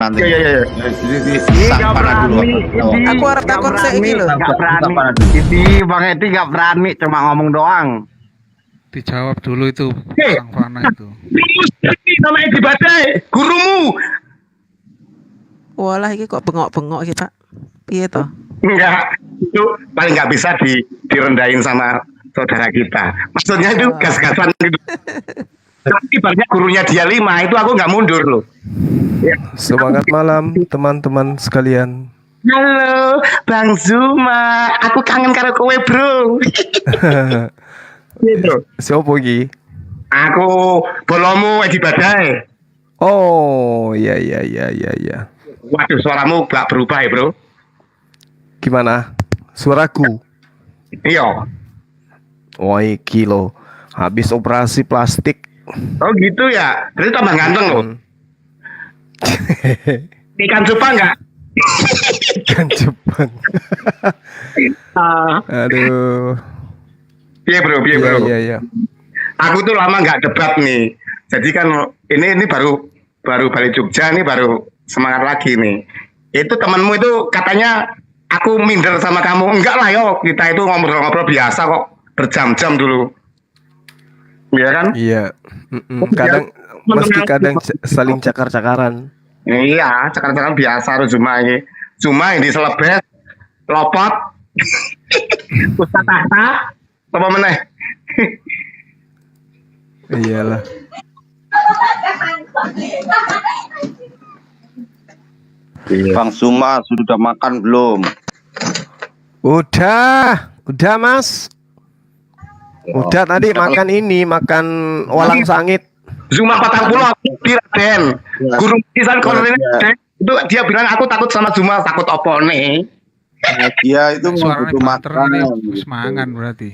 nanti. Iya. Tak parah dulu. Aku harap takut saiki lho. Nggak berani. Ini Bang Edi nggak berani, cuma ngomong doang. Dijawab dulu itu Sang Fana itu. Sama Edi Badai, gurumu. Walah iki kok bengok-bengok iki, Pak. Piye toh? Enggak, itu paling nggak bisa direndahin sama saudara kita. Maksudnya itu gas-gasan gitu. Tapi banyak gurunya dia 5, itu aku nggak mundur loh. Semangat malam teman-teman sekalian. Halo, Bang Zuma, aku kangen karo kowe, Bro. Gitu. Siapa iki? Aku bolomu Edi Badai. Oh, iya. Waduh, suaramu gak berubah ya, Bro. Gimana? Suaraku? Iya. Wah, iki lo. Habis operasi plastik. Oh gitu ya. Berarti tambah ganteng loh. Ikan cupang nggak? Ikan cupang. Aduh. Iya bro. Iya. Aku tuh lama nggak debat nih. Jadi kan ini baru balik Jogja nih, baru semangat lagi nih. Itu temanmu itu katanya aku minder sama kamu. Enggak lah yo, kita itu ngobrol-ngobrol biasa kok, berjam-jam dulu. Iya kan? Iya. Kadang mesti saling cakar-cakaran. Iya, cakar-cakaran biasa harus Zuma ini. Zuma yang diselebet, lopot, ustaz tahta, apa meneh? Iyalah. Bang Zuma sudah makan belum? Udah Mas. Udah tadi makan walang sangit. Zuma 40 di Raden. Guru kisan kolonel itu dia bilang aku takut sama Zuma, takut opo nih. Dia itu mau Suaranya butuh banter makan. ini Gitu. semangan berarti.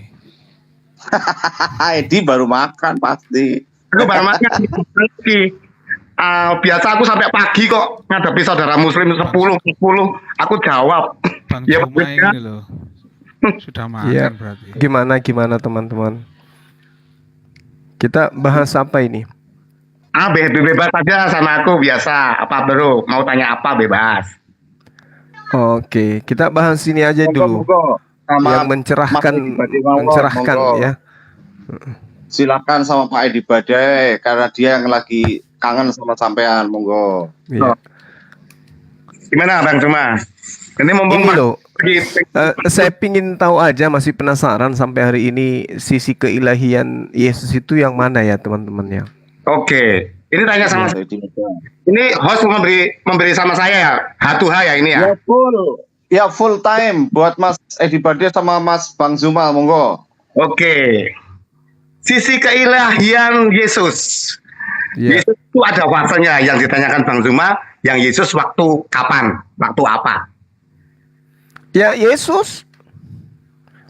Edi baru makan pasti. Aku baru makan lagi. Biasa aku sampai pagi kok ngadepi saudara muslim 10 aku jawab. Bang Ya, Zuma ya. ini loh. Sudah makan Iya. berarti. Gimana teman-teman? Kita bahas apa ini? Bebas aja sama aku biasa. Apa bro? Mau tanya apa bebas. Oke, kita bahas ini aja dulu. Yang mencerahkan Monggo. ya. Silakan sama Pak Edi Badai karena dia yang lagi kangen sama sampean, monggo. Iya. Gimana Bang Zuma? Ini mumpung Ini loh. Gitu. Saya pingin tahu aja, masih penasaran sampai hari ini sisi keilahian Yesus itu yang mana ya teman-teman ya? Oke, ini tanya sama ini host memberi sama saya ya, H2H ya ini ya. Ya full time buat Mas Edi Badai sama Mas Bang Zuma, monggo. Oke, sisi keilahian Yesus. Iya. Yesus itu ada fasenya yang ditanyakan Bang Zuma, yang Yesus waktu kapan, waktu apa? Ya Yesus.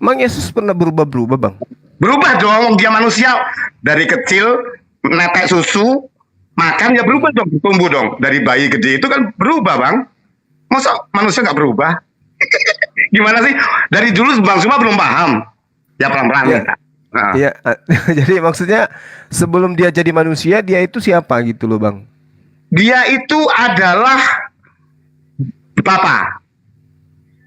Emang Yesus pernah berubah-berubah, Bang? Berubah dong, dia manusia dari kecil netek susu, makan ya berubah dong, tumbuh dong. Dari bayi gede itu kan berubah Bang. Masa manusia nggak berubah? Gimana sih? Dari dulu Bang Zuma belum paham. Ya pelan-pelan. Iya. Nah. Iya. Jadi maksudnya sebelum dia jadi manusia, dia itu siapa gitu loh, Bang? Dia itu adalah Bapa.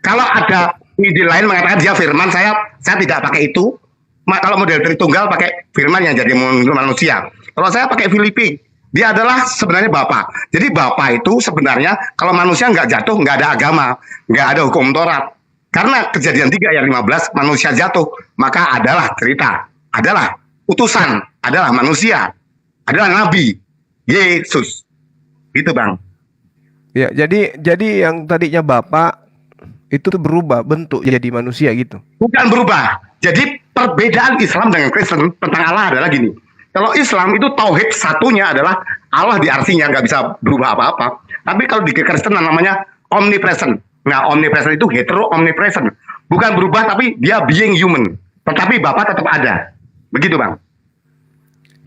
Kalau ada ide lain mengatakan dia firman, saya tidak pakai itu. Kalau model Tritunggal pakai firman yang jadi manusia. Kalau saya pakai Filipi, dia adalah sebenarnya Bapa. Jadi Bapa itu sebenarnya kalau manusia nggak jatuh, nggak ada agama, nggak ada hukum Taurat. Karena Kejadian 3 ayat 15 manusia jatuh, maka adalah cerita, adalah utusan, adalah manusia, adalah Nabi Yesus. Gitu Bang. Ya, jadi yang tadinya Bapak itu tuh berubah bentuk jadi manusia gitu. Bukan berubah. Jadi perbedaan Islam dengan Kristen tentang Allah adalah gini. Kalau Islam itu tauhid satunya adalah Allah di artinya nggak bisa berubah apa-apa. Tapi kalau di Kristen namanya omnipresent. Nah, omnipresent itu hetero omnipresent. Bukan berubah tapi dia being human. Tetapi Bapa tetap ada. Begitu Bang.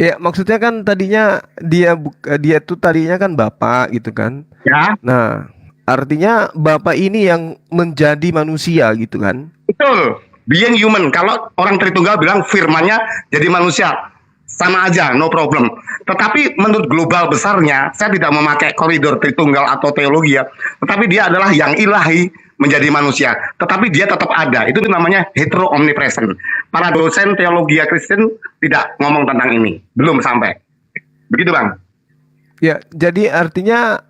Ya, maksudnya kan tadinya dia tuh tadinya kan Bapak gitu kan. Ya. Nah, artinya Bapak ini yang menjadi manusia gitu kan? Betul. Being human. Kalau orang Tritunggal bilang firmannya jadi manusia. sama aja, no problem. Tetapi menurut global besarnya, saya tidak memakai koridor Tritunggal atau teologi ya, tetapi dia adalah yang ilahi menjadi manusia, tetapi dia tetap ada. Itu namanya hetero omnipresent. Para dosen teologi Kristen tidak ngomong tentang ini, belum sampai. Begitu Bang. Ya, jadi artinya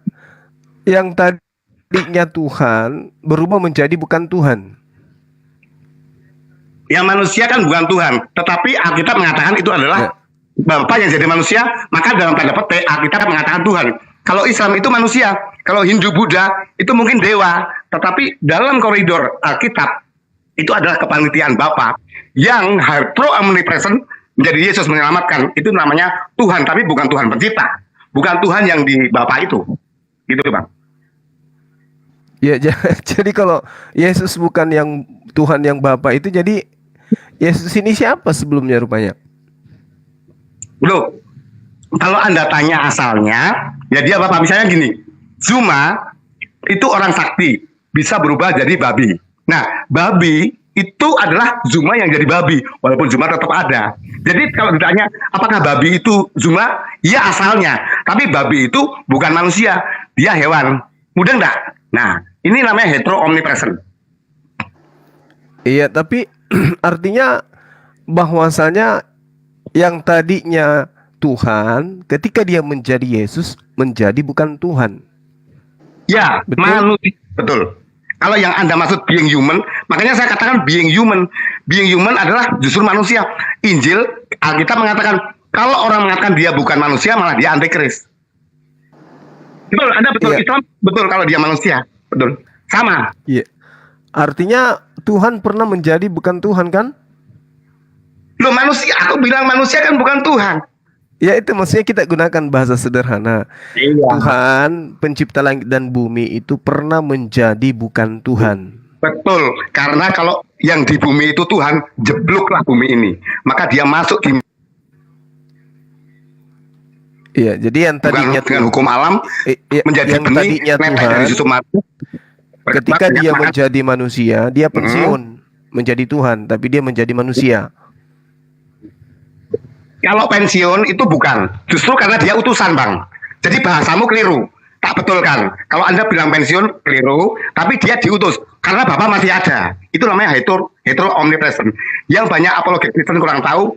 yang tadinya Tuhan berubah menjadi bukan Tuhan. Yang manusia kan bukan Tuhan, tetapi Alkitab mengatakan itu adalah Bapa yang jadi manusia, maka dalam tanda petik Alkitab mengatakan Tuhan. Kalau Islam itu manusia, kalau Hindu Buddha itu mungkin dewa, tetapi dalam koridor Alkitab itu adalah kepanitiaan Bapa yang hetero omnipresent menjadi Yesus menyelamatkan. Itu namanya Tuhan, tapi bukan Tuhan pencipta, bukan Tuhan yang di Bapa itu. Gitu Bang. Ya, jadi kalau Yesus bukan yang Tuhan yang Bapa itu, jadi Yesus ini siapa sebelumnya rupanya? Loh, kalau Anda tanya asalnya, ya dia Bapak. Misalnya gini, Zuma itu orang sakti, bisa berubah jadi babi. Nah, babi itu adalah Zuma yang jadi babi, walaupun Zuma tetap ada. Jadi kalau ditanya, apakah babi itu Zuma? Ya asalnya, tapi babi itu bukan manusia, dia hewan. Mudah enggak? Nah, ini namanya hetero omnipresent. Iya, tapi artinya bahwasanya yang tadinya Tuhan ketika dia menjadi Yesus menjadi bukan Tuhan. Ya, Betul? manusia. Betul. Kalau yang Anda maksud being human, makanya saya katakan being human. Being human adalah justru manusia. Injil, Alkitab mengatakan kalau orang mengatakan dia bukan manusia, malah dia antikris. Betul, Anda betul. Iya. Islam betul kalau dia manusia. Betul. Sama. Iya. Artinya Tuhan pernah menjadi bukan Tuhan kan? Loh, manusia, aku bilang manusia kan bukan Tuhan. Ya, itu maksudnya kita gunakan bahasa sederhana. Iya. Tuhan pencipta langit dan bumi itu pernah menjadi bukan Tuhan. Betul, karena kalau yang di bumi itu Tuhan, jebloklah bumi ini. Maka dia masuk di Iya, jadi yang tadinya dengan hukum alam menjadi yang benih, tadinya netek Tuhan dari susu mati. ketika Banyak dia makan. menjadi manusia, dia pensiun menjadi Tuhan, tapi dia menjadi manusia. Kalau pensiun itu bukan, justru karena dia utusan Bang. Jadi bahasamu keliru, tak betul kan? Kalau Anda bilang pensiun keliru, tapi dia diutus karena Bapak masih ada. Itu namanya hetero omnipresent. Yang banyak apologet Kristen kurang tahu,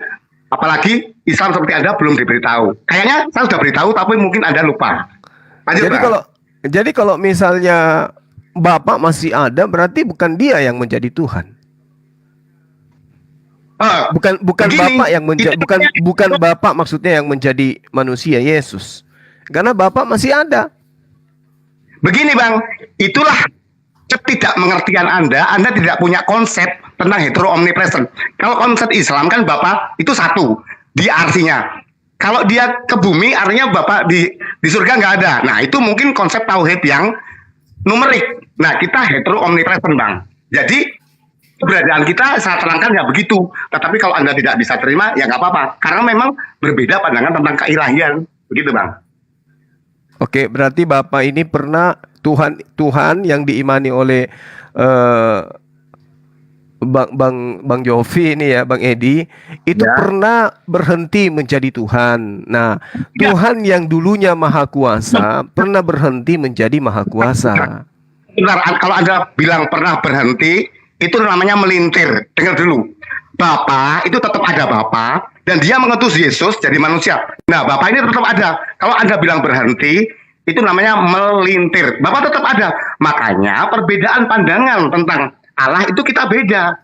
apalagi Islam seperti Anda belum diberitahu. Kayaknya saya sudah beritahu, tapi mungkin Anda lupa. Lanjut, Jadi Bang. kalau misalnya Bapak masih ada, berarti bukan dia yang menjadi Tuhan. Bukan begini, Bapak yang menjadi itu- bukan Bapak maksudnya yang menjadi manusia Yesus. Karena Bapak masih ada. Begini Bang, itulah ketidakmengertian Anda tidak punya konsep tentang hetero omnipresent. Kalau konsep Islam kan Bapak itu satu, dia artinya. Kalau dia ke bumi artinya Bapak di surga nggak ada. Nah itu mungkin konsep tauhid yang numerik. Nah kita hetero omnipresent Bang. Jadi keberadaan kita saya terangkan ya begitu. Tetapi kalau Anda tidak bisa terima ya nggak apa-apa. Karena memang berbeda pandangan tentang keilahian. Begitu Bang. Oke, berarti Bapak ini pernah Tuhan yang diimani oleh Bang Jovi ini ya, Bang Edi, itu Ya. pernah berhenti menjadi Tuhan. Nah, Ya. Tuhan yang dulunya Maha Kuasa pernah berhenti menjadi Maha Kuasa. Bentar, kalau Anda bilang pernah berhenti, itu namanya melintir. Dengar dulu. Bapa itu tetap ada Bapa, dan dia mengutus Yesus jadi manusia. Nah, Bapa ini tetap ada. Kalau Anda bilang berhenti, itu namanya melintir. Bapa tetap ada. Makanya perbedaan pandangan tentang Allah itu kita beda.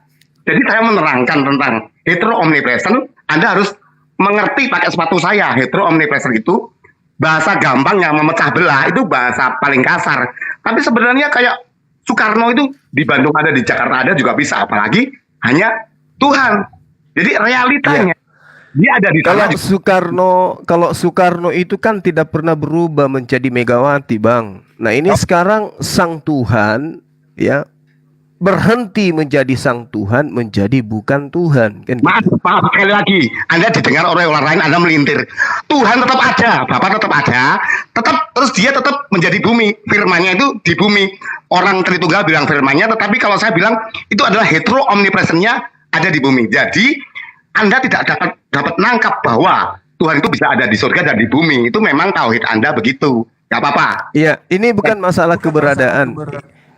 Jadi saya menerangkan tentang hetero omnipresent, Anda harus mengerti pakai sepatu saya. Hetero omnipresent itu bahasa gampang yang memecah belah, itu bahasa paling kasar. Tapi sebenarnya kayak Soekarno itu di Bandung ada, di Jakarta ada juga bisa, apalagi hanya Tuhan. Jadi realitanya dia ada di Kalau sana. kalau Soekarno itu kan tidak pernah berubah menjadi Megawati, Bang. Nah, ini sekarang Sang Tuhan ya berhenti menjadi Sang Tuhan menjadi bukan Tuhan kan gitu. Maaf sekali lagi, Anda didengar oleh orang lain, Anda melintir. Tuhan tetap ada, Bapak tetap ada, terus dia tetap menjadi bumi. Firman-Nya itu di bumi. Orang Tritunggal bilang firman-Nya, tetapi kalau saya bilang itu adalah hetero omnipresent-nya ada di bumi. Jadi Anda tidak dapat nangkap bahwa Tuhan itu bisa ada di surga dan di bumi. Itu memang tauhid Anda begitu. Gak apa-apa. Iya, ini bukan masalah keberadaan.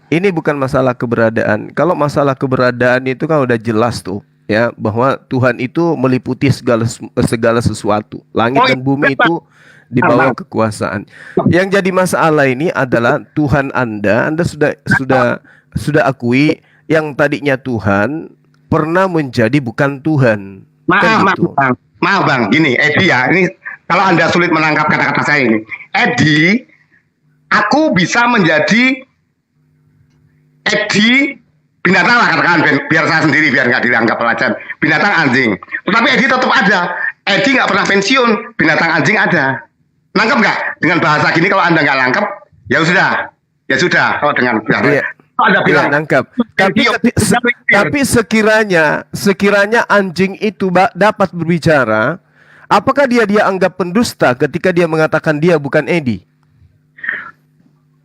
Ini bukan masalah keberadaan. Kalau masalah keberadaan itu kan udah jelas tuh, ya, bahwa Tuhan itu meliputi segala sesuatu. Langit dan bumi itu di bawah kekuasaan. Yang jadi masalah ini adalah Tuhan Anda sudah akui yang tadinya Tuhan pernah menjadi bukan Tuhan. Kan gitu. Maaf bang, gini Edi ya, ini kalau Anda sulit menangkap kata-kata saya ini, Edi, aku bisa menjadi Edi binatang lah katakan, biar saya sendiri biar nggak dianggap pelajaran, binatang anjing. Tetapi Edi tetap ada, Edi nggak pernah pensiun, binatang anjing ada. Nangkep nggak? Dengan bahasa gini kalau Anda nggak nangkep, ya sudah. Kalau dengan bahasa Anda bilang nangkep. Tapi sekiranya anjing itu dapat berbicara, apakah dia anggap pendusta ketika dia mengatakan dia bukan Edi?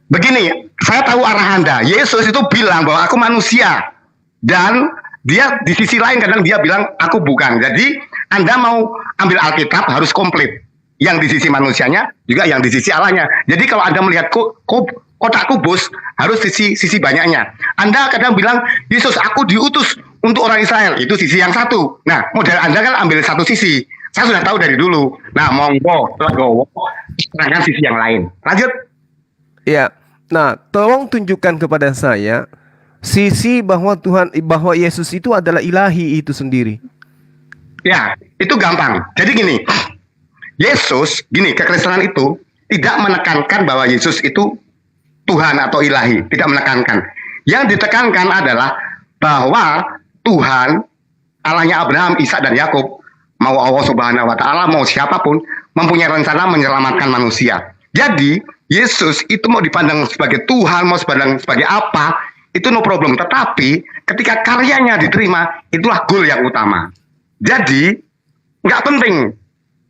Begini, saya tahu arah Anda. Yesus itu bilang bahwa aku manusia, dan dia di sisi lain kadang dia bilang aku bukan. Jadi Anda mau ambil Alkitab harus komplit. Yang di sisi manusianya juga yang di sisi Allahnya. Jadi kalau Anda melihat kotak kubus harus sisi banyaknya. Anda kadang bilang Yesus aku diutus untuk orang Israel, itu sisi yang satu. Nah model Anda kan ambil satu sisi. Saya sudah tahu dari dulu. Nah monggo terangkan sisi yang lain. Lanjut. Ya, nah tolong tunjukkan kepada saya sisi bahwa Yesus itu adalah ilahi itu sendiri. Ya itu gampang. Jadi gini, Yesus kekristenan itu tidak menekankan bahwa Yesus itu Tuhan atau ilahi, tidak menekankan. Yang ditekankan adalah bahwa Tuhan, Allahnya Abraham, Ishak dan Yakub, mau Allah Subhanahu wa taala, mau siapapun, mempunyai rencana menyelamatkan manusia. Jadi, Yesus itu mau dipandang sebagai Tuhan, mau dipandang sebagai apa, itu no problem. Tetapi ketika karyanya diterima, itulah goal yang utama. Jadi, nggak penting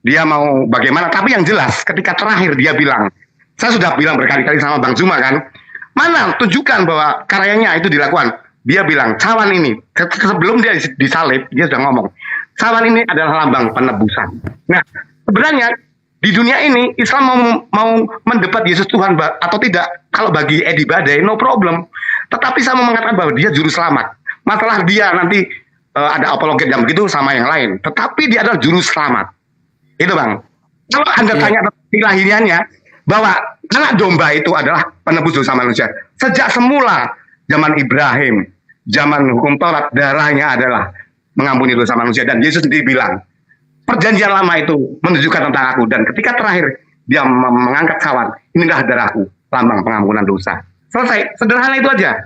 dia mau bagaimana, tapi yang jelas ketika terakhir dia bilang, saya sudah bilang berkali-kali sama Bang Zuma kan, mana tunjukkan bahwa karyanya itu dilakukan. Dia bilang, cawan ini, sebelum dia disalib, dia sudah ngomong, cawan ini adalah lambang penebusan. Nah, sebenarnya di dunia ini Islam mau mendebat Yesus Tuhan atau tidak, kalau bagi Edi Badai, no problem. Tetapi saya mau mengatakan bahwa dia juru selamat. Masalah dia nanti ada apologet yang begitu sama yang lain. Tetapi dia adalah juru selamat. Itu Bang. Kalau Anda tanya tentang kelahirannya, bahwa anak domba itu adalah penebus dosa manusia. Sejak semula, zaman Ibrahim, zaman hukum Taurat, darahnya adalah mengampuni dosa manusia. Dan Yesus sendiri bilang, perjanjian lama itu menunjukkan tentang aku. Dan ketika terakhir, dia mengangkat cawan, inilah darahku, lambang pengampunan dosa. Selesai, sederhana itu aja.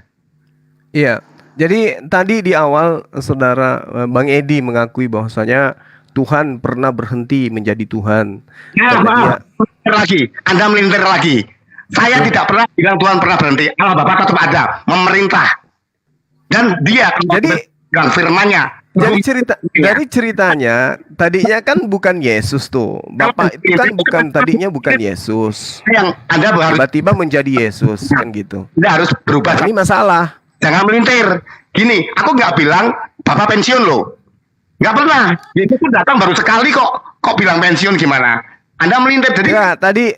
Iya, jadi tadi di awal saudara Bang Edi mengakui bahwasanya Tuhan pernah berhenti menjadi Tuhan. Ya, Anda melintir lagi. Saya tidak pernah bilang Tuhan pernah berhenti. Allah Bapa tetap ada, memerintah. Dan dia dengan firman-Nya. Dari ceritanya tadinya kan bukan Yesus tuh. Bapak itu kan tadinya bukan Yesus. Yang Anda harus tiba-tiba menjadi Yesus kan gitu. Anda harus berubah. Ini masalah. Jangan melintir. Gini, aku nggak bilang Bapak pensiun loh. Nggak pernah. Yesus itu datang baru sekali kok. Kok bilang pensiun gimana? Anda melintir. Jadi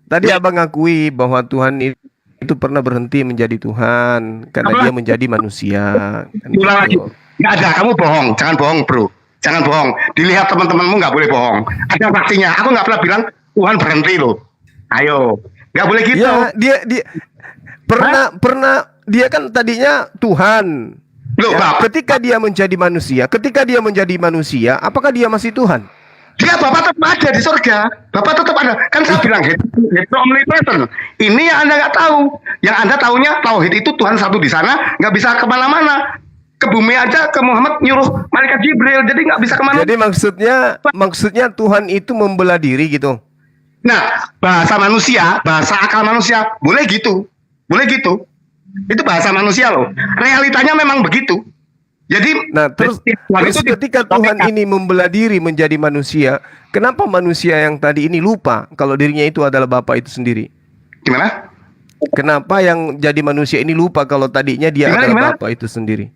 tadi Abang ngakui bahwa Tuhan itu pernah berhenti menjadi Tuhan karena dia menjadi manusia. Kan gitu. Nggak ada. Kamu bohong. Jangan bohong bro. Jangan bohong. Dilihat teman-temanmu nggak boleh bohong. Ada saksinya. Aku nggak pernah bilang Tuhan berhenti loh. Ayo. Nggak boleh gitu. Ya, dia pernah dia kan tadinya Tuhan. Loh, ya, ketika dia menjadi manusia, apakah dia masih Tuhan? Dia Bapak tetap ada di surga. Bapak tetap ada. Kan saya bilang itu omnipresent. Ini yang Anda nggak tahu. Yang Anda tahunya tauhid itu Tuhan satu di sana, nggak bisa kemana-mana. Ke bumi aja, ke Muhammad nyuruh malaikat Jibril, jadi nggak bisa kemana. Jadi maksudnya Tuhan itu membelah diri gitu. Nah, bahasa manusia, bahasa akal manusia, boleh gitu. Itu bahasa manusia loh. Realitanya memang begitu. Jadi, terus ketika Tuhan ini membelah diri menjadi manusia, kenapa manusia yang tadi ini lupa kalau dirinya itu adalah Bapa itu sendiri? Gimana? Kenapa yang jadi manusia ini lupa kalau tadinya dia adalah Bapa itu sendiri?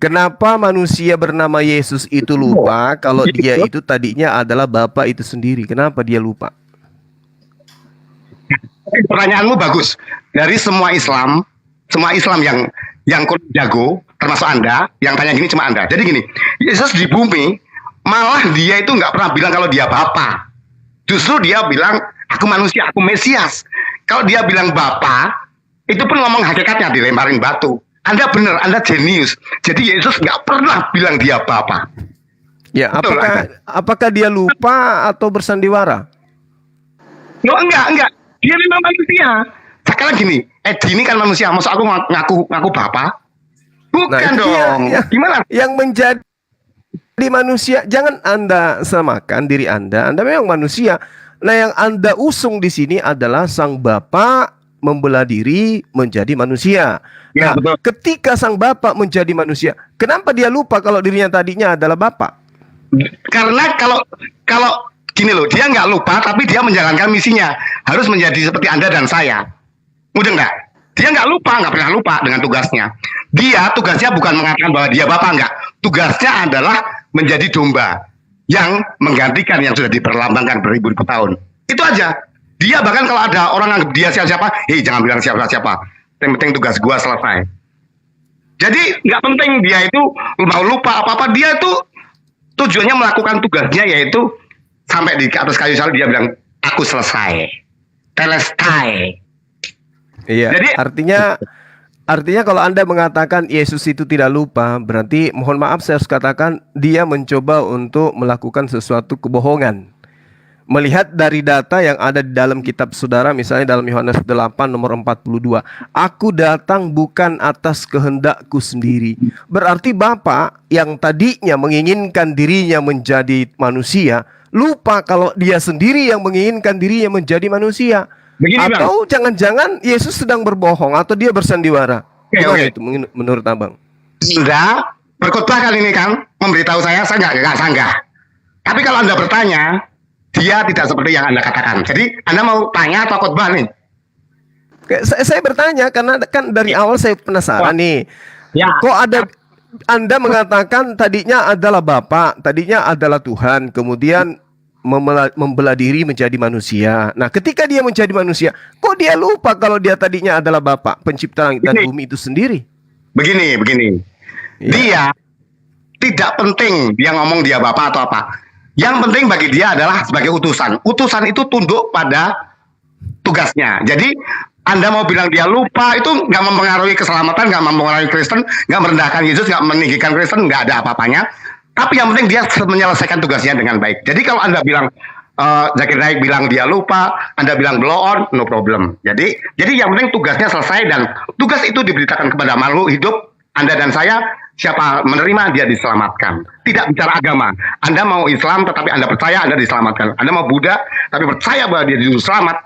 Kenapa manusia bernama Yesus itu lupa kalau dia itu tadinya adalah Bapa itu sendiri? Kenapa dia lupa? Pertanyaanmu bagus. Dari semua Islam yang jago, termasuk Anda, yang tanya gini cuma Anda. Jadi gini, Yesus di bumi, malah dia itu nggak pernah bilang kalau dia Bapa. Justru dia bilang, aku manusia, aku Mesias. Kalau dia bilang Bapa, itu pun ngomong hakikatnya, dilemparin batu. Anda benar, Anda jenius. Jadi Yesus nggak pernah bilang dia Bapa. Ya, Betul, apakah dia lupa atau bersandiwara? No, enggak. Dia memang manusia. Sekarang gini, Edi ini kan manusia. Maksud aku ngaku Bapa? Bukan Nah, itu dong. Gimana? Yang menjadi manusia, jangan Anda samakan diri Anda. Anda memang manusia. Nah, yang Anda usung di sini adalah sang Bapa membelah diri menjadi manusia. Ya, Nah, betul. ketika sang Bapa menjadi manusia, kenapa dia lupa kalau dirinya tadinya adalah Bapa? Karena kalau gini loh, dia nggak lupa, tapi dia menjalankan misinya. Harus menjadi seperti Anda dan saya. Mudah nggak? Dia nggak pernah lupa dengan tugasnya. Dia tugasnya bukan mengatakan bahwa dia Bapa, nggak. Tugasnya adalah menjadi domba yang menggantikan yang sudah diperlambangkan beribu-ribu tahun. Itu aja. Dia bahkan kalau ada orang anggap dia siapa-siapa, jangan bilang siapa-siapa. Yang penting tugas gua selesai. Jadi nggak penting dia itu mau lupa apa-apa. Dia itu tujuannya melakukan tugasnya, yaitu sampai di atas kayu salib dia bilang, aku selesai. Telestai. Iya. Jadi- Artinya kalau Anda mengatakan Yesus itu tidak lupa, berarti mohon maaf saya harus katakan dia mencoba untuk melakukan sesuatu kebohongan. Melihat dari data yang ada di dalam kitab saudara, misalnya dalam Yohanes 8 nomor 42, aku datang bukan atas kehendakku sendiri. Berarti Bapa yang tadinya menginginkan dirinya menjadi manusia, lupa kalau dia sendiri yang menginginkan dirinya menjadi manusia. Begini, Bang. Atau jangan-jangan Yesus sedang berbohong atau dia bersandiwara. Oke, Gimana oke. itu menurut Abang? Anda berkhotbah kali ini kan memberitahu saya nggak sanggah. Tapi kalau Anda bertanya, dia tidak seperti yang Anda katakan. Jadi Anda mau tanya atau khotbah nih? Saya bertanya karena kan dari awal saya penasaran nih. Ya. Kok ada Anda mengatakan tadinya adalah Bapa, tadinya adalah Tuhan, kemudian membelah diri menjadi manusia. Nah, ketika dia menjadi manusia, kok dia lupa kalau dia tadinya adalah Bapa, pencipta langit dan bumi itu sendiri? Begini. Iya. Dia tidak penting dia ngomong dia Bapa atau apa. Yang penting bagi dia adalah sebagai utusan. Utusan itu tunduk pada tugasnya. Jadi Anda mau bilang dia lupa, itu nggak mempengaruhi keselamatan, nggak mempengaruhi Kristen, nggak merendahkan Yesus, nggak meninggikan Kristen, nggak ada apa-apanya. Tapi yang penting dia menyelesaikan tugasnya dengan baik. Jadi kalau Anda bilang Zakir Naik bilang dia lupa, Anda bilang blow on, no problem. Jadi yang penting tugasnya selesai, dan tugas itu diberitakan kepada makhluk hidup Anda dan saya. Siapa menerima dia diselamatkan. Tidak bicara agama. Anda mau Islam tetapi Anda percaya Anda diselamatkan. Anda mau Buddha tapi percaya bahwa dia justru selamat,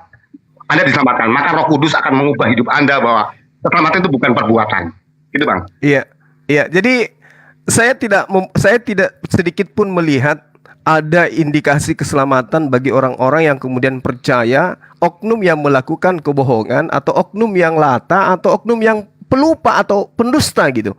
Anda diselamatkan. Maka Roh Kudus akan mengubah hidup Anda bahwa keselamatan itu bukan perbuatan. Gitu, Bang. Iya. Jadi saya tidak sedikit pun melihat ada indikasi keselamatan bagi orang-orang yang kemudian percaya oknum yang melakukan kebohongan atau oknum yang lata atau oknum yang pelupa atau pendusta gitu.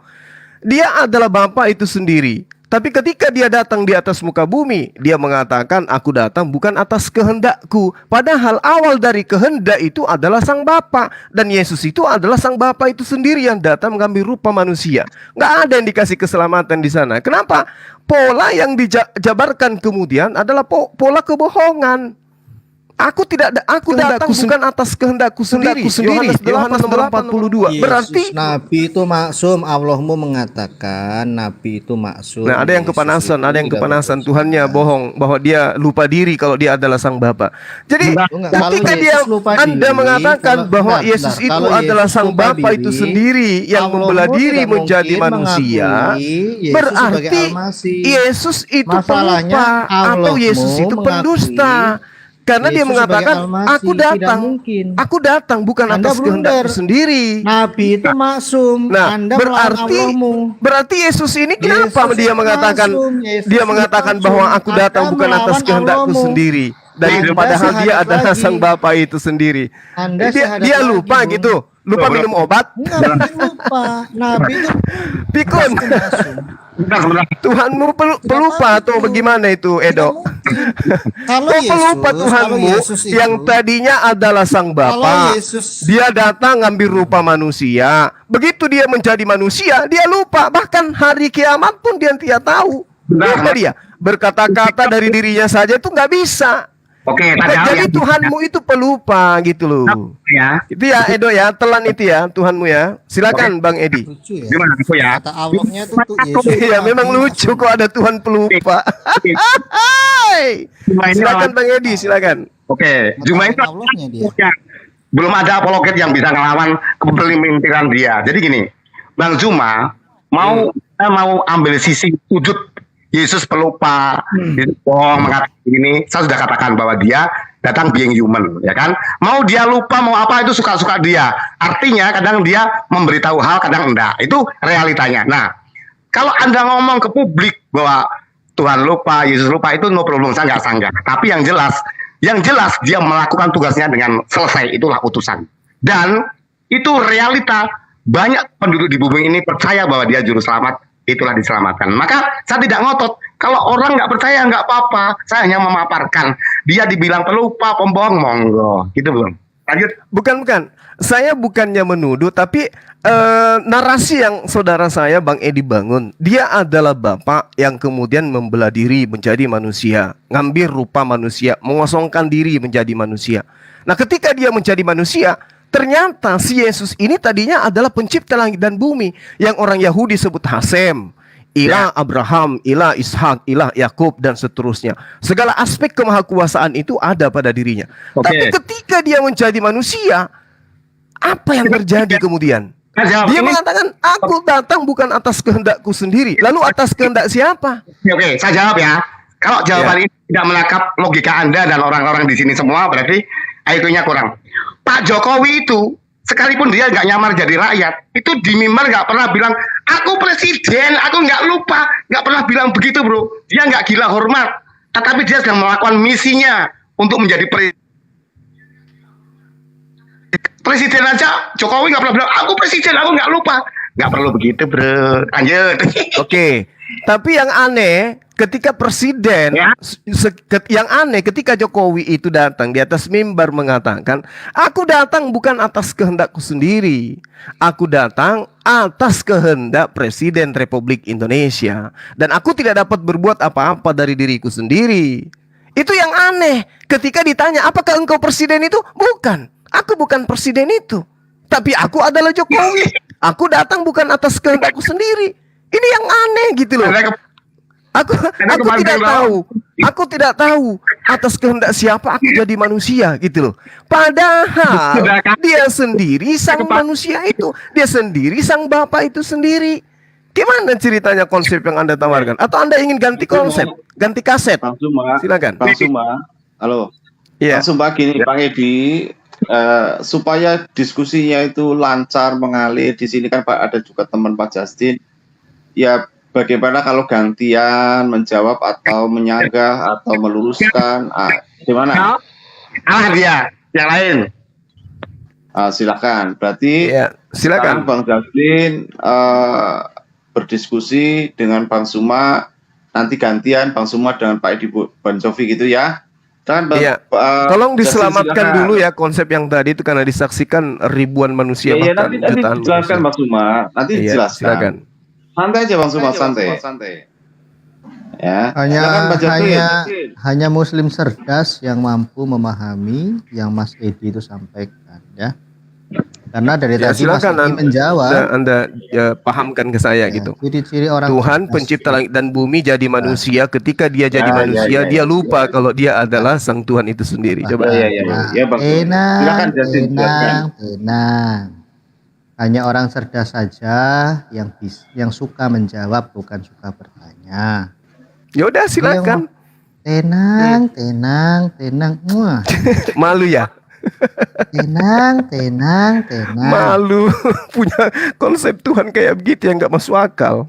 Dia adalah Bapa itu sendiri. Tapi ketika dia datang di atas muka bumi, dia mengatakan, aku datang bukan atas kehendakku. Padahal awal dari kehendak itu adalah sang Bapa. Dan Yesus itu adalah sang Bapa itu sendiri yang datang mengambil rupa manusia. Nggak ada indikasi keselamatan di sana. Kenapa? Pola yang dijabarkan kemudian adalah pola kebohongan. Aku datang bukan atas kehendakku sendiri. Yohanes 8:42. Berarti Nabi itu maksum. Allahmu mengatakan Nabi itu maksum. nah, ada yang kepanasan, Tuhannya bohong bahwa dia lupa diri kalau dia adalah sang Bapa. Jadi Enggak, ketika kalau dia Yesus lupa Anda diri, mengatakan bahwa Yesus itu kalau adalah Yesus sang lupa Bapa itu diri, sendiri yang Allahmu membelah diri tidak menjadi mungkin manusia, mengakui Yesus berarti sebagai Al-Masih. Yesus itu Masalahnya, pelupa atau Allahmu Yesus itu pendusta. Karena dia Yesus mengatakan, sebagai Al-Masih, aku tidak datang, mungkin. aku datang bukan Anda atas kehendakku blunder. sendiri. Nabi itu maksum. Nah, Anda melawan Allahmu. berarti Yesus ini kenapa Yesus dia itu mengatakan maksum, Yesus dia itu mengatakan maksum. bahwa aku datang Anda bukan atas melawan kehendakku Allahmu. sendiri, dan Anda padahal dia sehadap adalah lagi. sang Bapa itu sendiri. Anda Dia sehadap lupa lagi, Bung. gitu. Lupa minum obat? Enggak mungkin lupa. Nabi itu Pikun. pasti masuk. Sebentar. Tuhanmu pelupa atau bagaimana itu, Edo? Kalau Oh, pelupa kalau Tuhanmu Yesus itu, yang tadinya adalah sang kalau Bapa. Yesus Dia datang ngambil rupa manusia. Begitu dia menjadi manusia, dia lupa. Bahkan hari kiamat pun dia tidak tahu. Lupa dia. Berkata-kata dari dirinya saja itu nggak bisa. Oke, Jadi Tuhanmu itu pelupa gitu loh. ya. Itu ya Edo ya, telan itu ya Tuhanmu ya. Silakan Bang Edi. lucu ya. Gimana aku ya? Kata Allahnya itu tuh Yesus. Iya, memang lucu kok ada Tuhan pelupa. Hai. Silakan Bang Edi, silakan. Oke, Juma itu Allahnya dia. ya, belum ada apologet yang bisa ngelawan kepemimpinan dia. Jadi gini, Bang Juma mau ambil sisi sudut Yesus pelupa, Yesus bohong mengatakan ini. Saya sudah katakan bahwa dia datang being human, ya kan? Mau dia lupa mau apa itu suka-suka dia. Artinya kadang dia memberitahu hal, kadang enggak. Itu realitanya. Nah, kalau Anda ngomong ke publik bahwa Tuhan lupa, Yesus lupa, itu no problem, saya nggak sanggah. Tapi yang jelas dia melakukan tugasnya dengan selesai, itulah utusan. Dan itu realita, banyak penduduk di bumi ini percaya bahwa dia juru selamat, itulah diselamatkan. Maka saya tidak ngotot. Kalau orang nggak percaya nggak apa-apa, saya hanya memaparkan. Dia dibilang pelupa, pembohong, monggo, gitu belum? Lanjut. Bukan. Saya bukannya menuduh, tapi narasi yang saudara saya Bang Edi bangun, dia adalah Bapak yang kemudian membelah diri menjadi manusia, ngambil rupa manusia, mengosongkan diri menjadi manusia. Nah, ketika dia menjadi manusia, ternyata si Yesus ini tadinya adalah pencipta langit dan bumi, yang orang Yahudi sebut Hasem, ilah Abraham, ilah Ishak, ilah Yakub, dan seterusnya. Segala aspek kemahakuasaan itu ada pada dirinya. Oke. Tapi ketika dia menjadi manusia, apa yang terjadi kemudian? Dia mengatakan, aku datang bukan atas kehendakku sendiri. Lalu atas kehendak siapa? Oke, saya jawab ya. Kalau jawaban ini tidak menangkap logika Anda dan orang-orang di sini semua, berarti IQ-nya kurang. Pak Jokowi itu, sekalipun dia nggak nyamar jadi rakyat, itu di mimbar nggak pernah bilang, aku presiden, aku nggak lupa. Nggak pernah bilang begitu, bro. Dia nggak gila hormat. Tetapi dia sedang melakukan misinya untuk menjadi presiden aja. Jokowi nggak pernah bilang, aku presiden, aku nggak lupa. Nggak perlu begitu, bro. Lanjut. Oke, tapi yang aneh ketika presiden, Ya. yang aneh ketika Jokowi itu datang di atas mimbar mengatakan, aku datang bukan atas kehendakku sendiri, aku datang atas kehendak Presiden Republik Indonesia, dan aku tidak dapat berbuat apa-apa dari diriku sendiri. Itu yang aneh. Ketika ditanya, apakah engkau presiden itu? Bukan, aku bukan presiden itu, tapi aku adalah Jokowi. Aku datang bukan atas kehendakku sendiri. Ini yang aneh gitu loh. Aku tidak tahu. Aku tidak tahu atas kehendak siapa aku jadi manusia gitu loh. Padahal dia sendiri sang manusia itu, dia sendiri sang Bapa itu sendiri. Gimana ceritanya konsep yang Anda tawarkan? Atau Anda ingin ganti konsep, ganti kaset? Bang Suma, Silakan. Bang Suma, halo. Iya. Bang Suma gini, Bang Edi, supaya diskusinya itu lancar mengalir di sini kan Pak ada juga teman Pak Justin. Ya bagaimana kalau gantian menjawab atau menyanggah atau meluruskan? Gimana? Dia, yang lain. Silakan. Berarti Iya, silakan. sekarang Bang Justin berdiskusi dengan Bang Suma. Nanti gantian Bang Suma dengan Pak Edi Bansofi gitu ya. Dan Iya. Tolong diselamatkan dulu ya konsep yang tadi itu karena disaksikan ribuan manusia Iya, bahkan nanti jutaan dijelaskan manusia. Bang Suma. Nanti Iya, dijelaskan. silakan. Santai aja Bang Suma, santai. Ya. Silakan, Pak Justin. hanya muslim cerdas yang mampu memahami yang Mas Edi itu sampaikan ya. Karena dari Ya, tadi Mas silakan Edi menjawab Anda pahamkan ke saya gitu. ciri-ciri orang Tuhan cerdas. pencipta langit dan bumi jadi manusia. Ketika dia jadi Ya, manusia, ya, dia ya. lupa kalau dia adalah sang Tuhan itu sendiri. Coba. Ya, Bang. Tenang, Silakan Justin, silakan. tenang. Hanya orang cerdas saja yang suka menjawab, bukan suka bertanya. Ya udah silakan. Tenang. Wah, Malu ya? tenang. Malu punya konsep Tuhan kayak begitu yang nggak masuk akal.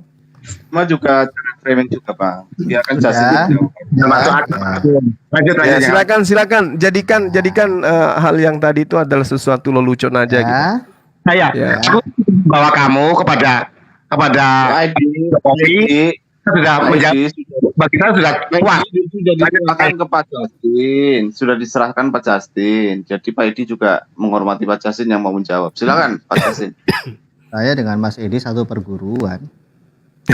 Cuma juga framing juga Bang. Biarkan Sudah. Justin itu. Termasuk Ya, aku. ya. Lanjut. Ya, Ya. silakan. Jadikan hal yang tadi itu adalah sesuatu lelucon aja gitu. Ya, Saya Ya. aku bawa kamu kepada Pak Edi, Jokowi sudah Pak menjawab. Edi, Bagi saya sudah puas. sudah diserahkan ke Pak Justin, sudah diserahkan Pak Justin. Jadi Pak Edi juga menghormati Pak Justin yang mau menjawab. Silakan Pak Justin. Saya dengan Mas Edi satu perguruan.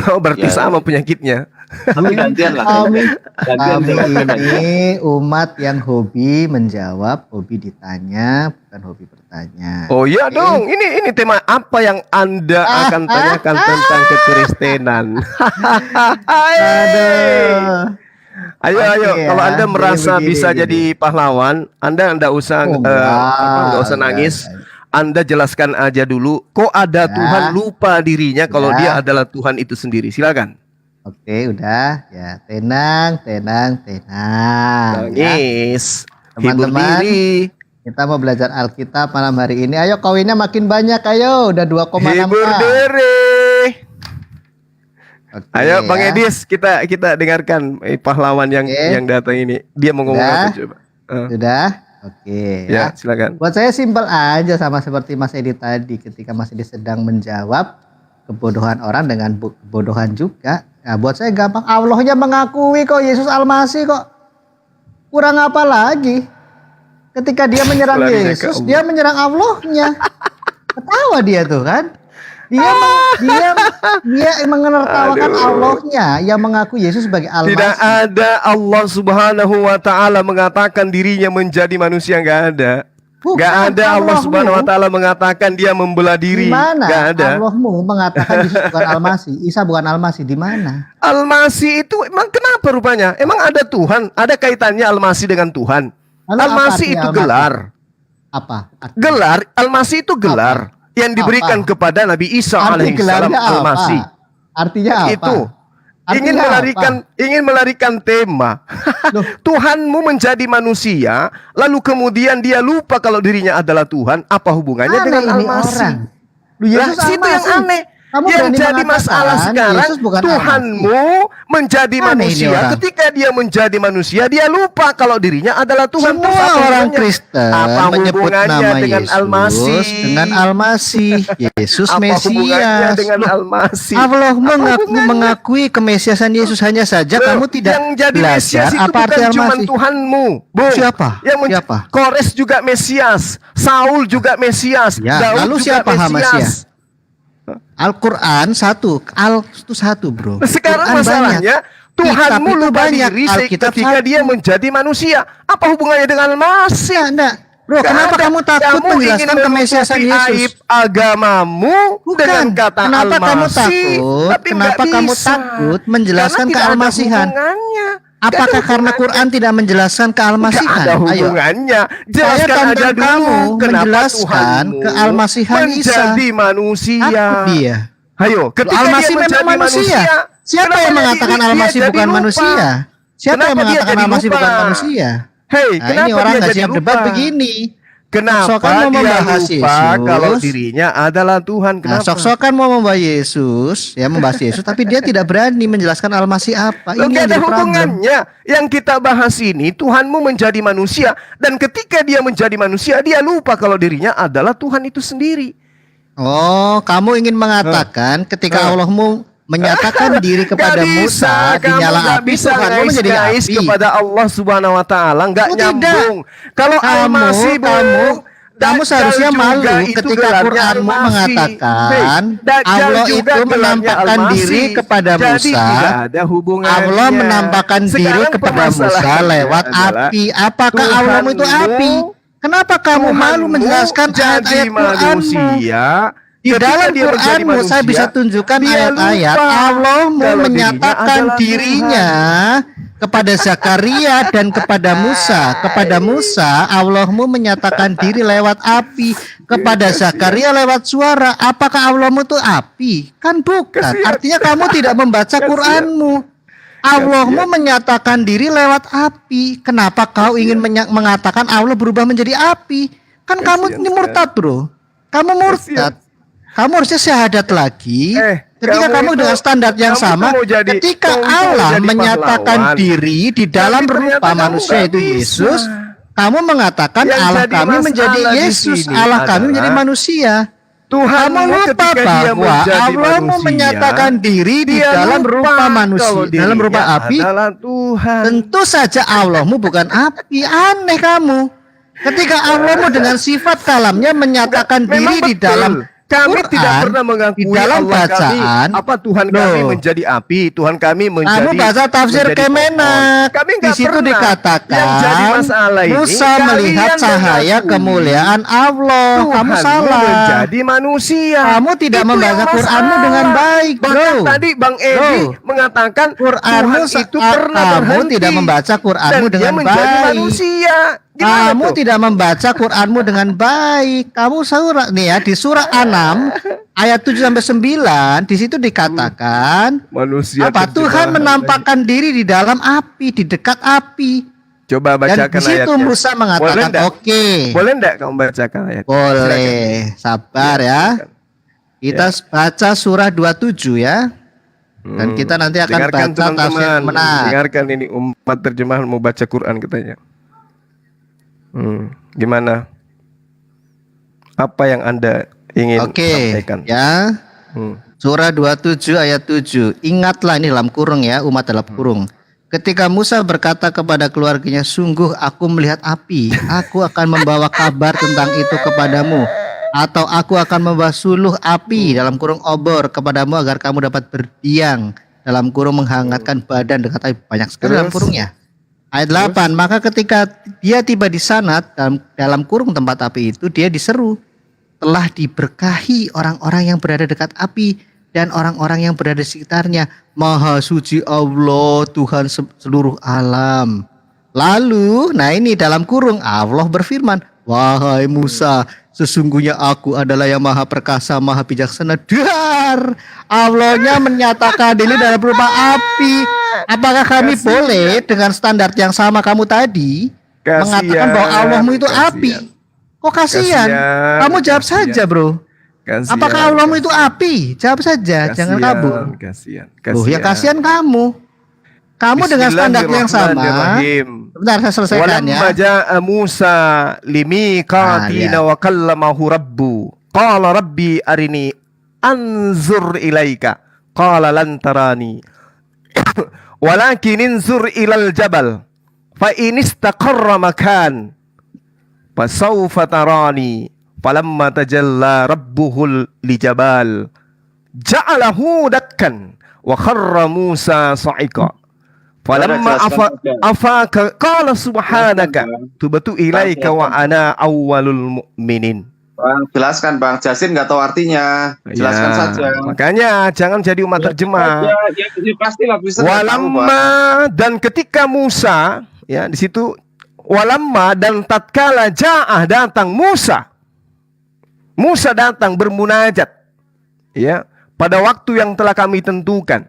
Oh, berarti Ya. sama penyakitnya. Tapi gantian lah. Kami, Gantian. kami ini umat yang hobi menjawab, hobi ditanya, bukan hobi bertanya. Oh iya dong, ini tema apa yang Anda akan tanyakan tentang kekristenan? Aduh. Ayo, Oke kalau ya, Anda jadi merasa begini, bisa gini. jadi pahlawan, Anda enggak usah Oh, enggak usah enggak, nangis. enggak. Anda jelaskan aja dulu, kok ada Ya. Tuhan lupa dirinya kalau Ya. dia adalah Tuhan itu sendiri. Silakan. Oke, udah ya, tenang. Ya. Nangis. Hibur Teman-teman, diri. kita mau belajar Alkitab malam hari ini. Ayo koinnya makin banyak, ayo. Udah 2,6. Hibur diri. Oke, Ayo Bang ya. Edis, kita dengarkan pahlawan yang Oke. datang ini. Dia mau ngomong Udah. apa coba? Sudah? Oke Ya, silakan. Buat saya simpel aja sama seperti Mas Edi tadi ketika Mas Edi sedang menjawab kebodohan orang dengan kebodohan juga. Nah, buat saya gampang. Allahnya mengakui kok Yesus Almasih kok. Kurang apa lagi? Ketika dia menyerang Larinya ke Yesus, Allah. dia menyerang Allahnya. Ketawa dia tuh kan. Dia menertawakan Aduh. Allahnya yang mengaku Yesus sebagai Tidak Almasih. ada Allah Subhanahu wa taala mengatakan dirinya menjadi manusia, enggak ada. Bukan, Enggak ada Allah Allahmu. Subhanahu wa taala mengatakan dia membelah Di diri. mana Enggak ada. Allahmu mengatakan Yesus bukan Almasih, Isa bukan Almasih, di mana? Almasih itu emang kenapa rupanya? Emang ada Tuhan? Ada kaitannya Almasih dengan Tuhan? Lalu apa Almasih artinya itu Almasih? gelar. Apa? Gelar, Almasih itu gelar yang diberikan Apa? kepada Nabi Isa Arti alaihissalam gelarnya apa? Almasih. Artinya apa? Itu ingin Artinya melarikan tema. Loh. Tuhanmu menjadi manusia, lalu kemudian dia lupa kalau dirinya adalah Tuhan. Apa hubungannya Aneh dengan ini Almasih? orang. Loh, Yesus Lah, situ yang Almasih. aneh. Kamu Yang berani jadi mengatakan masalah sekarang, Yesus bukan Tuhanmu menjadi Aneh ini manusia. orang. Ketika dia menjadi manusia, dia lupa kalau dirinya adalah Tuhan. Terus Semua apa orang hubungannya? Kristen Apa menyebut hubungannya nama dengan Yesus Almasih? dengan Almasih, Yesus Apa hubungannya Mesias. dengan Almasih? Allah Apa hubungannya? mengakui kemesiasan Yesus hanya saja Loh, kamu tidak yang jadi belajar Mesias itu apa arti bukan cuma Almasih. Tuhanmu, Bung. Siapa? Siapa? Kores juga Mesias, Saul juga Mesias, Ya, Daud lalu juga siapa Hamasya? Mesias. Al-Quran satu, itu satu bro. Sekarang Quran masalahnya banyak. Tuhanmu Kitab itu lupa banyak. diri Alkitab ketika satu. dia menjadi manusia. Apa hubungannya dengan Almasih? Enggak. Bro, Nggak kenapa ada. kamu takut Kamu menjelaskan ingin kemesiasan menutupi Yesus? aib agamamu Bukan. dengan kata Kenapa kamu Almasih, takut? tapi Kenapa nggak kamu bisa. takut menjelaskan Karena tidak ada kealmasihan? hubungannya. Apakah Nggak ada karena hubungannya. Quran tidak menjelaskan Nggak kealmasihan? ada Ayo. hubungannya. Jelaskan tantang aja dulu kamu kenapa menjelaskan Tuhanmu kealmasihan Isa. menjadi manusia. Takut dia. Ayo, ketika Almasih dia memang menjadi manusia. Siapa kenapa yang dia- mengatakan dia Almasih jadi bukan lupa? manusia? Siapa Kenapa yang dia mengatakan jadi Almasih lupa? bukan manusia? Hei, Nah, kenapa ini orang dia nggak jadi siap lupa? debat begini. Kenapa Sok-sokan mau dia membahas lupa Yesus. kalau dirinya adalah Tuhan? Nah, Kenapa? sok-sokan mau membahas Yesus, ya membahas Yesus, tapi dia tidak berani menjelaskan Almasih apa. Loh, Ini nggak yang ada jadi problem. hubungannya. Yang kita bahas ini, Tuhanmu menjadi manusia. Dan ketika dia menjadi manusia, dia lupa kalau dirinya adalah Tuhan itu sendiri. Oh, kamu ingin mengatakan ketika Allahmu menyatakan diri kepada Nggak Musa bisa, di kamu nyala nggak api, bisa Tuhanmu menjadi ngais-ngais api. kepada Allah Subhanahu wa taala, nggak Oh, tidak. nyambung. Kalau Almasih Kamu seharusnya malu ketika Quranmu mengatakan Allah itu menampakkan diri kepada Musa. Ada hubungannya. Allah menampakkan diri kepada Musa lewat api. Apakah Allahmu itu api? Kenapa kamu malu menjelaskan ayat-ayat Quranmu? Di dalam Quranmu saya bisa tunjukkan ayat-ayat Allahmu menyatakan dirinya kepada Zakaria dan kepada Musa. Kepada Musa Allahmu menyatakan diri lewat api, kepada Zakaria lewat suara. Apakah Allahmu itu api? Kan bukan. Artinya kamu tidak membaca Quranmu. Allahmu menyatakan diri lewat api. Kenapa kau ingin mengatakan Allah berubah menjadi api? Kan kamu ini murtad, bro. Kamu murtad. Kamu harusnya syahadat lagi. Ketika kamu dengan standar yang sama, ketika Allah menyatakan diri di dalam rupa manusia itu Yesus, kamu mengatakan Allah kami menjadi Yesus, Allah kami menjadi manusia. Tuhanmu Kamu lupa ketika dia bahwa menjadi Allahmu manusia, menyatakan diri di dia dalam lupa rupa kalau manusia, dalam rupa dirinya api. adalah Tuhan. Tentu saja Allahmu bukan api. Aneh kamu. Ketika Allahmu dengan sifat kalamnya menyatakan Memang diri di betul. dalam Kami Quran, tidak pernah mengakui di dalam Allah bacaan, kami, apa Tuhan kami loh. menjadi api, Tuhan kami menjadi. Kamu baca tafsir menjadi Kemenak. pohon. Kami Di nggak situ pernah. dikatakan Yang jadi masalah ini, Musa kalian melihat cahaya mengakui kemuliaan Allah. Kamu Tuhanmu salah. menjadi manusia. Kamu tidak Itu membaca yang Quranmu masalah. dengan baik, Bahkan bro. tadi Bang Edi Bro. mengatakan Quranmu Tuhan itu pernah kamu berhenti tidak membaca Quranmu dan dia dengan menjadi baik. manusia. Gimana Kamu tuh? tidak membaca Quranmu dengan baik. Kamu surah nih ya, di surah 6 ayat 7 sampai 9 di situ dikatakan Manusia apa? terjebak. Tuhan menampakkan diri di dalam api, di dekat api. Coba Dan bacakan di situ ayatnya. Musa Boleh mengatakan, enggak? "Oke. Boleh enggak kamu bacakan ayat? Boleh. Sabar ya. Kita baca surah 27 ya. Dan kita nanti akan Dengarkan baca tafsir teman-teman. Kemenak. Dengarkan ini umat terjemahan mau baca Quran katanya. Gimana? Apa yang Anda ingin Oke, sampaikan? ya. Hmm. Surah 27 ayat 7. Ingatlah, ini dalam kurung ya, umat dalam kurung. Ketika Musa berkata kepada keluarganya, sungguh aku melihat api. Aku akan membawa kabar tentang itu kepadamu. Atau aku akan membawa suluh api dalam kurung obor kepadamu agar kamu dapat berdiam dalam kurung menghangatkan badan dekat api. Banyak sekali dalam kurungnya. Ayat 8, maka ketika dia tiba di sana dalam kurung tempat api itu, dia diseru, telah diberkahi orang-orang yang berada dekat api dan orang-orang yang berada di sekitarnya. Maha suci Allah, Tuhan seluruh alam. Lalu, nah ini dalam kurung Allah berfirman, wahai Musa, sesungguhnya aku adalah yang maha perkasa, maha bijaksana. Dar, Allahnya menyatakan diri dalam berupa api. Apakah kami boleh dengan standar yang sama kamu tadi mengatakan bahwa Allahmu itu api? Kok kasihan? Kamu jawab saja, bro. Apakah Allahmu itu api? Jawab saja, jangan kabur. Kasihan. Oh, ya kasihan kamu. Kamu dengan standar yang sama. Bentar, saya selesaikan ya. Walamma ja'a Musa limiqatina wa kallamahu rabbu. Qala rabbi arini anzur ilaika. Qala lan tarani. Walakin inzur ilal jabal. Fa in istaqarra makan fa sawfa tarani. Falamma tajalla rabbuhul lijabal ja'alahu dakkan wa kharra Musa sa'iqa. Falamma afaka qala subhanaka tubtu ilaika wa ana awwalul mu'minin. Bang, jelaskan Bang. Jasin nggak tahu artinya. Jelaskan Ya, saja. makanya jangan jadi umat terjemah. Ya, pastilah bisa. Walamma, dan ketika Musa, ya di situ walamma, dan tatkala ja'ah datang Musa. Musa datang bermunajat, ya, pada waktu yang telah kami tentukan,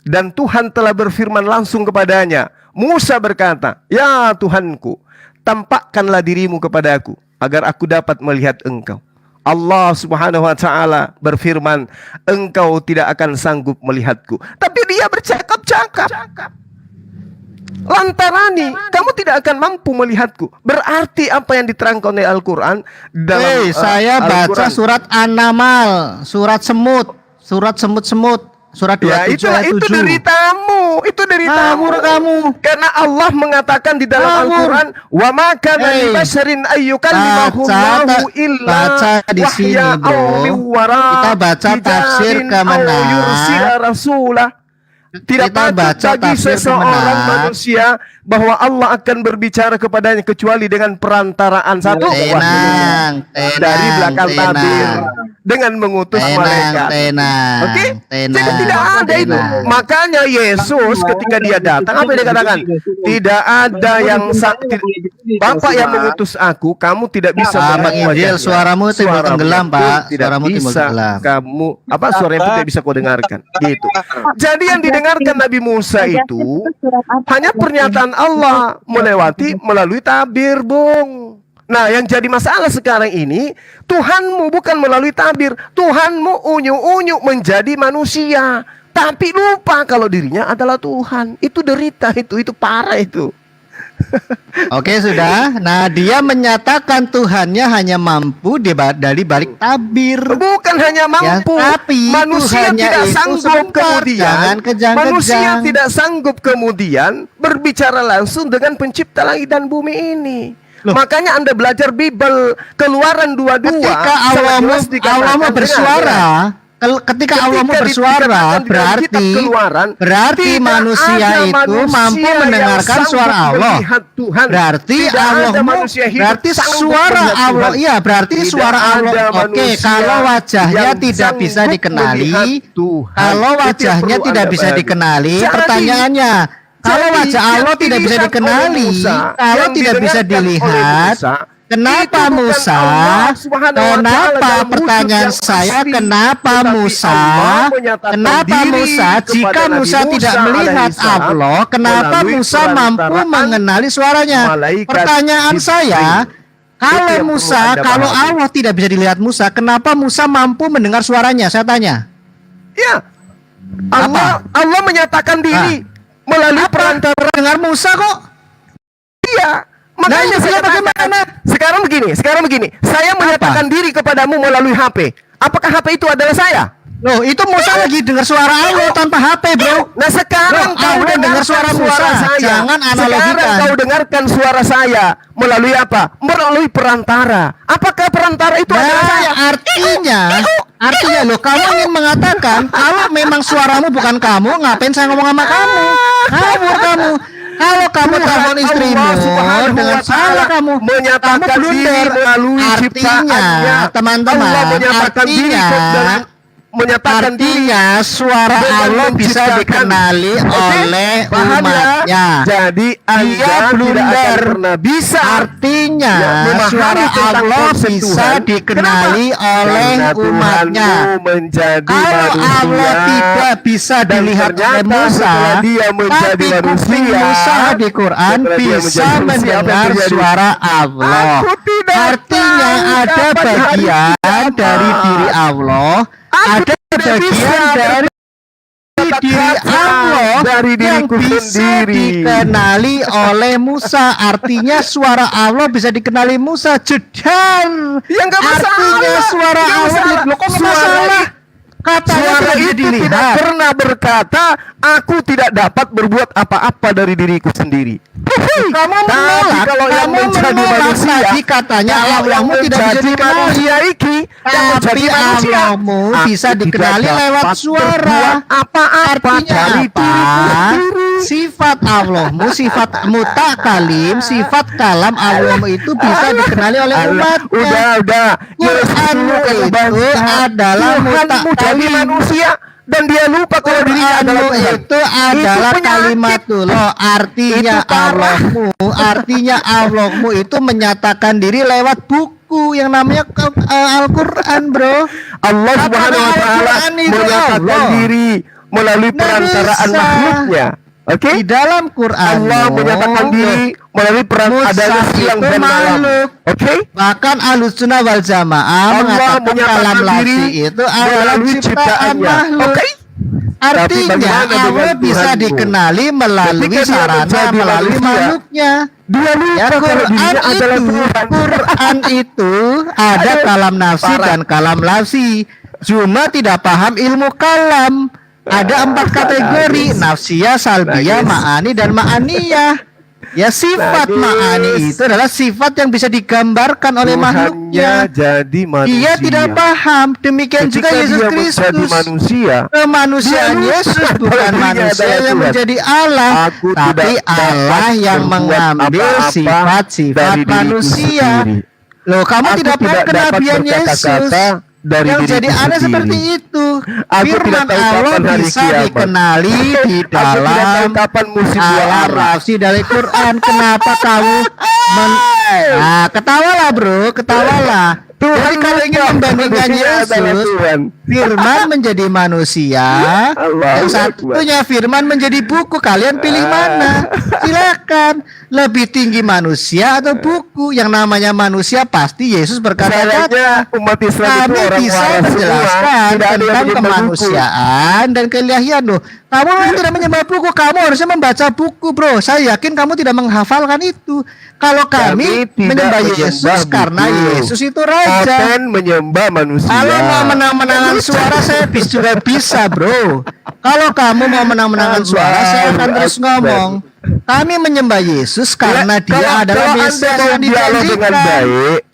dan Tuhan telah berfirman langsung kepadanya. Musa berkata, ya Tuhanku, tampakkanlah dirimu kepadaku agar aku dapat melihat engkau. Allah subhanahu wa ta'ala berfirman, engkau tidak akan sanggup melihatku. Tapi dia bercakap-cakap, lantarani, kamu tidak akan mampu melihatku. Berarti apa yang diterangkan oleh Al-Quran dalam saya baca surat An-Namal, surat semut, surat 27 ya, ayat 7. itu deritamu, itu deritamu. Kamu. Karena Allah mengatakan di dalam Al-Quran, wa ma kana li basharin ayyukallimahu Allahu illa baca di sini, bro. Kita baca tafsir Kemenak. Tidak Kita patut baca bagi tafsir seseorang Kemenak. manusia bahwa Allah akan berbicara kepadanya kecuali dengan perantaraan satu Tenang, dari belakang tabir dengan mengutus malaikat. Oke? Jadi tidak ada itu. Makanya Yesus ketika dia datang, apa yang dia katakan? Tidak ada yang Bapak yang mengutus aku, kamu tidak bisa Bang melihat Injil, wajahnya. suaramu timbul tenggelam, Pak. Tidak Suaramu timbul bisa tenggelam. kamu suaranya pun tidak bisa kau dengarkan. Gitu. Jadi yang didengarkan Nabi Musa itu hanya pernyataan Allah melalui tabir, Bung. Nah, yang jadi masalah sekarang ini, Tuhanmu bukan melalui tabir, Tuhanmu unyu-unyu menjadi manusia, tapi lupa kalau dirinya adalah Tuhan. Itu derita, itu parah itu. Oke, sudah. Nah, dia menyatakan Tuhannya hanya mampu dari balik tabir. Bukan hanya mampu, tapi manusia Tuhannya tidak itu sanggup sebentar, kemudian. jangan kejang-kejang. Manusia tidak sanggup kemudian berbicara langsung dengan pencipta langit dan bumi ini. Loh. Makanya Anda belajar Bible Keluaran 22. Ketika Allahmu bersuara, ketika Allahmu bersuara, berarti manusia itu mampu mendengarkan suara Allah. Berarti Allahmu, berarti suara Allah, iya berarti suara Allah. Oke, kalau wajahnya tidak bisa dikenali, kalau wajahnya tidak bisa dikenali, pertanyaannya, kalau wajah Allah tidak bisa dikenali, kalau tidak bisa dilihat, kenapa Musa? Kenapa pertanyaan saya? Kenapa Musa? Kenapa Musa? Jika Musa tidak melihat Allah, kenapa Musa mampu mengenali suaranya? Pertanyaan saya, kalau Allah tidak bisa dilihat Musa, kenapa Musa mampu mendengar suaranya? Saya tanya. Ya, Allah menyatakan diri melalui perantara dengar Musa kok. Iya. Makanya saya bagaimana? Sekarang begini. Saya menyatakan diri kepadamu melalui HP. Apakah HP itu adalah saya? Loh, itu Musa lagi dengar suara Allah tanpa HP, bro. Nah, sekarang kau dengar suara Musa. Jangan analogikan. Sekarang kau dengarkan suara saya melalui apa? Melalui perantara. Apakah perantara itu adalah saya? Artinya loh, kamu ingin mengatakan kalau memang suaramu bukan kamu, ngapain saya ngomong sama kamu? Ngawur kamu. Kalau kamu telepon istrimu dengan salah kamu menyatakan diri melalui ciptaannya. Teman-teman, artinya suara Allah bisa dikenali oleh umatnya. Jadi dia blunder. Bisa. Artinya suara Allah bisa dikenali oleh umatnya. Kalau Allah tidak bisa dilihat oleh Musa, tapi kuping Musa di Quran bisa mendengar suara Allah. Artinya ada bagian dari diri Allah, ada bagian dari diri Allah yang bisa dikenali oleh Musa. Artinya suara Allah bisa dikenali Musa. Jedar. Artinya suara Allah kok masalah? Suara itu tidak pernah berkata, aku tidak dapat berbuat apa-apa dari diriku sendiri. Kamu menolak, kalau yang menjadi manusia, tadi katanya Allahmu tidak bisa dikenali. Tapi Allahmu bisa dikenali lewat suara. Artinya apa? Sifat Allahmu, sifat mutakalim, sifat kalam Allahmu itu bisa dikenali oleh umatnya. Udah. Quranmu itu adalah mutakalim manusia. Dan dia lupa kalau dirinya adalah Tuhan. Itu adalah kalimatullah. Artinya Allahmu itu menyatakan diri lewat buku yang namanya Al-Quran, bro. Allah Subhanahu wa taala menyatakan diri melalui perantaraan makhluknya. Oke? Di dalam Quran Allah menyatakan diri melalui adanya siang dan malam. Oke? Bahkan Ahlussunnah wal Jamaah mengatakan kalam lafzi itu adalah ciptaan makhluk. Oke? Artinya Allah bisa dikenali melalui sarana, melalui makhluknya. Quran itu ada kalam nafsi dan kalam lafzi. Cuma tidak paham ilmu kalam. Ada 4 kategori: nafsiyah, salbiyah, ma'ani, dan ma'aniyah. Ya, sifat ma'ani itu adalah sifat yang bisa digambarkan oleh makhluknya. Jadi manusia. Dia tidak paham. Demikian juga Yesus Kristus. Kemanusiaan Yesus bukan manusia yang menjadi Allah, tapi Allah yang mengambil sifat-sifat manusia. Loh, kamu tidak paham kenabian Yesus. Yang jadi aneh seperti itu. Firman Allah bisa dikenali di dalam alam nafsi dari Quran. Kenapa kamu ketawalah, bro, ketawalah. Jadi kalau ingin membandingkan Yesus, firman menjadi manusia, yang satunya firman menjadi buku. Kalian pilih mana? Silakan. Lebih tinggi manusia atau buku? Yang namanya manusia pasti Yesus berkata-kata. Umat Islam itu Kami orang bisa waras menjelaskan tentang kemanusiaan dan keilahiyaan loh. Kamu yang tidak menyembah buku, kamu harusnya membaca buku, bro. Saya yakin kamu tidak menghafalkan itu. Kalau kami menyembah Yesus karena Yesus itu raja. Akan menyembah manusia. Kalau mau menang-menangan suara saya juga bisa, bro. Kalau kamu mau menang-menangan suara, saya akan terus ngomong. Kami menyembah Yesus karena Dia adalah Mesias yang dijanjikan.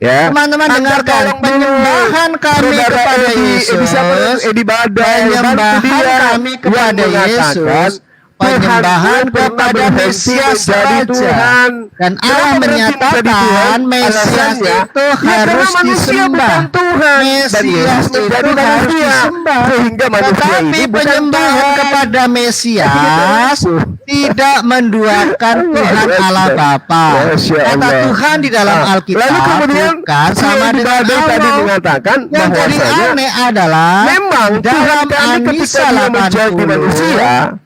Ya. Teman-teman dengarkan, penyembahan kami kepada Yesus, penyembahan kami kepada Yesus, penyembahan kepada Mesias Raja, dan Allah menyatakan Mesias itu harus disembah. Mesias itu harus disembah. Tetapi penyembahan kepada Mesias tidak menduakan Tuhan Allah Bapa. Kata Tuhan di dalam Alkitab bukan sama dengan Allah. Yang jadi aneh adalah dalam Amisa 80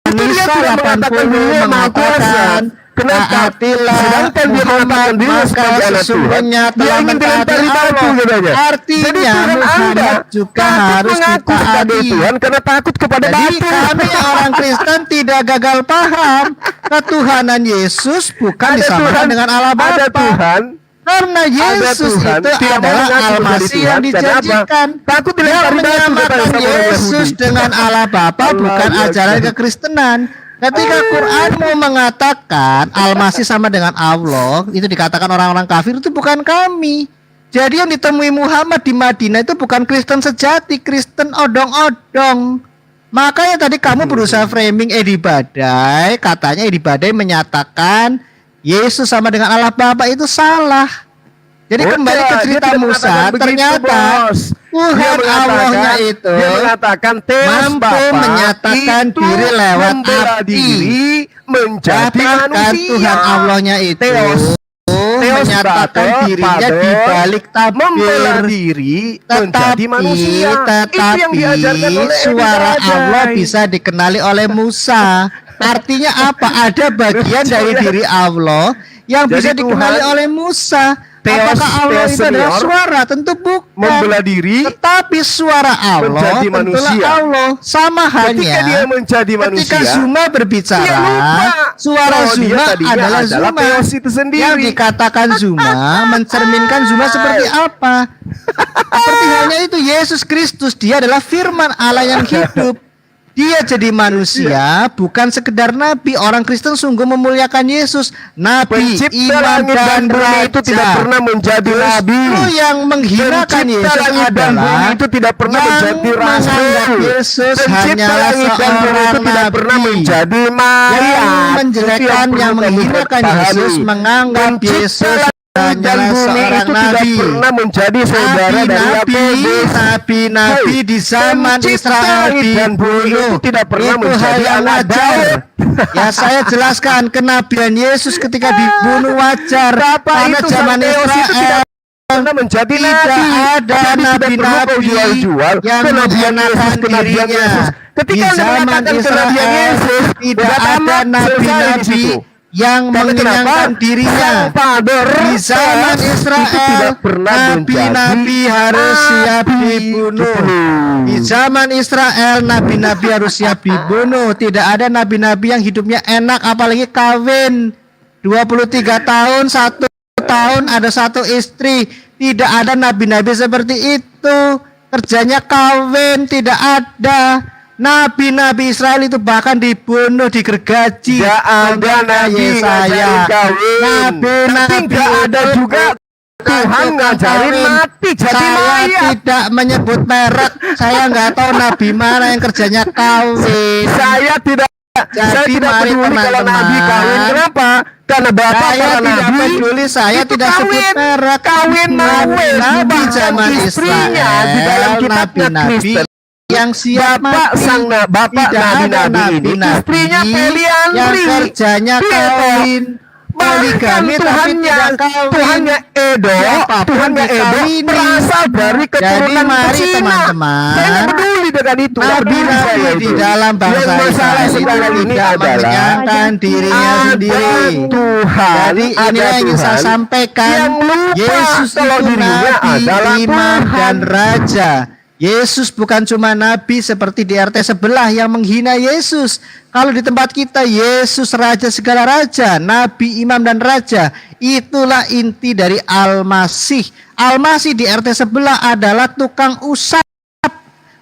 Amisa 80 mengatakan taatilah Muhammad maka sesungguhnya telah mentaati Allah. Artinya Muhammad juga harus ditaati. Karena takut kepada Jadi kami orang Kristen tidak gagal paham. Ketuhanan Yesus bukan disamakan dengan Allah Bapa. Karena Yesus itu adalah Al-Masih yang dijanjikan. Yang menyamakan Yesus dengan Allah Bapa bukan ajaran kekristenan. Ketika Quranmu mengatakan Al-Masih sama dengan Allah, itu dikatakan orang-orang kafir, itu bukan kami. Jadi yang ditemui Muhammad di Madinah itu bukan Kristen sejati, Kristen odong-odong. Makanya tadi kamu berusaha framing Edi Badai, katanya Edi Badai menyatakan Yesus sama dengan Allah Bapa, itu salah. Jadi kembali ke cerita Musa, ternyata Tuhan Allahnya itu mampu menyatakan diri lewat api. Bahkan Tuhan Allahnya itu menyatakan dirinya di balik tabir. Tetapi suara Allah bisa dikenali oleh Musa. Artinya apa? Ada bagian dari diri Allah yang bisa dikenali oleh Musa. Apakah Allah itu adalah suara? Tentu bukan. Membela diri, tetapi suara Allah menjadi manusia. Allah sama halnya. Ketika dia menjadi manusia, ketika Zuma berbicara, suara Zuma adalah Zuma. Itu sendiri. Yang dikatakan Zuma mencerminkan Zuma seperti apa? Seperti halnya itu Yesus Kristus, dia adalah firman Allah yang hidup. Dia jadi manusia, bukan sekedar nabi. Orang Kristen sungguh memuliakan Yesus, nabi, imam dan raja. Itu tidak pernah menjadi nabi. Yang menghinakan Yesus adalah itu tidak pernah menjadi rasul. Yesus hanyalah seorang nabi. Yang menjelekan, yang menghinakan Yesus menganggap Yesus hanyalah seorang nabi. Pernah menjadi saudara nabi di zaman Israel dibunuh. Itu tidak pernah menjadi hal yang wajar. Ya, saya jelaskan kenabian Yesus ketika dibunuh wajar. Karena zaman Israel pernah menjadi tidak ada nabi-nabi yang menggunakan dirinya. Di zaman Israel tidak ada nabi-nabi yang mengenyangkan dirinya. Di zaman Israel nabi-nabi harus siap dibunuh. Di zaman Israel nabi-nabi harus siap dibunuh. Tidak ada nabi-nabi yang hidupnya enak, apalagi kawin 23 tahun, 1 tahun ada 1 istri. Tidak ada nabi-nabi seperti itu. Kerjanya kawin, tidak ada. Nabi-nabi Israel itu bahkan dibunuh, digergaji. Tidak ada nabi saya. Nabi-nabi ada juga Tuhan ngajarin mati jadi saya tidak menyebut merek. Saya nggak tahu nabi mana yang kerjanya kawin. Saya tidak peduli kalau nabi kawin. Kenapa? Karena bapak saya tidak nabi peduli, saya tidak sebut merek. Kawin nabi zaman Israel di dalam nabi-nabi yang siap mati. Bapak tidak ada nabi-nabi ini istrinya yang kerjanya kawin. poligami, tapi Tuhannya, tidak kawin. Tuhannya Edo, Siapapun Tuhannya Edo dikawini. berasal dari Jadi keturunan mari Cina. teman-teman, Saya nggak peduli dengan itu. Nggak peduli saya nabi-nabi itu. di dalam bangsa Yang masalah Israel itu sekarang ini tidak adalah mengenyangkan dirinya ada sendiri. Tuhan, Jadi ada inilah yang ingin saya Tuhan sampaikan. yang lupa Yesus kalau itu dirinya nabi, adalah imam, Tuhan. dan raja. Yesus bukan cuma nabi seperti di RT sebelah yang menghina Yesus. Kalau di tempat kita Yesus raja segala raja, nabi, imam, dan raja. Itulah inti dari Al-Masih. Al-Masih di RT sebelah adalah tukang usap.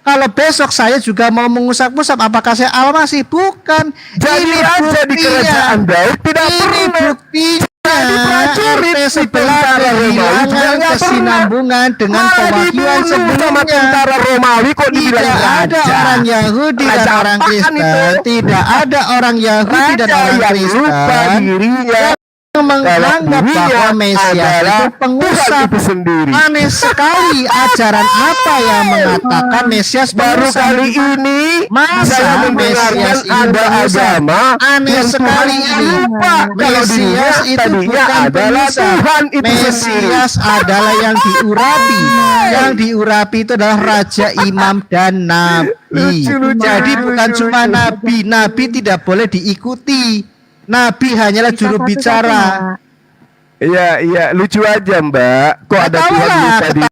Kalau besok saya juga mau mengusap-usap, apakah saya Al-Masih? Bukan. Jadi Ini raja di buktinya. kerajaan Daud tidak Ini pernah buktinya. prajurit RT di sebelah tentara Romawi juga kehilangan nggak kesinambungan dengan Malah pewahyuan dibunuh sama sebelumnya. tentara Romawi kok dibilang Tidak ada raja. orang Yahudi dan Raja orang apaan Kristen. itu? Tidak ada orang Yahudi dan Raja orang yang lupa Kristen dirinya yang menganggap dirinya bahwa Mesias adalah itu pengusap. Tuhan itu sendiri. Aneh sekali ajaran apa yang mengatakan Mesias Baru pengusap. kali ini Masa saya mendengarkan Mesias itu ada pengusap? agama Aneh yang sekali Tuhan ini. lupa kalau dirinya Mesias itu tadinya bukan adalah pengusap. Tuhan itu sendiri. Mesias adalah yang diurapi. Yang diurapi itu adalah raja, imam, dan nabi. Lucu, Jadi bukan lucu, cuma lucu. nabi. Nabi tidak boleh diikuti. Nabi hanyalah juru bicara. Iya, lucu aja Mbak. Kok ada Tahu Tuhan lah, lupa diri?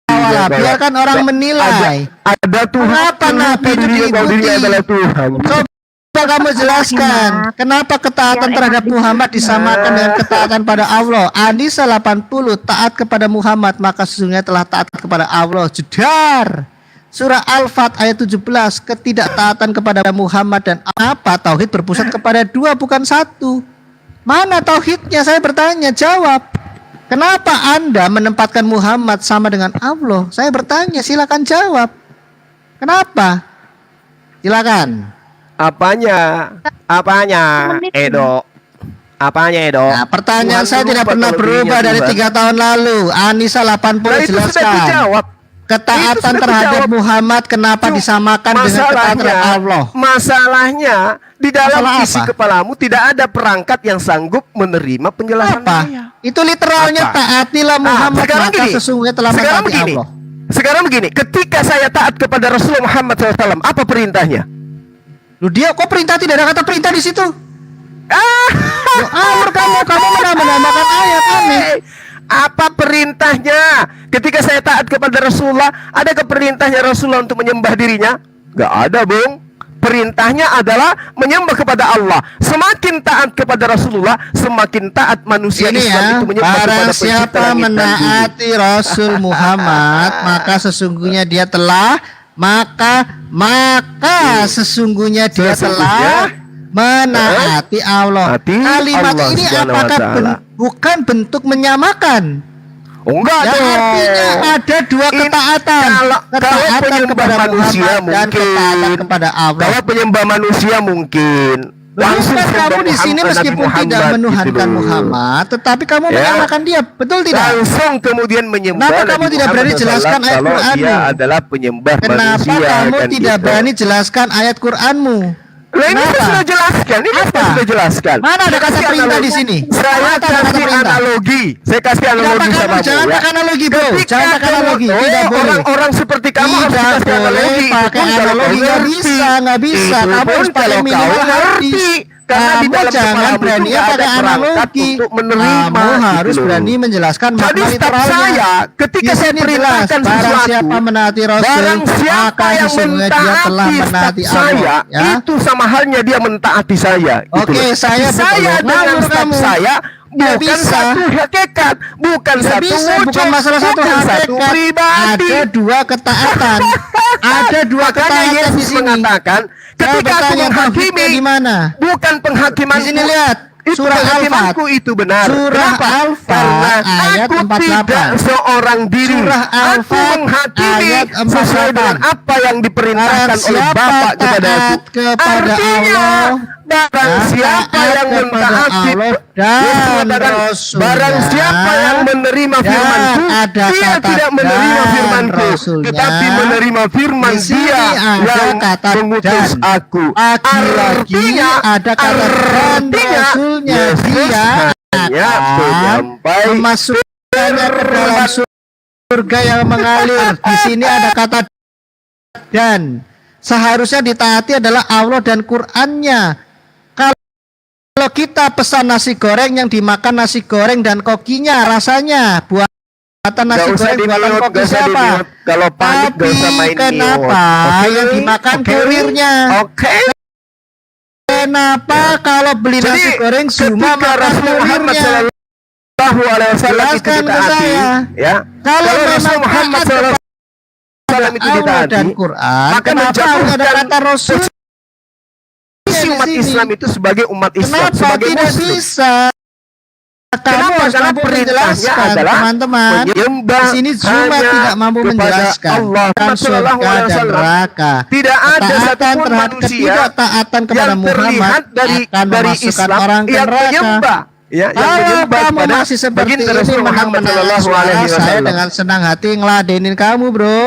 ketawa, biarkan orang menilai. Ada Tuhan Kenapa yang Nabi lupa itu dirinya kalau dirinya diikuti? adalah Tuhan. Coba kamu jelaskan kenapa ketaatan terhadap Muhammad disamakan dengan ketaatan pada Allah. An-Nisa 80, taat kepada Muhammad maka sesungguhnya telah taat kepada Allah. Jedar. Surah Al-Fat ayat 17, ketidaktaatan kepada Muhammad dan apa? Tauhid berpusat kepada dua bukan satu. Mana tauhidnya? Saya bertanya, jawab. Kenapa Anda menempatkan Muhammad sama dengan Allah? Saya bertanya, silakan jawab. Kenapa? Silakan. Apanya, Edo? Apanya, Edo? Nah, pertanyaan Tuhan saya tidak lupa pernah kalau berubah dirinya dari Tuhan. 3 tahun lalu. Anissa Nah, 80 itu sudah jelaskan. dijawab. Ketaatan Itu sudah terhadap dijawab. Muhammad kenapa disamakan dengan ketaatan terhadap Allah? Masalahnya di dalam Masalah isi apa? kepalamu tidak ada perangkat yang sanggup menerima penjelasan Apa? saya. Itu literalnya Apa? taatilah Nah, Muhammad sekarang maka gini. sesungguhnya telah Sekarang mentaati begini. Allah. Sekarang begini, ketika saya taat kepada Rasulullah Muhammad SAW, apa perintahnya? Lu dia kok perintah tidak ada kata perintah di situ? Loh, amr kamu menambahkan ayat aneh. Apa perintahnya? Ketika saya taat kepada Rasulullah, adakah perintahnya Rasulullah untuk menyembah dirinya? Gak ada, Bung. Perintahnya adalah menyembah kepada Allah. Semakin taat kepada Rasulullah, semakin taat manusia Ini Islam ya, itu menyembah barang kepada pencipta siapa langit dan bumi. menaati Rasul Muhammad maka sesungguhnya dia telah sesungguhnya dia telah menaati Allah. Menaati Kalimat Allah ini Subhanahu wa apakah Ta'ala. bukan bentuk menyamakan? Oh, enggak Ya, dong. artinya ada dua Ini ketaatan. kalau Ketaatan penyembah kepada manusia Muhammad dan mungkin. ketaatan kepada Allah. Kalau penyembah manusia mungkin Langsung sembah kamu di sini Muhammad, meskipun Nabi tidak Muhammad menuhankan gitu loh. Muhammad, tetapi kamu Ya. menyamakan dia, betul tidak? Langsung kemudian menyembah Kenapa Nabi kamu tidak Muhammad berani jelaskan SAW ayat kalau Qur'anmu? dia adalah penyembah Kenapa manusia kamu kan tidak gitu. berani jelaskan ayat Qur'anmu? Lah ini saya Kenapa? sudah jelaskan, ini Apa? saya sudah jelaskan. Mana ada Saya kata kasih perintah analogi. di sini? Saya Mana ada kata kasih perintah? analogi. Saya kasih Tidak analogi pakai sama jangan pakai analogi, bro. Jangan pakai analogi, tidak boleh. Orang-orang seperti kamu harus Tidak kasih boleh analogi. Itu pakai pun kalau analogi, kau nggak ngerti. bisa, nggak bisa. Itu Kamu pun harus pakai kalau minimal kau hadis. ngerti. Karena di Kamu dalam jangan kepalamu berani itu nggak pakai ada perangkat analogi. untuk menerima. Kamu harus gitu loh. berani menjelaskan Jadi makna staf literalnya. saya ketika Di saya sini perintahkan jelas, barang sesuatu, siapa menaati Rasul, barang siapa maka yang sesungguhnya dia telah mentaati menaati staf saya, Allah. Ya. itu sama halnya dia mentaati saya. gitu Oke, loh. saya saya betul. dengan Ngawur staf kamu. saya Nggak bukan bisa. satu hakikat, bukan Tidak satu bisa, wujud, bukan masalah satu bukan satu hakikat. pribadi. Ada dua ketaatan. Ada dua Makanya ketaatan di Yesus sini. mengatakan, Saya ketika aku bertanya, tauhidnya menghakimi, di mana? bukan penghakiman Di sini lihat. itu Surah Al-Fat. penghakimanku itu benar. Surah Kenapa? Al-Fat Karena ayat aku 48. tidak seorang diri. Surah Aku Al-Fat menghakimi ayat sesuai 48. dengan apa yang diperintahkan Barang oleh siapa Bapa kepada aku. taat kepada Artinya, Allah, barang dan siapa taat yang kepada mentaati Allah Yesus dan mengatakan, Rasulnya, barang siapa yang menerima dan firmanku, ada dia kata tidak menerima dan firmanku, Rasulnya. tetapi menerima firman Di sini dia ada yang kata mengutus dan. aku. Lagi-lagi ada kata dan Rasulnya, dia hanya penyampai memasukkannya ke dalam surga yang mengalir. Di sini ada kata dan. Seharusnya ditaati adalah Allah dan Qur'annya. Kalau kita pesan nasi goreng, yang dimakan nasi goreng dan kokinya, rasanya buatan nasi goreng buatan koki siapa? Kalau panik gak usah main kenapa yang dimakan kurirnya? Kenapa kalau beli nasi goreng cuma makan kurirnya? Jelaskan ke saya. Ya. Kalau memang Muhammad SAW itu Allah dan Quran, maka kenapa harus ada kata Rasul? Umat Islam itu sebagai umat Islam, Kenapa sebagai tidak Muslim. bisa? Kamu harus Karena mampu perintahnya menjelaskan, adalah teman-teman. menyembah Di sini cuma hanya tidak mampu kepada menjelaskan Allah tentang surga dan neraka. Tidak ada Ketaatan satupun terhadap manusia ketidaktaatan kepada yang terlihat Muhammad dari akan memasukkan Islam orang ke yang neraka. menyembah, ya, yang Kalau menyembah kamu kepada masih seperti baginda ini, Rasul Muhammad menang-menang sallallahu suara alaihi saya wasallam. dengan senang hati ngeladenin kamu, bro.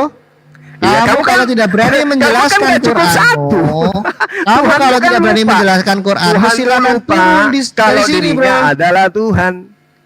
Iya, Kamu kalau tidak berani menjelaskan nggak cukup satu. kamu Tuhan kalau kan tidak berani lupa. menjelaskan Quran, Tuhan silakan lupa turun di kalau sini, dirinya bro. adalah Tuhan.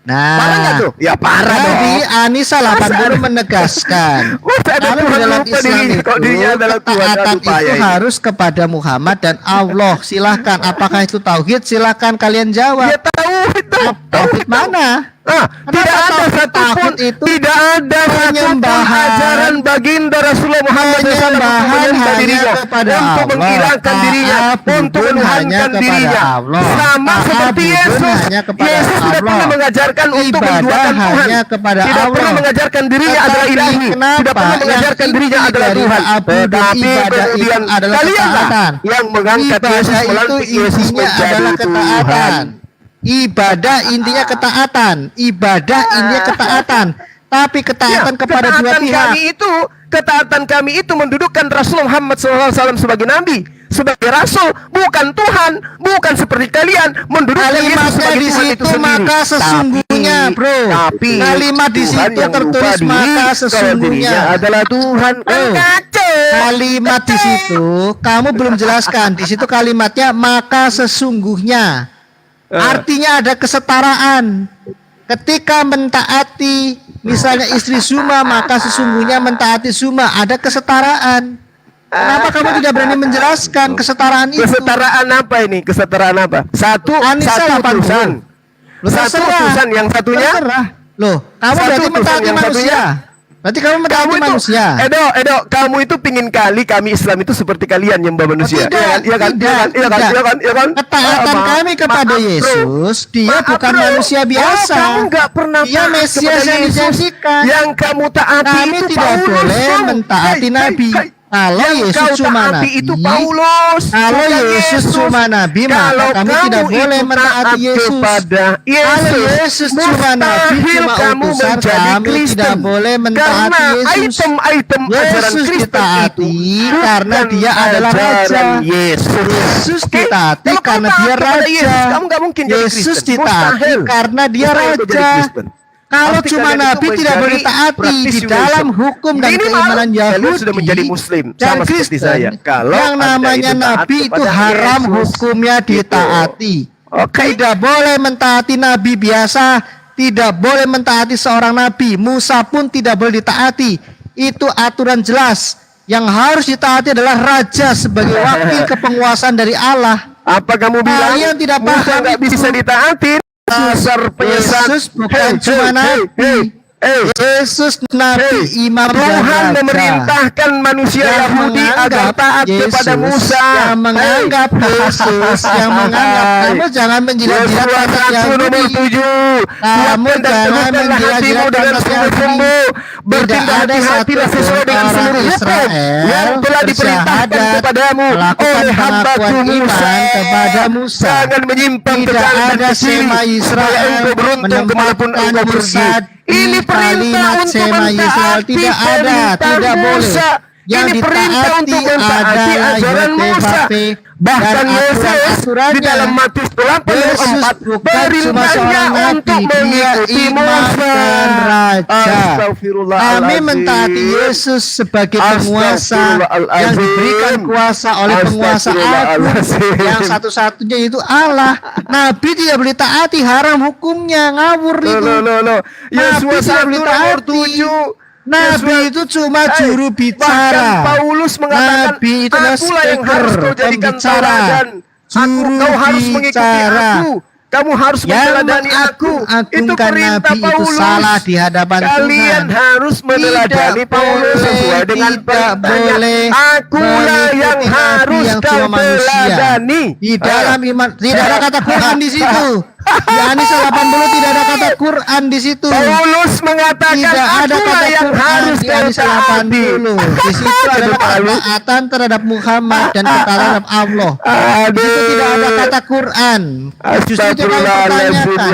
Parah nggak Nah, tuh? Ya parah tadi dong. Anissa 80 menegaskan Masa ada kalau Tuhan dalam lupa Islam dirinya, itu kok dirinya adalah Tuhan? ketaatan Aduh, payah itu ini. harus kepada Muhammad dan Allah. Silahkan, apakah itu tauhid? Silahkan kalian jawab. Ya tahu itu. Tauhid mana? Tidak ada satupun, tauhid itu tidak ada satupun penyembahan. ajaran baginda Rasulullah Muhammad SAW untuk Penyembahan menyembah hanya dirinya, kepada untuk Allah. menghilangkan dirinya, Ta'abudun untuk hanya menuhankan kepada dirinya. Allah. Sama seperti Ta'abudun Yesus. hanya kepada Yesus tidak Allah. pernah mengajarkan untuk Ibadah menduakan Tuhan. hanya kepada Tidak Allah. pernah mengajarkan dirinya adalah Tetapi ilahi. kenapa Tidak pernah mengajarkan yang dirinya inti adalah dari Tuhan. ta'abudun Tetapi ibadah kemudian itu adalah kalianlah ketaatan. yang mengangkat Ibadah Yesus, itu melantik Yesus intinya menjadi adalah ketaatan. Tuhan. Ibadah intinya ketaatan. Ibadah intinya ketaatan. Tapi ketaatan kepada dua pihak. Ketaatan kami itu mendudukkan Rasulullah Muhammad SAW sebagai nabi, sebagai rasul, bukan Tuhan, bukan seperti kalian mendudukkan Yesus Kalimatnya sebagai di Tuhan itu situ sendiri. maka sesungguhnya, bro. Tapi Kalimat di Tuhan situ yang tertulis lupa diri maka kalau sesungguhnya. dirinya adalah Tuhan. Kalimat di situ kamu belum jelaskan. Di situ kalimatnya maka sesungguhnya. Artinya ada kesetaraan. Ketika mentaati misalnya istri Suma, maka sesungguhnya mentaati Suma, ada kesetaraan. Kenapa kamu tidak berani menjelaskan kesetaraan itu? Kesetaraan apa ini? Kesetaraan apa? Satu Anissa 80. utusan. Loh, Satu terserah. utusan, yang satunya Terserah. Loh, kamu Satu berarti utusan, mentaati yang manusia. satunya. Berarti kamu mentaati kamu itu, manusia. Edo, kamu itu pingin kali kami Islam itu seperti kalian nyembah manusia. tidak, Iya kan? tidak, Iya kan? tidak. Iya kan? Iya kan? Ketaatan Maaf, kami kepada maaf, bro. Yesus, dia Maaf, bukan bro. manusia biasa. Kamu nggak pernah Dia taat Mesias kepada yang Yesus. dijanjikan. Yang kamu taati Kami itu tidak Paulus, boleh bro. mentaati Nabi. Kalau Yang Yesus kau cuma taati Nabi, itu Paulus. kalau bukan Yesus cuma Nabi, maka Kalau kami kamu tidak boleh itu mentaati taat Yesus. kepada Kalau Yesus cuma Nabi, mustahil cuma kamu utusan, menjadi kami Kristen. tidak boleh mentaati Karena Yesus. item-item ajaran Yesus Kristen ditaati itu karena bukan dia adalah ajaran raja. Yesus. Yesus Oke? ditaati Kalau karena kamu dia taat kepada raja. Yesus, kamu nggak mungkin jadi Yesus Kristen. ditaati Mustahil. karena dia Mustahil kau jadi raja. Kristen. Kalau Pasti cuma kalian itu Nabi tidak boleh menjadi taati di practitioner. dalam hukum dan Minimal, keimanan kalian Yahudi sudah menjadi Muslim, dan sama seperti Kristen. saya. Kalau yang Anda namanya itu taat Nabi itu kepada haram Yesus, hukumnya ditaati. Oke. Tidak boleh mentaati Nabi biasa, tidak boleh mentaati seorang Nabi. Musa pun tidak boleh ditaati. Itu aturan jelas. Yang harus ditaati adalah raja sebagai wakil kepenguasaan dari Allah. Apa kamu bilang Kalian tidak Musa paham nggak itu. bisa ditaatin? Dasar penyesat. Yesus bukan cuma Nabi. Yesus Nabi Imam dan Tuhan Raja. memerintahkan manusia Yang Yahudi agar menganggap taat kepada Yesus, Musa. yang menganggap Yesus, yang menganggap, kamu jangan menjilat-jilat Yosua kata 1 nomor Yahudi. 7. Kamu jangan menjilat-jilat dengan kata sungguh-sungguh. Tidak Bertindak ada hati-hatilah satu sesuai dengan orang seluruh hukum Israel yang telah diperintahkan bersyahadat kepadamu melakukan oleh hambaku pengakuan Musa. iman kepada Musa. Jangan menyimpang ke Tidak kanan dan ada ke kiri, sema Israel supaya engkau beruntung kemanapun menempatkan engkau pergi. Musa di Ini perintah kalimat untuk sema Israel. mentaati Tidak ada, perintah tidak boleh. Musa. Yang Ini perintah ditaati untuk mentaati adalah ajaran Musa. Bahkan Yesus di dalam Matius 84 perintahnya untuk mengikuti Musa. Kami mentaati Yesus sebagai penguasa yang diberikan kuasa oleh penguasa agung yang satu-satunya itu Allah. Nabi tidak boleh taati, haram hukumnya, ngawur itu. Nabi tidak boleh taati. Nabi itu cuma juru bicara. Bahkan Paulus mengatakan, Nabi itu akulah yang harus kau jadikan tauladan. Kau harus mengikuti aku. Kamu harus meneladani aku. Itu perintah Nabi Paulus. itu salah di hadapan Kalian Tuhan. harus meneladani Paulus sesuai dengan perintahnya. Akulah yang harus kau teladani. Di dalam iman tidak ada kata Quran di situ. Di Anis 80 tidak ada kata Quran di situ. Paulus mengatakan Tidak ada akulah kata yang Quran harus di kau Anis taati. 80. Di situ ada ketaatan terhadap Muhammad dan terhadap Allah. Di situ tidak ada kata Quran. Justru itu kami pertanyakan.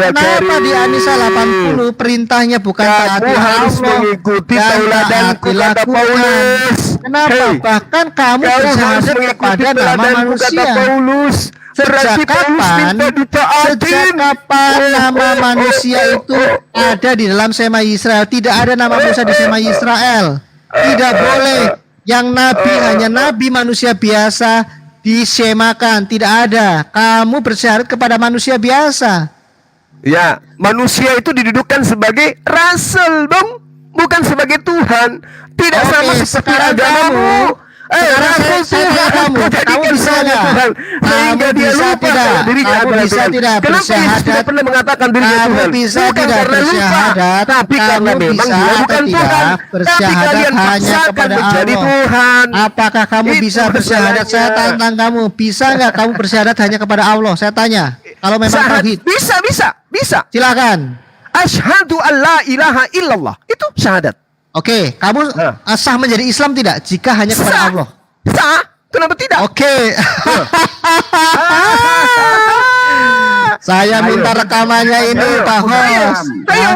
Kenapa di Anis 80 perintahnya bukan taati harus Allah mengikuti dan tauladanku, taatilah kata Quran? Paulus. Kenapa? Bahkan kamu Kau harus bersyahadat mengikuti kepada nama tauladanku, kata manusia. Paulus. Berarti Paulus minta ditaatin. Sejak kapan nama manusia itu ada di dalam Sema Israel? Tidak ada nama Musa di Sema Israel. Tidak boleh. Yang nabi hanya nabi manusia biasa disemakan. Tidak ada. Kamu bersyahadat kepada manusia biasa. Ya, manusia itu didudukkan sebagai rasul, Bang, bukan sebagai Tuhan. Tidak Oke, sama seperti sekarang agamamu. Sekarang saya tanya kamu bisa nggak? Sehingga dia bisa lupa tidak? kalau dirinya Kamu adalah bisa Tuhan. tidak Kenapa Yesus bersyahadat? tidak pernah mengatakan dirinya Kamu Tuhan? bisa Bukan tidak karena lupa, bersyahadat? tapi karena Kamu memang bisa dia atau bukan tidak Tuhan. Tapi bersyahadat kalian hanya paksakan kepada menjadi Allah? Tuhan. Apakah kamu Itu bisa bersyahadat? Saya masalahnya. tantang kamu. Bisa nggak kamu bersyahadat hanya kepada Allah? Saya tanya. Kalau memang tauhid, Bisa. silakan. Asyhadu an la ilaha illallah. Itu syahadat. Oke, kamu sah menjadi Islam tidak jika hanya kepada Sah. Allah? Sah. Kenapa tidak? Oke. Saya minta rekamannya ini, Pak Hos. Ayo.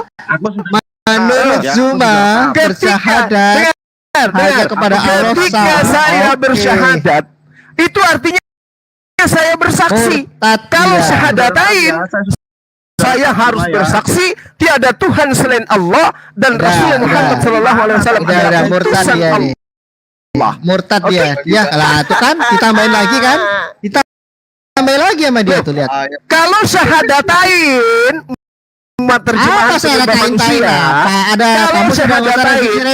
Menurut Ya, Zuma bersyahadat hanya kepada Allah Ketika sah. saya Oke. bersyahadat, itu artinya saya bersaksi. Murtad Kalau dia. syahadatain, saya harus bersaksi tiada Tuhan selain Allah dan Udah, Rasulullah Muhammad udah. Sallallahu Alaihi Wasallam Udah, adalah murtad utusan dia nih. Allah. Murtad dia. Ya, lah itu kan ditambahin lagi kan? Ditambahin lagi sama dia tuh, lihat. Kalau syahadatain, umat terjemahan Apa saya terjemah katain manusia, apa? Ada kalau kamu sudah syahadatain,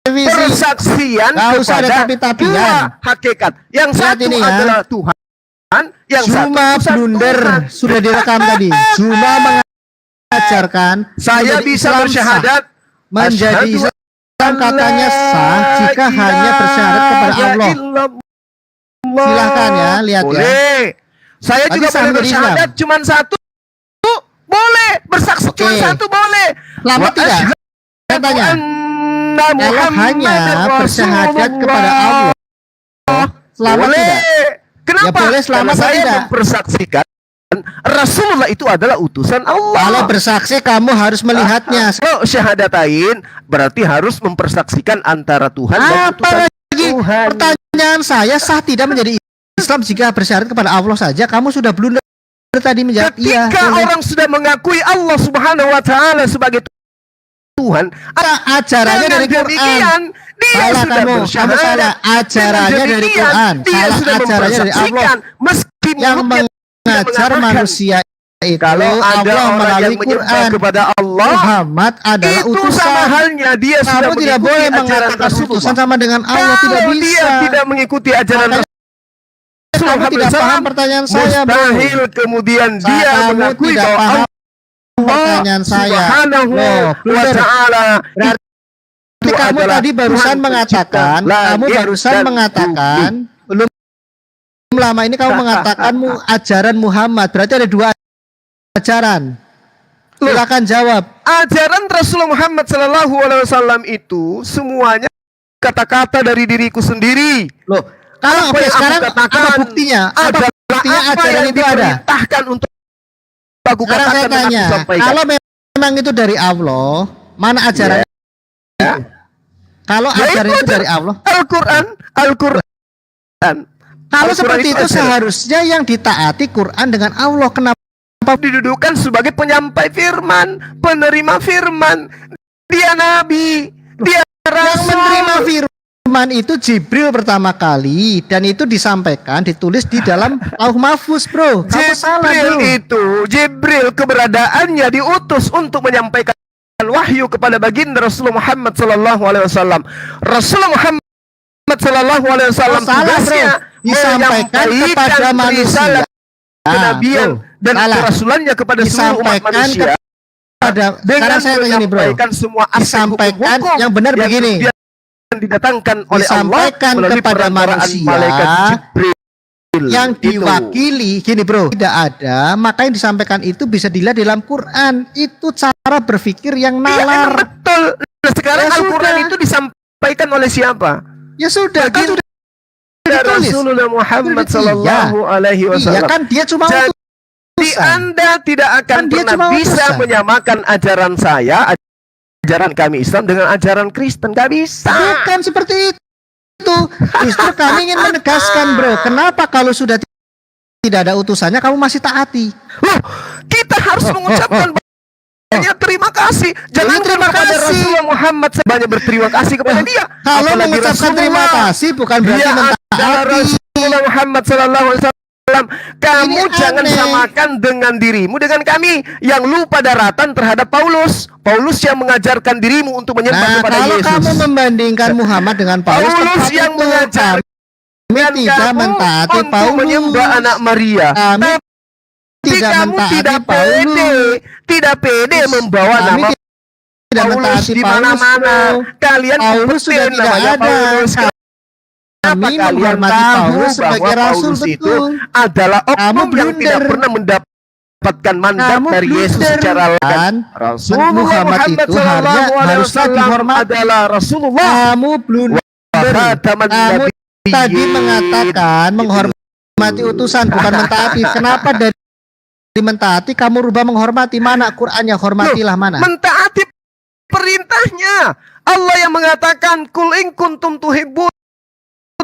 revisi. persaksian Nggak usah ada kepada tapi-tapian. dua hakikat. Yang Lihat satu ini ya. adalah Tuhan, yang Zuma satu utusan blunder Tuhan. sudah direkam tadi. Zuma mengajarkan Saya menjadi bisa Islam bersyahadat sah. Menjadi asyhadu Islam katanya sah jika hanya bersyahadat kepada Allah. Silahkan ya, lihat ya. Boleh. Saya Berarti juga sah boleh menjadi bersyahadat cuma satu. Boleh. Bersaksi Oke. cuma satu boleh. Selamat Wa tidak? asyhadu Saya tanya. anna Kalau hanya Muhammadar bersyahadat Rasulullah. kepada Allah, selamat boleh. tidak? Kenapa? Ya boleh, selamat Karena saya tidak? mempersaksikan Rasulullah itu adalah utusan Allah. Kalau bersaksi kamu harus melihatnya. Kalau syahadatain berarti harus mempersaksikan antara Tuhan dan Apa utusan lagi? Tuhan. Pertanyaan saya sah tidak menjadi Islam jika bersyahadat kepada Allah saja? Kamu sudah blunder tadi menjawab iya. Ketika boleh. orang sudah mengakui Allah Subhanahu wa taala sebagai Tuhan, Ajarannya dari Quran. demikian dia Salah sudah kamu bersyahadat. salah. Ajarannya Dengan dari demikian, Quran. Dia Salah sudah ajarannya dari Allah. mempersaksikan meski Yang mulutnya mengajar mengatakan, manusia itu kalau ada Allah orang yang melalui menyembah Quran. kepada Allah, Muhammad adalah itu sama utusan. halnya dia sudah Kamu tidak mengikuti boleh ajaran mengatakan utusan Rasulullah. sama dengan Allah, tidak Kalau bisa. dia tidak mengikuti ajaran Makanya Rasulullah kamu tidak paham pertanyaan saya, Bro. mustahil kemudian dia Kamu mengakui tidak bahwa paham Allah pertanyaan saya. Subhanahu Loh, wa blunder. ta'ala Tapi itu kamu adalah tadi barusan Tuhan mengatakan, pencipta kamu langit barusan dan mengatakan, belum lama ini kamu mengatakanmu ajaran Muhammad, berarti ada dua ajaran. Silakan jawab. ajaran Rasulullah Muhammad Sallallahu Alaihi Wasallam itu semuanya kata-kata dari diriku sendiri. Loh, kalau Apa oke, yang aku sekarang katakan apa buktinya? Apa adalah buktinya apa ajaran yang itu ada? diperintahkan untuk aku Sekarang saya katakan dan aku tanya, sampaikan. kalau memang itu dari Allah, mana ajarannya? Kalau Ya, ajaran itu itu dari Allah. Al-Quran. Kalau Al-Quran seperti itu ajaran. seharusnya yang ditaati Quran dengan Allah. Kenapa Didudukan sebagai penyampai firman, penerima firman. Dia nabi, dia yang rasul. menerima firman itu Jibril pertama kali, dan itu disampaikan, ditulis di dalam Lauh Mahfuz, bro. Kamu salah, bro. Jibril keberadaannya diutus untuk menyampaikan wahyu kepada baginda Rasulullah Muhammad sallallahu alaihi wasallam. Rasulullah Muhammad sallallahu alaihi wasallam tugasnya disampaikan kepada manusia. Kenabian dan kerasulannya kepada seluruh umat manusia. Sekarang saya tanya nih, bro. Semua Disampaikan yang benar begini. Didatangkan oleh Allah Disampaikan melalui kepada perantaraan manusia malaikat Jibril. Yang Itu. diwakili, gini bro, tidak ada, maka yang disampaikan itu bisa dilihat dalam Quran. Itu cara berpikir yang Iya, nalar. betul. Nah, sekarang Ya Al-Quran sudah. itu disampaikan oleh siapa? Ya sudah, kan sudah ditulis. Rasulullah Muhammad Iya. sallallahu alaihi Iya wasallam. kan, dia cuma Jadi utusan. Anda tidak akan Kan dia pernah cuma bisa utusan. menyamakan ajaran saya, ajaran kami Islam dengan ajaran Kristen. Gak bisa. Bukan seperti itu. Justru kami ingin menegaskan, bro, kenapa kalau sudah tidak ada utusannya kamu masih taati? Loh, kita harus mengucapkan banyak terima kasih. Jangan terima kepada kasih. Rasulullah Muhammad banyak berterima kasih kepada dia. Kalau Apalagi mengucapkan terima Rasulullah. kasih bukan berarti Dia adalah mentaati. Rasulullah Muhammad sallallahu alaihi wasallam. Kamu Ini jangan aneh. samakan dengan dirimu dengan kami yang lupa daratan terhadap Paulus. Paulus yang mengajarkan dirimu untuk menyembah Nah, kepada kalau Yesus. kamu membandingkan Muhammad dengan Paulus, Paulus tepat yang itu. mengajarkan Kami tidak kamu mentaati untuk Paulus. menyembah anak Maria. Kami Tapi tidak kamu mentaati tidak Paulus. tidak pede membawa Kami nama tidak Paulus mentaati di Paulus, mana-mana. bro. Kalian Paulus sudah umpetin tidak namanya ada. Paulus. Kami Kenapa kalian menghormati tahu Paulus sebagai bahwa rasul, Paulus itu betul. adalah Kamu oknum yang blunder. tidak pernah mendapatkan mandat Kamu dari Yesus blunder. secara langsung. Kan? Rasulullah Muhammad itu sallallahu alaihi harusnya wasallam dihormati. adalah Rasulullah. Kamu blunder. Khataman Kamu nabiyyin. tadi mengatakan menghormati utusan bukan mentaati. Kenapa dari mentaati kamu rubah menghormati? Mana Qurannya? Hormatilah mana? Mentaati perintahnya. Allah yang mengatakan kul in kuntum tuhibbun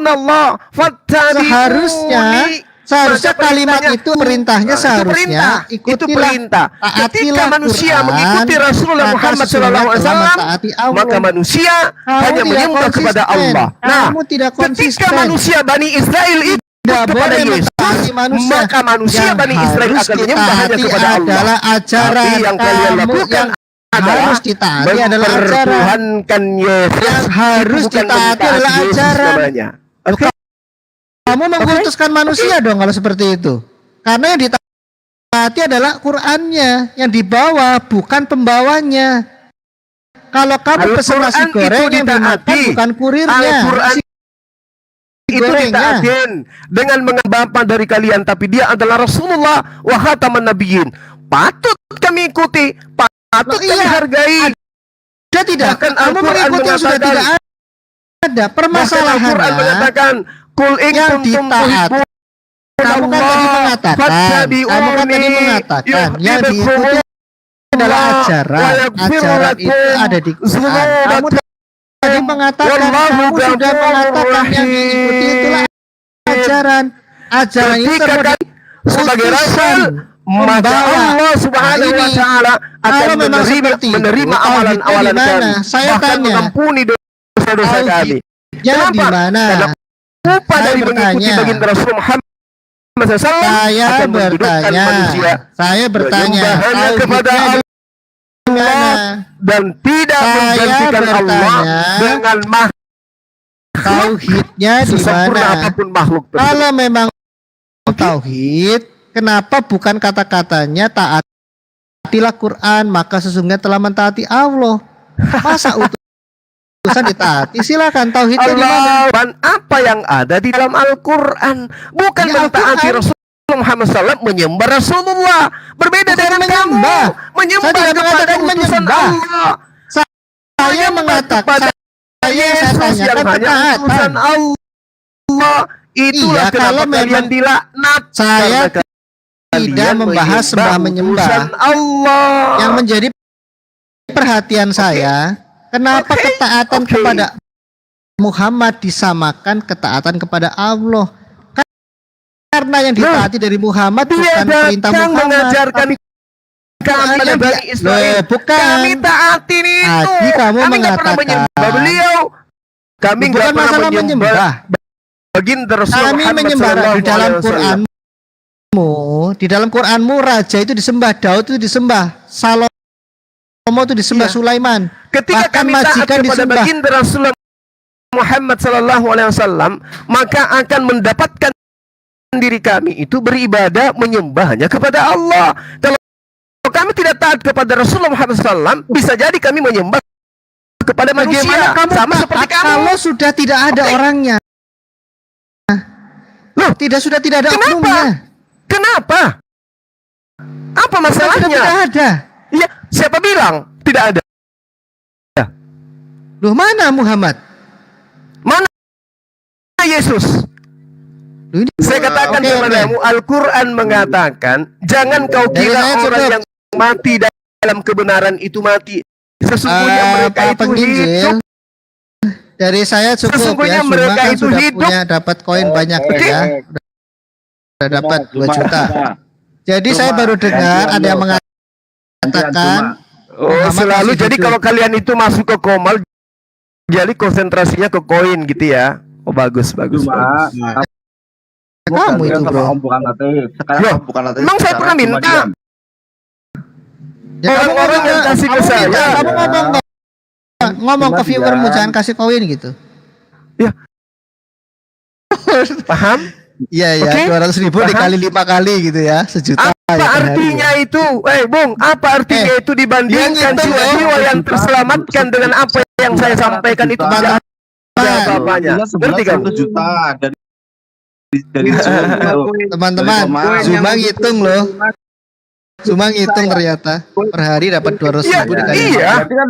Allah fattabi'uni. Seharusnya kalimat itu perintahnya, seharusnya itu ikutilah, perintah. Ketika taatilah manusia Quran, mengikuti Rasulullah maka Muhammad sesungguhnya sallallahu alaihi telah wasallam, mentaati Allah. maka manusia Kamu hanya tidak menyembah kepada konsisten. Allah. Nah, Kamu tidak ketika konsisten. manusia Bani Israel itu Tidak kepada boleh Yesus, mentaati manusia. maka manusia Yang Bani Israel harus akan menyembah hanya ditaati kepada Allah. adalah ajaran. Tapi yang kalian Kamu lakukan yang adalah harus ditaati adalah ajaran. mempertuhankan Yesus. Yang harus Bukan ditaati mentaati adalah Yesus ajaran. namanya. Oke. Kamu mengkultuskan manusia dong kalau seperti itu. Karena yang ditaati adalah Qurannya, yang dibawa bukan pembawanya. Kalau kamu pesen nasi Al-Quran goreng itu yang dimakan ditaati. bukan kurirnya. Al-Quran nasi itu gorengnya. ditaatin dengan mengembangkan dari kalian, tapi dia adalah Rasulullah wa khataman nabiyyin. Patut kami ikuti, patut Loh, kami iya. hargai. Ada tidak? Bahkan Kamu Al-Quran mengikuti yang sudah mengatakan- tidak ada. Bahkan Al-Quran Permasalahannya mengatakan kul in yang kuntum ditaati. Kamu kan tadi mengatakan, yang diikuti adalah ajaran itu ada di Quran. Kamu tadi mengatakan, kamu sudah mengatakan yang diikuti itulah ajaran itu sebagai rasul, maka Allah Subhanahu wa taala akan kalau memang seperti itu, menerima tauhidnya amalan-amalan di mana? kami, Saya bahkan tanya, mengampuni dosa-dosa kami. ya di mana? Upah Saya dari mengikuti bertanya. baginda Rasul Muhammad SAW Saya akan mendudukkan manusia bertanya, menyembahnya kepada tauhidnya Allah di mana? dan tidak Saya menggantikan Allah bertanya, dengan makhluk Tauhidnya di sesempurna mana? apapun makhluk tersebut. Kalau memang tauhid, kenapa bukan kata-katanya taatilah Quran, maka sesungguhnya telah mentaati Allah? Masa utusan ditaati? Silakan, tauhidnya di mana? Allah, apa yang ada di dalam Al-Quran, bukan Di mentaati Al-Quran. Rasulullah Muhammad SAW, menyembah Rasulullah. Berbeda Bukan dengan menyembah. kamu, menyembah Saya tidak kepada mengatakan utusan menyembah. Allah. Saya mengatakan, kepada saya Yesus yang tanyakan hanya utusan ketaatan. Allah. Itulah Iya, kenapa kalau kalian memang dilaknat. Saya Karena tidak kalian membahas sembah menyembah. utusan Allah. Yang menjadi perhatian saya, kenapa Oke, ketaatan oke. kepada Muhammad disamakan ketaatan kepada Allah. Karena yang ditaati dari Muhammad Dia bukan perintah datang Muhammad. mengajarkan kami yang Bani Israel. bukan. Kami taatin itu. Tadi kamu Kami nggak pernah mengatakan menyembah beliau. Kami nggak bukan pernah masalah menyembah. Baginda Rasulullah Kami Muhammad menyembah sallallahu di dalam alaihi wasallam. Quranmu. Di dalam Quranmu raja itu disembah, Daud itu disembah, Salomo itu disembah, Iya. Sulaiman. Ketika Bahkan kami taat majikan kepada disembah. baginda Rasulullah Muhammad sallallahu alaihi wasallam, maka akan mendapatkan diri kami itu beribadah menyembah hanya kepada Allah. Kalau kami tidak taat kepada Rasulullah Muhammad SAW, bisa jadi kami menyembah kepada manusia. Bagaimana kamu Sama seperti taat kamu. kalau sudah tidak ada orangnya? Loh, Sudah tidak ada kenapa? oknumnya. Kenapa? Apa Sudah masalahnya? tidak ada. Iya, siapa bilang tidak ada? Loh, mana Muhammad? Mana Yesus? Loh, ini Saya katakan Oke, kepadamu, Al-Quran mengatakan, jangan kau Dari kira saya orang cukup. yang mati dalam kebenaran itu mati. Sesungguhnya mereka Pak itu Penginjil, hidup. dari saya cukup Sesungguhnya ya. Zuma mereka kan itu sudah hidup. punya dapat koin banyak ya. Sudah dapat 2 juta. Jadi saya baru dengar ada yang mengatakan Oh, Muhammad selalu masih jadi hidup. kalau kalian itu masuk ke Komal, jadi konsentrasinya ke koin gitu ya. Oh, bagus, bagus. bagus. kamu itu bro. bukan ateis. Sekarang Loh, kamu bukan ateis. emang saya sekarang pernah cuma minta? diam. Ya, kamu Orang-orang ngomong, yang kasih ke kamu saya. minta, kamu ngomong ke viewermu, jangan kasih koin gitu. Paham? Iya ya, Oke. 200.000 Paham? dikali 5 kali gitu ya, sejuta. Apa ya, per hari artinya ya. itu? Bung, apa artinya itu dibandingkan yang itu jiwa-jiwa yang terselamatkan dengan apa yang saya sampaikan itu tidak ada apa-apanya. Artinya sebulan Ngerti kamu? 1 juta dari Teman-teman, Dari Zuma ngitung loh. Zuma ngitung ternyata per hari dapat 200.000 dikali. Iya. Berarti kan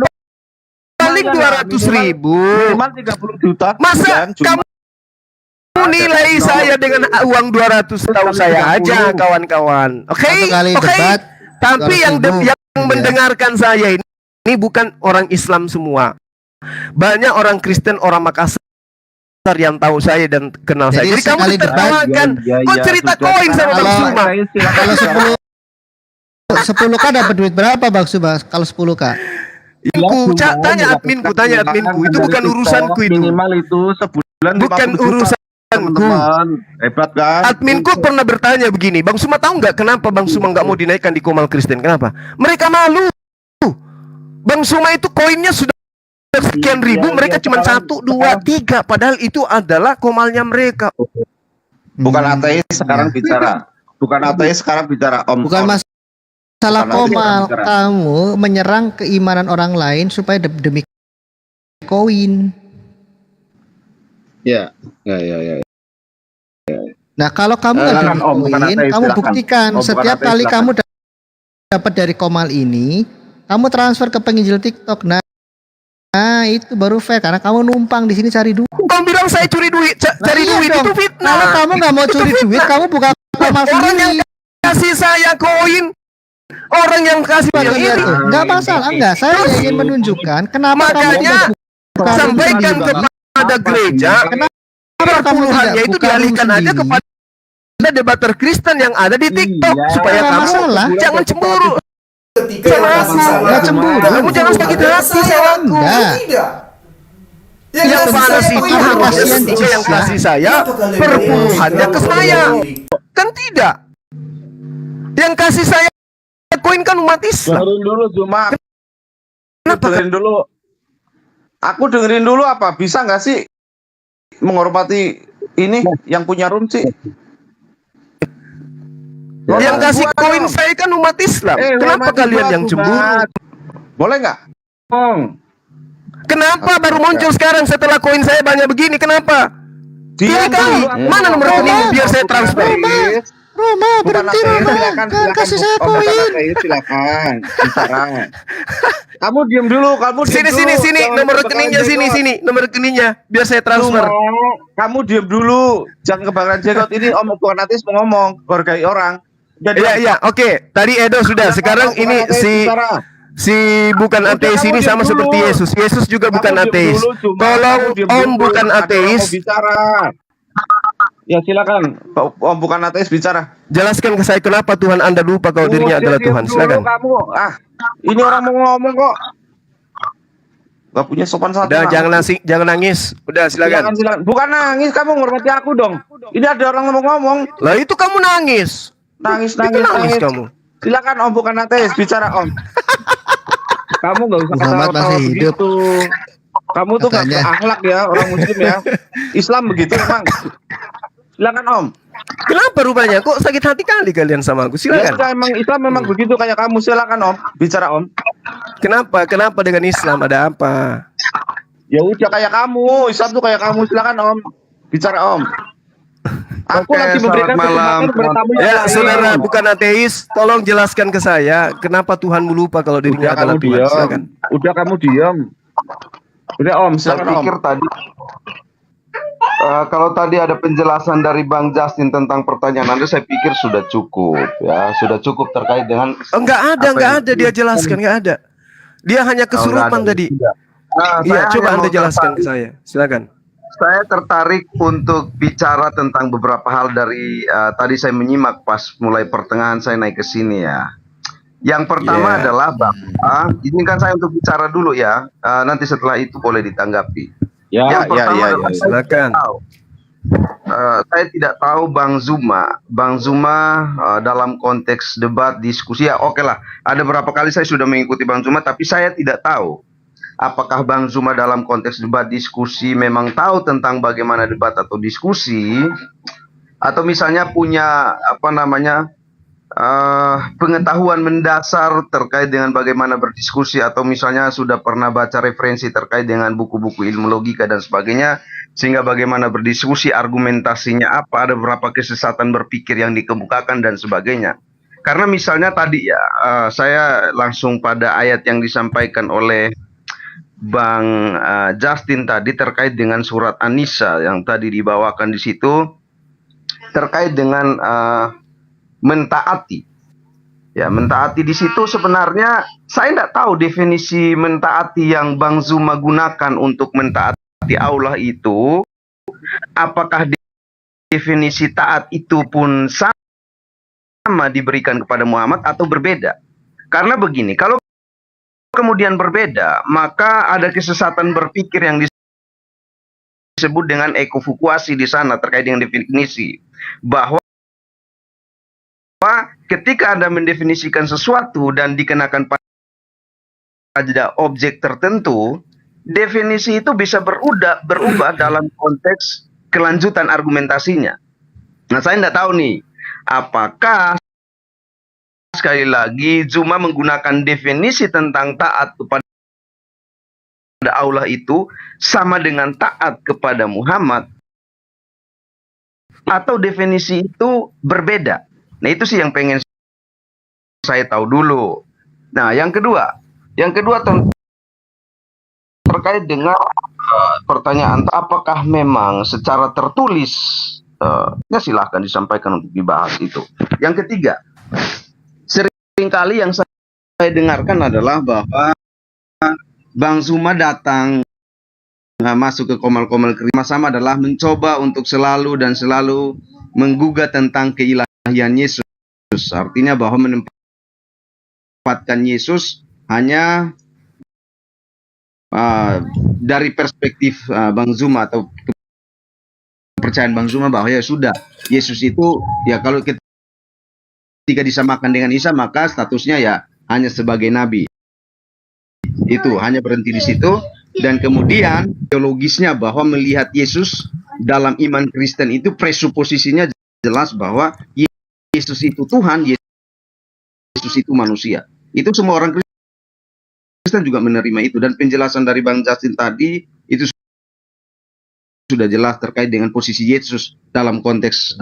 Paling 200.000. minimal 30 juta. Masa sebulan, cuma kamu nilai saya dengan uang 200 tahu saya aja kawan-kawan. Oke? Satu kali Oke? debat, Tapi yang 200.000. yang Iya. mendengarkan saya ini bukan orang Islam semua. Banyak orang Kristen, orang Makassar yang tahu saya dan kenal saya. Jadi Jadi kamu sekali debat, ditertawakan. Ya, Kau cerita koin sama Bang Kalau- Suma. Kalau 10k dapat duit berapa Bang Subas? Kalau 10k? Tanya adminku. Itu bukan urusanku itu. Minimal itu sebulan Bukan 50 juta, urusanku. teman-teman. Hebat kan? Adminku pernah bertanya begini, Bang Suma tahu nggak kenapa Bang Suma nggak mau dinaikkan di Komal Kristen? Kenapa? Mereka malu. Bang Suma itu koinnya sudah sekian ribu, mereka cuma 1, 2, 3. Padahal itu adalah komalnya mereka. Bukan ateis sekarang bicara. Bukan ateis sekarang bicara Om. Bukan masalah Bukan komal, ateis, kamu menyerang keimanan orang lain supaya demi koin. Ya. Nah, kalau kamu nggak Silakan, demi Om, bukan koin, ateis, kamu silakan. buktikan Om, bukan setiap ateis, kali silakan. kamu dapat dari komal ini, kamu transfer ke penginjil TikTok. Nah, itu baru fair karena kamu numpang di sini cari duit. Kamu bilang saya curi duit, cari Iya duit dong. itu fitnah. Kalau kamu nggak mau Itu curi fitnah. duit, kamu buka komal Orang yang sendiri. kasih saya koin, orang yang kasih yang Iya ini, tuh, nggak masalah, enggak. Saya ingin menunjukkan kenapa makanya kamu buka sampaikan duit. kepada gereja, Kenapa kamu perpuluhannya tidak itu buka dialihkan dulu aja sendiri? kepada debater Kristen yang ada di TikTok supaya Nggak kamu masalah. jangan cemburu. Nggak cemburu. Kamu jangan sakit hati sama aku. Enggak. Yang panas itu harusnya kasihan ketika yang Cisha. kasih saya perpuluhannya ke saya. Kan tidak. Yang kasih saya koin kan umat Islam. Dengerin dulu Zuma. Kenapa? Dengerin dulu. Aku dengerin dulu apa? Bisa nggak sih menghormati ini yang punya room sih? Yang kasih koin saya kan umat Islam. Kenapa kalian yang cemburu? Boleh nggak? Kenapa baru muncul sekarang setelah koin saya banyak begini? Kenapa? Pilih kali. Mana nomor rekening biar saya transfer? Roma, berhenti Roma. Kasih saya koin. Silakan. Bicara. Kamu diam dulu. Sini. Nomor rekeningnya sini. Nomor rekeningnya biar saya transfer. Kamu diam dulu. Jangan kebakaran jenggot. Ini Om bukan ateis mau ngomong, hargai orang. Jadi Iya, oke. Tadi Edo sudah. Sekarang ini si Si bukan Udah, ateis kamu ini diam sama dulu. seperti Yesus. Yesus juga Kamu bukan diam ateis. dulu, cuma Tolong kamu diam Om dulu. bukan Ada orang ateis. mau bicara. Ya silakan. Om bukan ateis bicara. Jelaskan ke saya kenapa Tuhan Anda lupa kalau dirinya Udah adalah diam Tuhan. dulu Silakan. kamu. Ini orang mau ngomong kok. Gak punya sopan santun. Udah jangan nangis. Udah silakan. Silakan. Bukan nangis, kamu menghormati aku dong. Ini ada orang mau ngomong. Lah itu kamu nangis. Nangis. Kamu. Silakan Om bukan ateis bicara Om. Kamu gak usah Muhammad ketawa-tawa masih hidup. begitu. Kamu tuh gak Katanya. berakhlak ya orang Muslim ya. Islam begitu emang. Silakan Om. Kenapa rupanya? Kok sakit hati kali kalian sama aku? Ya Silakan. sudah, emang Islam memang begitu kayak kamu. Silakan Om, bicara Om. Kenapa? Kenapa dengan Islam? Ada apa? Ya udah kayak kamu, Islam tuh kayak kamu. Silakan Om, bicara Om. Aku Oke, nanti memberikan selamat malam, kesempatan kepada tamu yang Ya, lain. saudara bukan ateis, tolong jelaskan ke saya kenapa Tuhan lupa kalau dirinya Udah adalah kamu Tuhan. diam. Silakan. Udah kamu diam. Udah Om, Saya silakan Om. pikir tadi kalau tadi ada penjelasan dari Bang Justin tentang pertanyaan Anda, saya pikir sudah cukup ya, sudah cukup terkait dengan Enggak ada dia jelaskan, enggak ada. Dia hanya kesurupan tadi. Iya, coba Anda jelaskan ke saya. Silakan. Saya tertarik untuk bicara tentang beberapa hal dari tadi saya menyimak pas mulai pertengahan saya naik ke sini ya. Yang pertama adalah bahwa izinkan saya untuk bicara dulu ya. Nanti setelah itu boleh ditanggapi. Yang pertama adalah silakan. Saya tidak tahu Bang Zuma dalam konteks debat diskusi ya oke lah. Ada beberapa kali saya sudah mengikuti Bang Zuma, tapi saya tidak tahu apakah Bang Zuma dalam konteks debat diskusi memang tahu tentang bagaimana debat atau diskusi, atau misalnya punya pengetahuan mendasar terkait dengan bagaimana berdiskusi, atau misalnya sudah pernah baca referensi terkait dengan buku-buku ilmu logika dan sebagainya, sehingga bagaimana berdiskusi, argumentasinya apa, ada beberapa kesesatan berpikir yang dikemukakan dan sebagainya. Karena misalnya tadi ya, saya langsung pada ayat yang disampaikan oleh Bang Justin tadi terkait dengan surat An-Nisa yang tadi dibawakan di situ terkait dengan mentaati. Ya, mentaati di situ sebenarnya saya tidak tahu definisi mentaati yang Bang Zuma gunakan untuk mentaati Allah itu, apakah definisi taat itu pun sama diberikan kepada Muhammad atau berbeda. Karena begini, kalau kemudian berbeda, maka ada kesesatan berpikir yang disebut dengan ekofukuasi di sana terkait dengan definisi bahwa ketika Anda mendefinisikan sesuatu dan dikenakan pada objek tertentu, definisi itu bisa berubah dalam konteks kelanjutan argumentasinya. Nah, saya tidak tahu nih, apakah sekali lagi Zuma menggunakan definisi tentang taat kepada Allah itu sama dengan taat kepada Muhammad, atau definisi itu berbeda. Nah, itu sih yang pengen saya tahu dulu. Nah, yang kedua terkait dengan pertanyaan apakah memang secara tertulis, ya silahkan disampaikan untuk dibahas itu. Yang ketiga, seringkali yang saya dengarkan adalah bahwa Bang Zuma datang masuk ke Komal-Komal Kerima sama adalah mencoba untuk selalu menggugat tentang keilahian Yesus. Artinya bahwa menempatkan Yesus hanya dari perspektif Bang Zuma atau kepercayaan Bang Zuma bahwa ya sudah, Yesus itu ya kalau ketika disamakan dengan Isa maka statusnya ya hanya sebagai nabi. Itu hanya berhenti di situ, dan kemudian teologisnya bahwa melihat Yesus dalam iman Kristen itu presuposisinya jelas bahwa Yesus itu Tuhan, Yesus itu manusia. Itu semua orang Kristen juga menerima itu, dan penjelasan dari Bang Justin tadi itu sudah jelas terkait dengan posisi Yesus dalam konteks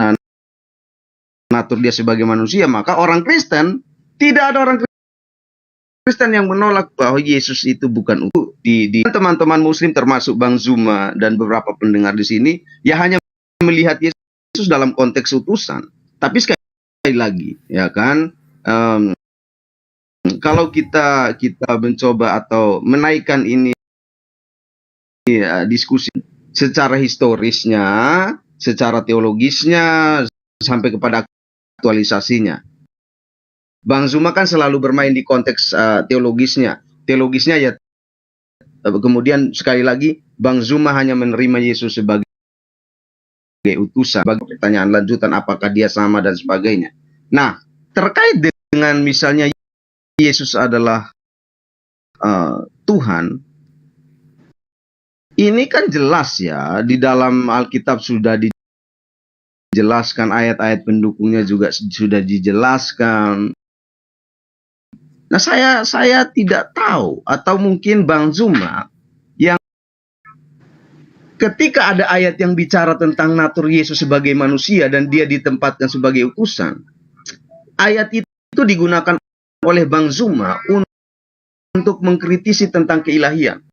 natur dia sebagai manusia. Maka orang Kristen, tidak ada orang Kristen yang menolak bahwa Yesus itu bukan untuk di teman-teman Muslim termasuk Bang Zuma dan beberapa pendengar di sini ya hanya melihat Yesus dalam konteks utusan. Tapi sekali lagi ya kan, kalau kita mencoba atau menaikkan ini diskusi secara historisnya, secara teologisnya, sampai kepada aktualisasinya. Bang Zuma kan selalu bermain di konteks teologisnya. Teologisnya ya, kemudian sekali lagi, Bang Zuma hanya menerima Yesus sebagai utusan. Bagi pertanyaan lanjutan, apakah dia sama dan sebagainya. Nah, terkait dengan misalnya Yesus adalah Tuhan, ini kan jelas ya, di dalam Alkitab sudah dijelaskan, ayat-ayat pendukungnya juga sudah dijelaskan. Nah, saya tidak tahu, atau mungkin Bang Zuma yang ketika ada ayat yang bicara tentang natur Yesus sebagai manusia dan dia ditempatkan sebagai utusan, ayat itu digunakan oleh Bang Zuma untuk mengkritisi tentang keilahian.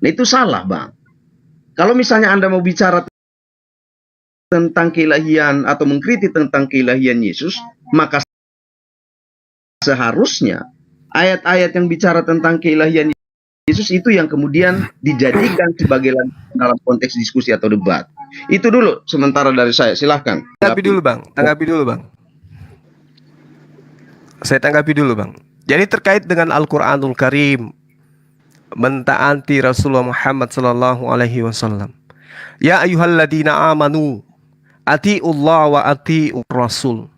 Nah, itu salah, Bang. Kalau misalnya Anda mau bicara tentang keilahian atau mengkritik tentang keilahian Yesus, maka seharusnya ayat-ayat yang bicara tentang keilahian Yesus itu yang kemudian dijadikan sebagai dalam konteks diskusi atau debat. Itu dulu sementara dari saya. Silahkan. Tanggapi dulu, Bang. Saya tanggapi dulu, Bang. Jadi terkait dengan Al-Qur'anul Karim, mentaati Rasulullah Muhammad sallallahu alaihi wasallam. Ya ayyuhalladzina amanu atiiullah wa atiiur rasul.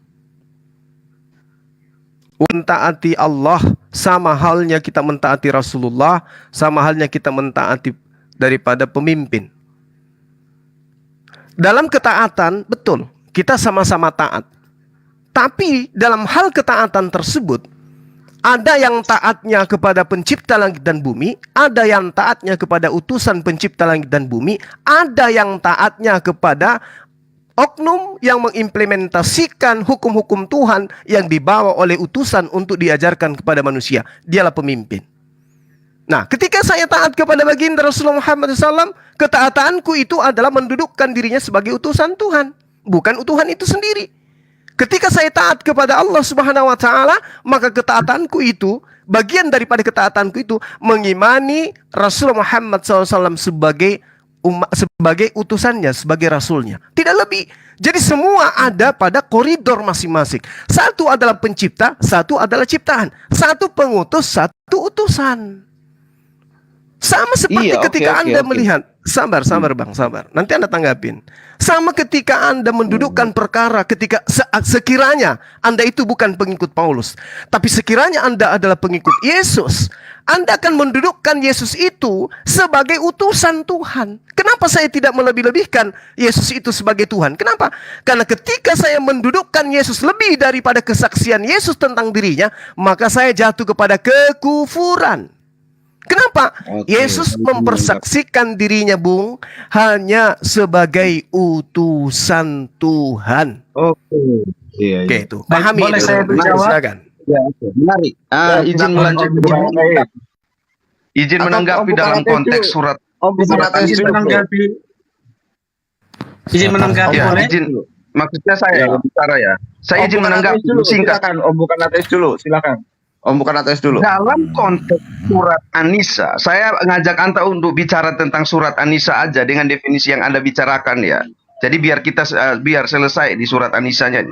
Mentaati Allah sama halnya kita mentaati Rasulullah, sama halnya kita mentaati daripada pemimpin. Dalam ketaatan, betul, kita sama-sama taat. Tapi dalam hal ketaatan tersebut, ada yang taatnya kepada pencipta langit dan bumi, ada yang taatnya kepada utusan pencipta langit dan bumi, ada yang taatnya kepada oknum yang mengimplementasikan hukum-hukum Tuhan yang dibawa oleh utusan untuk diajarkan kepada manusia. Dialah pemimpin. Nah, ketika saya taat kepada baginda Rasulullah Muhammad SAW, ketaatanku itu adalah mendudukkan dirinya sebagai utusan Tuhan, bukan Tuhan itu sendiri. Ketika saya taat kepada Allah Subhanahu wa Ta'ala, maka ketaatanku itu, bagian daripada ketaatanku itu mengimani Rasulullah Muhammad SAW sebagai sebagai utusannya, sebagai rasulnya. Tidak lebih. Jadi semua ada pada koridor masing-masing. Satu adalah pencipta, satu adalah ciptaan. Satu pengutus, satu utusan. Sama seperti ketika Anda melihat. Sabar Bang, sabar. Nanti Anda tanggapin. Sama ketika Anda mendudukkan perkara, ketika sekiranya Anda itu bukan pengikut Paulus, tapi sekiranya Anda adalah pengikut Yesus, Anda akan mendudukkan Yesus itu sebagai utusan Tuhan. Kenapa saya tidak melebih-lebihkan Yesus itu sebagai Tuhan? Kenapa? Karena ketika saya mendudukkan Yesus lebih daripada kesaksian Yesus tentang dirinya, maka saya jatuh kepada kekufuran. Kenapa? Yesus mempersaksikan dirinya, Bung, hanya sebagai utusan Tuhan. Oke, itu. Pahami. Boleh saya menjawab? Silakan. Ya, menarik. Izin melanjutkan. Izin menanggapi dalam konteks surat. Izin menanggapi Ya, boleh? izin. Maksudnya saya bicara ya. Saya izin menanggapi singkat. Om bukan ateis dulu, silakan. Om bukan ateis dulu. Dalam konteks surat An-Nisa, saya ngajak Anda untuk bicara tentang surat An-Nisa aja dengan definisi yang Anda bicarakan ya. Jadi biar kita biar selesai di surat An-Nisanya.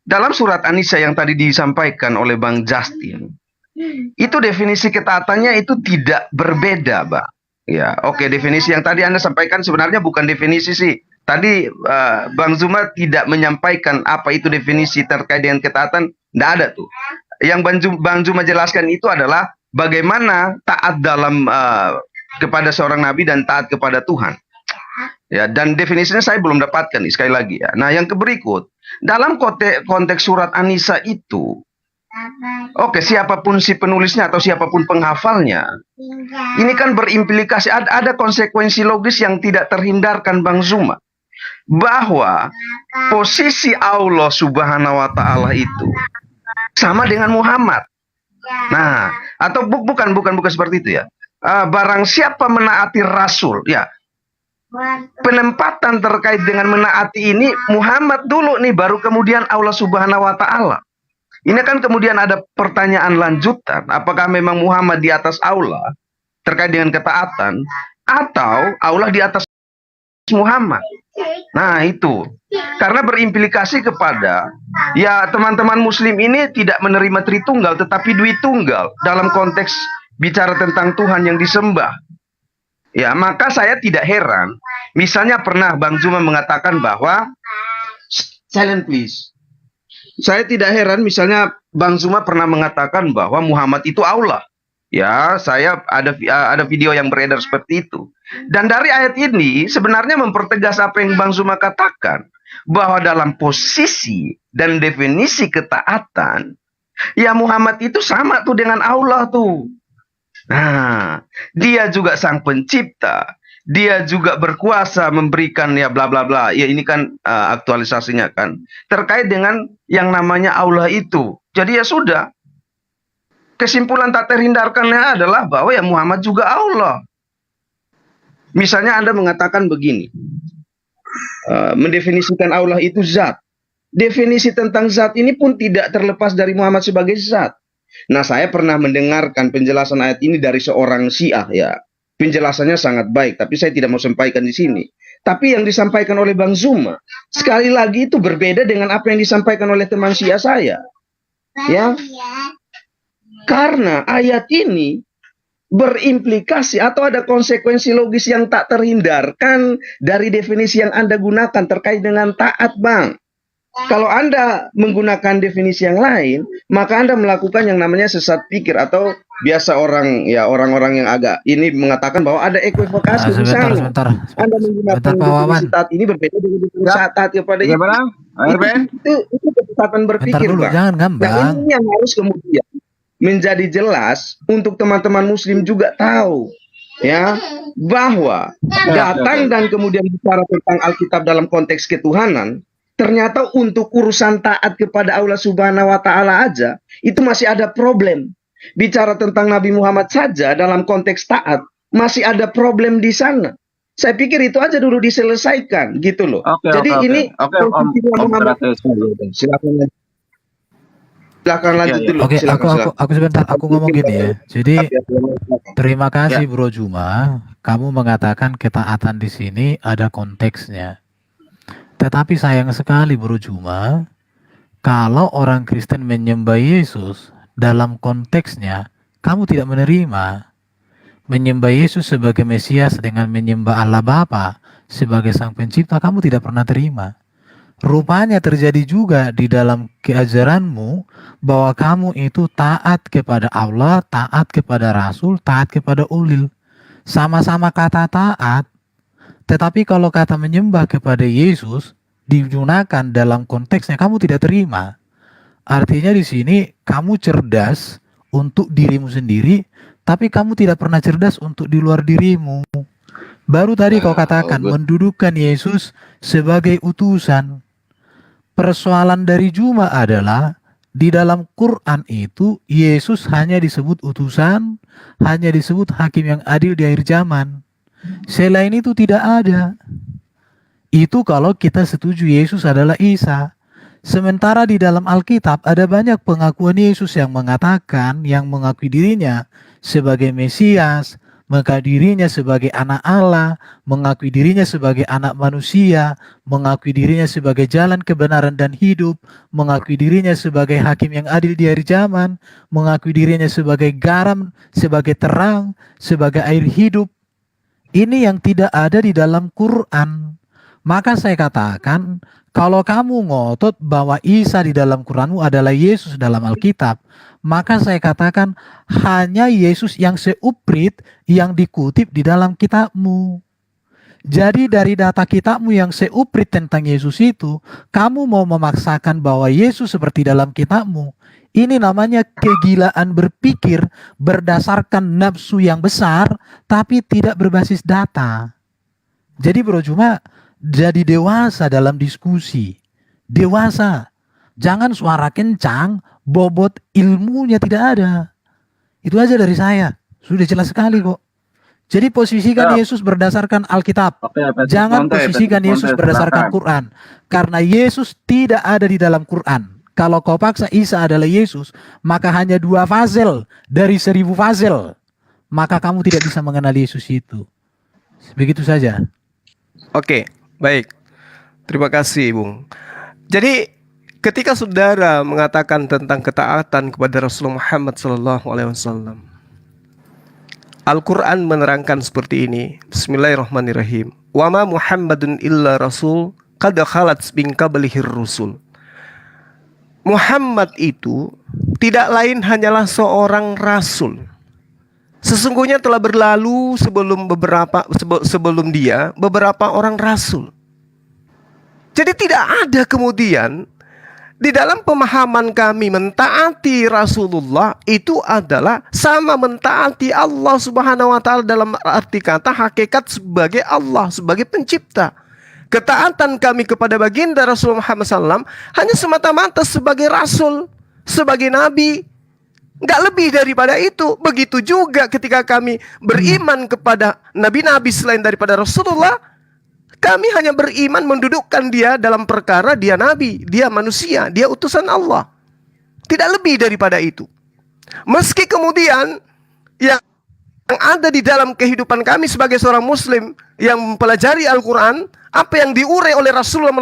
Dalam surat An-Nisa yang tadi disampaikan oleh Bang Justin, itu definisi ketaatannya itu tidak berbeda, Bang. Ya, oke, definisi yang tadi Anda sampaikan sebenarnya bukan definisi sih. Tadi Bang Zuma tidak menyampaikan apa itu definisi terkait dengan ketaatan, tidak ada tuh. Yang Bang Zuma jelaskan itu adalah bagaimana taat dalam kepada seorang nabi dan taat kepada Tuhan. Ya, dan definisinya saya belum dapatkan nih, sekali lagi ya. Nah, yang berikut, dalam konteks surat An-Nisa itu, oke, siapapun si penulisnya atau siapapun penghafalnya, ini kan berimplikasi, ada konsekuensi logis yang tidak terhindarkan, Bang Zuma, bahwa posisi Allah Subhanahu wa Ta'ala itu sama dengan Muhammad. Nah, atau bukan seperti itu ya. Barang siapa menaati Rasul, ya. Penempatan terkait dengan menaati ini Muhammad dulu nih, baru kemudian Allah Subhanahu wa Ta'ala. Ini kan kemudian ada pertanyaan lanjutan, apakah memang Muhammad di atas Allah terkait dengan ketaatan, atau Allah di atas Muhammad? Nah itu, karena berimplikasi kepada, ya teman-teman muslim ini tidak menerima Tritunggal tetapi Dwitunggal dalam konteks bicara tentang Tuhan yang disembah. Ya, maka saya tidak heran, misalnya pernah Bang Zuma mengatakan bahwa, silent please. Saya tidak heran misalnya Bang Zuma pernah mengatakan bahwa Muhammad itu Allah. Ya, saya ada video yang beredar seperti itu. Dan dari ayat ini sebenarnya mempertegas apa yang Bang Zuma katakan, bahwa dalam posisi dan definisi ketaatan, ya Muhammad itu sama tuh dengan Allah tuh. Nah, dia juga sang pencipta, dia juga berkuasa memberikan ya bla bla bla. Ya ini kan aktualisasinya kan terkait dengan yang namanya Allah itu. Jadi ya sudah. Kesimpulan tak terhindarkannya adalah bahwa ya Muhammad juga Allah. Misalnya Anda mengatakan begini, mendefinisikan Allah itu zat. Definisi tentang zat ini pun tidak terlepas dari Muhammad sebagai zat. Nah, saya pernah mendengarkan penjelasan ayat ini dari seorang Syiah ya. Penjelasannya sangat baik, tapi saya tidak mau sampaikan di sini. Tapi yang disampaikan oleh Bang Zuma, sekali lagi itu berbeda dengan apa yang disampaikan oleh teman Syiah saya. Ya. Karena ayat ini berimplikasi atau ada konsekuensi logis yang tak terhindarkan dari definisi yang Anda gunakan terkait dengan taat, Bang. Kalau Anda menggunakan definisi yang lain, maka Anda melakukan yang namanya sesat pikir, atau biasa orang-orang yang agak ini mengatakan bahwa ada equivokasi di sana. Anda menggunakan definisi taat ini berbeda dengan definisi taat kepada itu. Itu kesesatan berpikir, Bang. Jangan ngambang. Nah, ini yang harus kemudian menjadi jelas untuk teman-teman muslim juga tahu, ya, bahwa datang dan kemudian bicara tentang Alkitab dalam konteks ketuhanan, ternyata untuk urusan taat kepada Allah Subhanahu wa Ta'ala aja itu masih ada problem. Bicara tentang Nabi Muhammad saja dalam konteks taat masih ada problem di sana. Saya pikir itu aja dulu diselesaikan gitu loh. Jadi ini silakan lanjut dulu. Oke, aku sebentar, aku ngomong gini ya. Jadi terima kasih Bro Juma, kamu mengatakan ketaatan di sini ada konteksnya. Tetapi sayang sekali Bro Juma, kalau orang Kristen menyembah Yesus dalam konteksnya, kamu tidak menerima. Menyembah Yesus sebagai Mesias dengan menyembah Allah Bapa sebagai Sang Pencipta, kamu tidak pernah terima. Rupanya terjadi juga di dalam keajaranmu bahwa kamu itu taat kepada Allah, taat kepada Rasul, taat kepada ulil. Sama-sama kata taat. Tetapi kalau kata menyembah kepada Yesus digunakan dalam konteksnya, kamu tidak terima. Artinya di sini kamu cerdas untuk dirimu sendiri, tapi kamu tidak pernah cerdas untuk di luar dirimu. Baru tadi kau katakan mendudukkan Yesus sebagai utusan. Persoalan dari Juma adalah di dalam Quran itu Yesus hanya disebut utusan, hanya disebut hakim yang adil di akhir zaman. Selain itu tidak ada. Itu kalau kita setuju Yesus adalah Isa. Sementara di dalam Alkitab ada banyak pengakuan Yesus yang mengatakan, yang mengakui dirinya sebagai Mesias, mengakui dirinya sebagai anak Allah, mengakui dirinya sebagai anak manusia, mengakui dirinya sebagai jalan kebenaran dan hidup, mengakui dirinya sebagai hakim yang adil di akhir zaman, mengakui dirinya sebagai garam, sebagai terang, sebagai air hidup. Ini yang tidak ada di dalam Quran. Maka saya katakan, kalau kamu ngotot bahwa Isa di dalam Quranmu adalah Yesus dalam Alkitab, maka saya katakan hanya Yesus yang seuprit yang dikutip di dalam kitabmu. Jadi dari data kitabmu yang seuprit tentang Yesus itu, kamu mau memaksakan bahwa Yesus seperti dalam kitabmu. Ini namanya kegilaan berpikir berdasarkan nafsu yang besar, tapi tidak berbasis data. Jadi Bro Juma, jadi dewasa dalam diskusi. Dewasa. Jangan suara kencang, bobot ilmunya tidak ada. Itu aja dari saya. Sudah jelas sekali kok. Jadi posisikan Yesus berdasarkan Alkitab. Jangan posisikan Yesus berdasarkan Quran. Karena Yesus tidak ada di dalam Quran. kalau kau paksa Isa adalah Yesus, maka hanya 2 fazel dari 1000 fazel. Maka kamu tidak bisa mengenal Yesus itu. Begitu saja. Oke, baik. Terima kasih, Bung. Jadi ketika saudara mengatakan tentang ketaatan kepada Rasulullah Muhammad SAW, Al-Quran menerangkan seperti ini. Bismillahirrahmanirrahim. Wa ma Muhammadun illa rasul qad khalat min qablihi rusul. Muhammad itu tidak lain hanyalah seorang rasul. Sesungguhnya telah berlalu sebelum dia beberapa orang rasul. Jadi tidak ada kemudian di dalam pemahaman kami mentaati Rasulullah itu adalah sama mentaati Allah Subhanahu wa taala dalam arti kata hakikat sebagai Allah, sebagai pencipta. Ketaatan kami kepada baginda Rasulullah Muhammad SAW hanya semata-mata sebagai rasul, sebagai nabi. Nggak lebih daripada itu. Begitu juga ketika kami beriman kepada nabi-nabi selain daripada Rasulullah, kami hanya beriman mendudukkan dia dalam perkara dia nabi, dia manusia, dia utusan Allah. Tidak lebih daripada itu. Meski kemudian yang ada di dalam kehidupan kami sebagai seorang muslim yang mempelajari Al-Quran, apa yang diurai oleh Rasulullah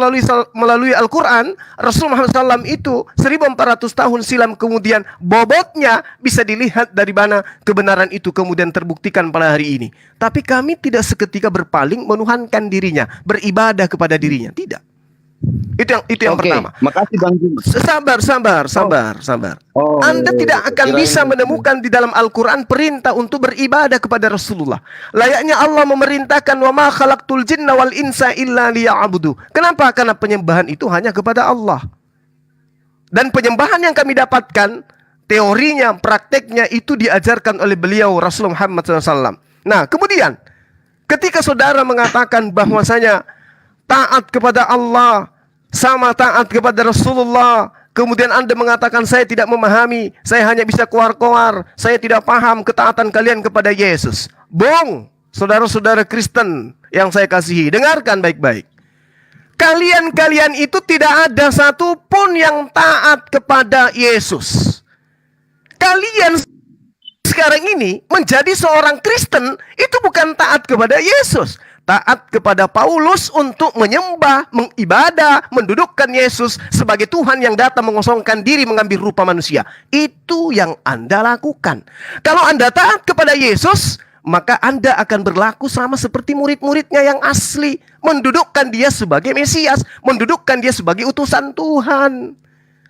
melalui Al-Quran, Rasulullah SAW itu 1400 tahun silam kemudian bobotnya bisa dilihat dari mana kebenaran itu kemudian terbuktikan pada hari ini. Tapi kami tidak seketika berpaling menuhankan dirinya, beribadah kepada dirinya, tidak. Itu yang pertama. Makasih Bang Jum. Sabar. Anda tidak akan bisa menemukan di dalam Al-Quran perintah untuk beribadah kepada Rasulullah. Layaknya Allah memerintahkan wa ma khalaqtul jinna wal insa illa liya'budu. Kenapa? Karena penyembahan itu hanya kepada Allah. Dan penyembahan yang kami dapatkan, teorinya, prakteknya itu diajarkan oleh beliau Rasulullah Muhammad SAW. Nah, kemudian ketika saudara mengatakan bahwasanya taat kepada Allah sama taat kepada Rasulullah, kemudian Anda mengatakan saya tidak memahami, saya hanya bisa keluar-keluar, saya tidak paham ketaatan kalian kepada Yesus. Bung, saudara-saudara Kristen yang saya kasihi, dengarkan baik-baik. Kalian itu tidak ada satupun yang taat kepada Yesus. Kalian sekarang ini menjadi seorang Kristen itu bukan taat kepada Yesus, taat kepada Paulus untuk menyembah, mengibadah, mendudukkan Yesus sebagai Tuhan yang datang mengosongkan diri mengambil rupa manusia. Itu yang Anda lakukan. Kalau Anda taat kepada Yesus, maka Anda akan berlaku sama seperti murid-muridnya yang asli, mendudukkan dia sebagai Mesias, mendudukkan dia sebagai utusan Tuhan.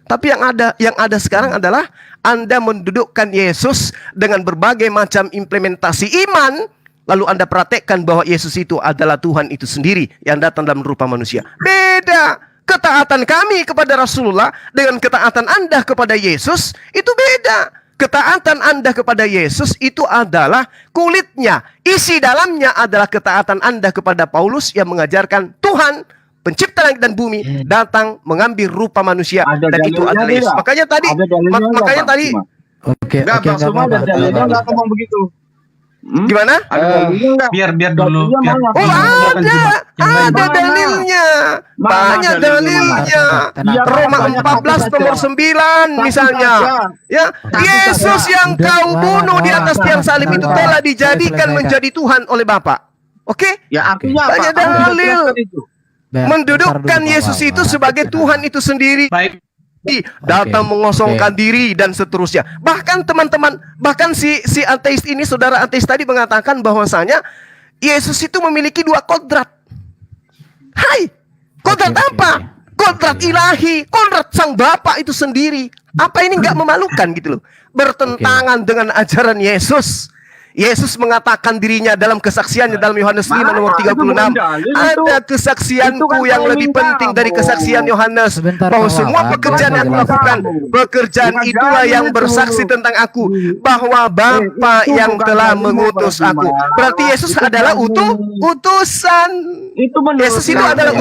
Tapi yang ada sekarang adalah Anda mendudukkan Yesus dengan berbagai macam implementasi iman. Lalu Anda praktekkan bahwa Yesus itu adalah Tuhan itu sendiri yang datang dalam rupa manusia. Beda. Ketaatan kami kepada Rasulullah dengan ketaatan Anda kepada Yesus itu beda. Ketaatan Anda kepada Yesus itu adalah kulitnya. Isi dalamnya adalah ketaatan Anda kepada Paulus yang mengajarkan Tuhan, pencipta langit dan bumi, datang mengambil rupa manusia. Dan itu adalah Yesus. Makanya tadi Oke, semua ada dalilnya nggak ngomong begitu. Gimana? Biar dulu. Ada dalilnya. Banyak dalilnya. Roma 14 nomor 9 misalnya. Ya, Yesus yang kau bunuh di atas tiang salib itu telah dijadikan menjadi Tuhan oleh Bapa. Oke? Ya artinya banyak dalil. Mendudukkan Yesus itu sebagai Tuhan itu sendiri. Baik. Datang mengosongkan diri dan seterusnya. Bahkan teman-teman, bahkan si ateis ini, saudara ateis tadi mengatakan bahwasanya Yesus itu memiliki 2 kodrat. Hai, kodrat apa? Kodrat ilahi, kodrat sang Bapa itu sendiri. Apa ini nggak memalukan gitu loh? Bertentangan dengan ajaran Yesus. Yesus mengatakan dirinya dalam kesaksiannya dalam Yohanes 5 nomor 36. Ada kesaksianku yang lebih penting dari kesaksian Yohanes. Bahwa semua pekerjaan yang aku lakukan, pekerjaan itulah yang bersaksi tentang aku. Bahwa Bapa yang telah mengutus aku. Berarti Yesus adalah utusan. Yesus itu adalah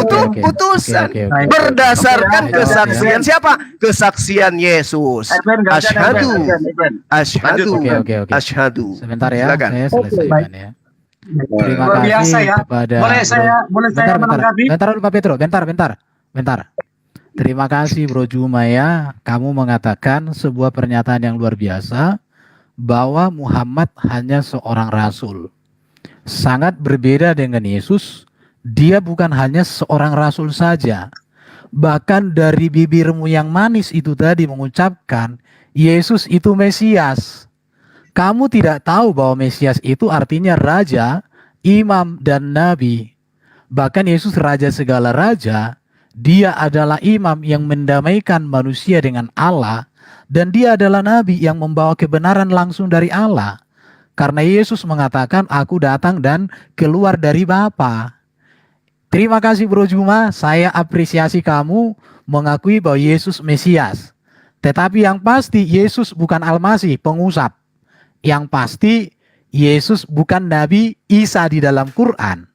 utusan. Berdasarkan kesaksian siapa? Kesaksian Yesus. Asyhadu. Sebentar ya, Silakan. saya selesaikan ya. Terima Luar biasa kasih ya. kepada Boleh saya menanggapi? bentar dulu Pak Petro, bentar. Terima kasih Bro Juma ya. Kamu mengatakan sebuah pernyataan yang luar biasa bahwa Muhammad hanya seorang rasul. Sangat berbeda dengan Yesus. Dia bukan hanya seorang rasul saja. Bahkan dari bibirmu yang manis itu tadi mengucapkan Yesus itu Mesias. Kamu tidak tahu bahwa Mesias itu artinya raja, imam, dan nabi. Bahkan Yesus raja segala raja. Dia adalah imam yang mendamaikan manusia dengan Allah, dan dia adalah nabi yang membawa kebenaran langsung dari Allah. Karena Yesus mengatakan, aku datang dan keluar dari Bapa. Terima kasih Bro Juma, saya apresiasi kamu mengakui bahwa Yesus Mesias. Tetapi yang pasti Yesus bukan Al-Masih, pengusap. Yang pasti Yesus bukan Nabi Isa di dalam Quran.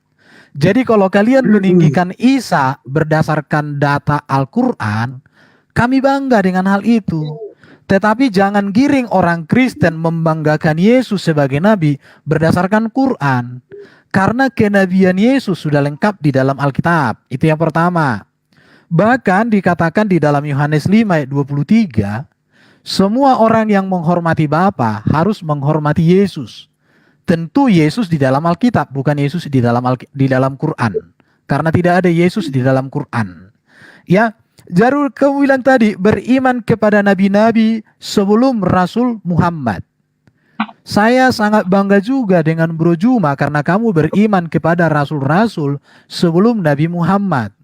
Jadi kalau kalian meninggikan Isa berdasarkan data Al-Quran, kami bangga dengan hal itu. Tetapi jangan giring orang Kristen membanggakan Yesus sebagai Nabi berdasarkan Quran. Karena kenabian Yesus sudah lengkap di dalam Alkitab. Itu yang pertama. Bahkan dikatakan di dalam Yohanes 5 ayat 23, semua orang yang menghormati Bapa harus menghormati Yesus. Tentu Yesus di dalam Alkitab, bukan Yesus di dalam Quran. Karena tidak ada Yesus di dalam Quran. Ya, Jarul kamu bilang tadi beriman kepada nabi-nabi sebelum Rasul Muhammad. Saya sangat bangga juga dengan Bro Juma karena kamu beriman kepada rasul-rasul sebelum Nabi Muhammad.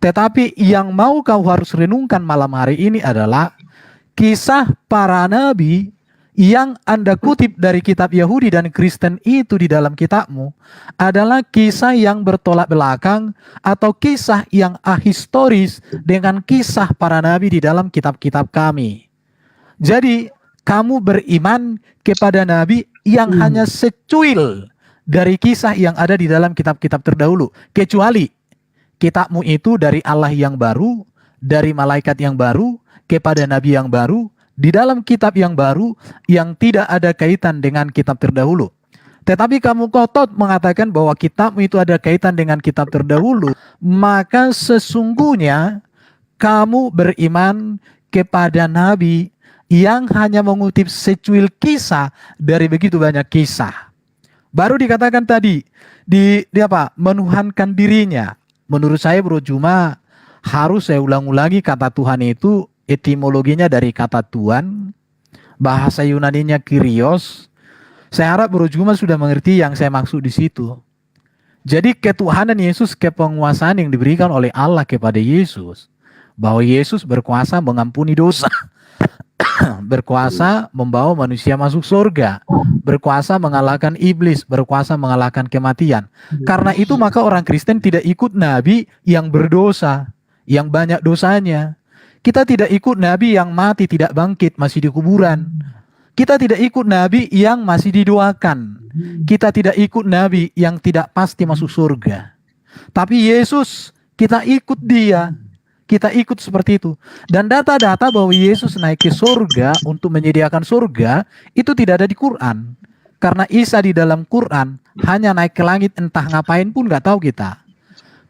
Tetapi yang mau kau harus renungkan malam hari ini adalah kisah para nabi yang Anda kutip dari kitab Yahudi dan Kristen itu di dalam kitabmu adalah kisah yang bertolak belakang atau kisah yang ahistoris dengan kisah para nabi di dalam kitab-kitab kami. Jadi kamu beriman kepada nabi yang hanya secuil dari kisah yang ada di dalam kitab-kitab terdahulu. Kecuali kitabmu itu dari Allah yang baru, dari malaikat yang baru, kepada nabi yang baru, di dalam kitab yang baru yang tidak ada kaitan dengan kitab terdahulu. Tetapi kamu kotot mengatakan bahwa kitabmu itu ada kaitan dengan kitab terdahulu, maka sesungguhnya kamu beriman kepada nabi yang hanya mengutip secuil kisah dari begitu banyak kisah. Baru dikatakan tadi di apa? Menuhankan dirinya. Menurut saya Bro Juma harus saya ulang-ulangi kata Tuhan itu etimologinya dari kata Tuhan, bahasa Yunaninya Kyrios. Saya harap Bro Juma sudah mengerti yang saya maksud di situ. Jadi ketuhanan Yesus, kepenguasaan yang diberikan oleh Allah kepada Yesus, bahwa Yesus berkuasa mengampuni dosa, berkuasa membawa manusia masuk surga, berkuasa mengalahkan iblis, berkuasa mengalahkan kematian. Karena itu maka orang Kristen tidak ikut nabi yang berdosa, yang banyak dosanya. Kita tidak ikut nabi yang mati tidak bangkit, masih di kuburan. Kita tidak ikut nabi yang masih didoakan. Kita tidak ikut nabi yang tidak pasti masuk surga. Tapi Yesus, kita ikut dia. Kita ikut seperti itu. Dan data-data bahwa Yesus naik ke surga untuk menyediakan surga, itu tidak ada di Quran. Karena Isa di dalam Quran hanya naik ke langit entah ngapain pun gak tahu kita.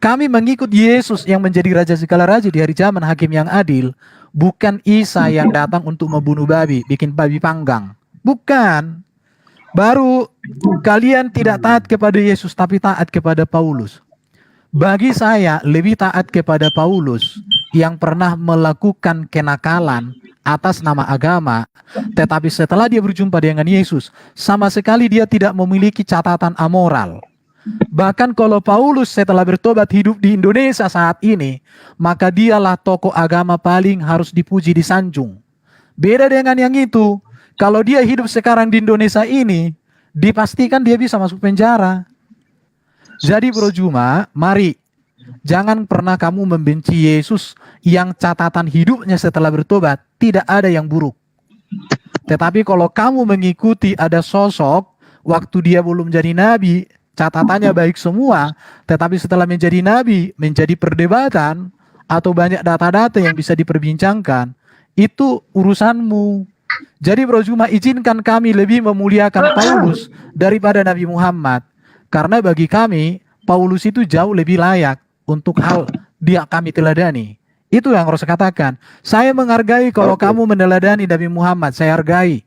Kami mengikut Yesus yang menjadi Raja segala raja di hari zaman hakim yang adil. Bukan Isa yang datang untuk membunuh babi, bikin babi panggang. Bukan. Baru kalian tidak taat kepada Yesus tapi taat kepada Paulus. Bagi saya lebih taat kepada Paulus yang pernah melakukan kenakalan atas nama agama. Tetapi setelah dia berjumpa dengan Yesus, sama sekali dia tidak memiliki catatan amoral. Bahkan kalau Paulus setelah bertobat hidup di Indonesia saat ini, maka dialah tokoh agama paling harus dipuji, disanjung. Beda dengan yang itu, kalau dia hidup sekarang di Indonesia ini, dipastikan dia bisa masuk penjara. Jadi Bro Juma, mari jangan pernah kamu membenci Yesus yang catatan hidupnya setelah bertobat tidak ada yang buruk. Tetapi kalau kamu mengikuti ada sosok waktu dia belum jadi nabi, catatannya baik semua, tetapi setelah menjadi nabi, menjadi perdebatan, atau banyak data-data yang bisa diperbincangkan, itu urusanmu. Jadi Bro Juma, izinkan kami lebih memuliakan Paulus daripada Nabi Muhammad. Karena bagi kami, Paulus itu jauh lebih layak untuk hal dia kami teladani. Itu yang harus saya katakan. Saya menghargai kalau kamu meneladani Nabi Muhammad, saya hargai.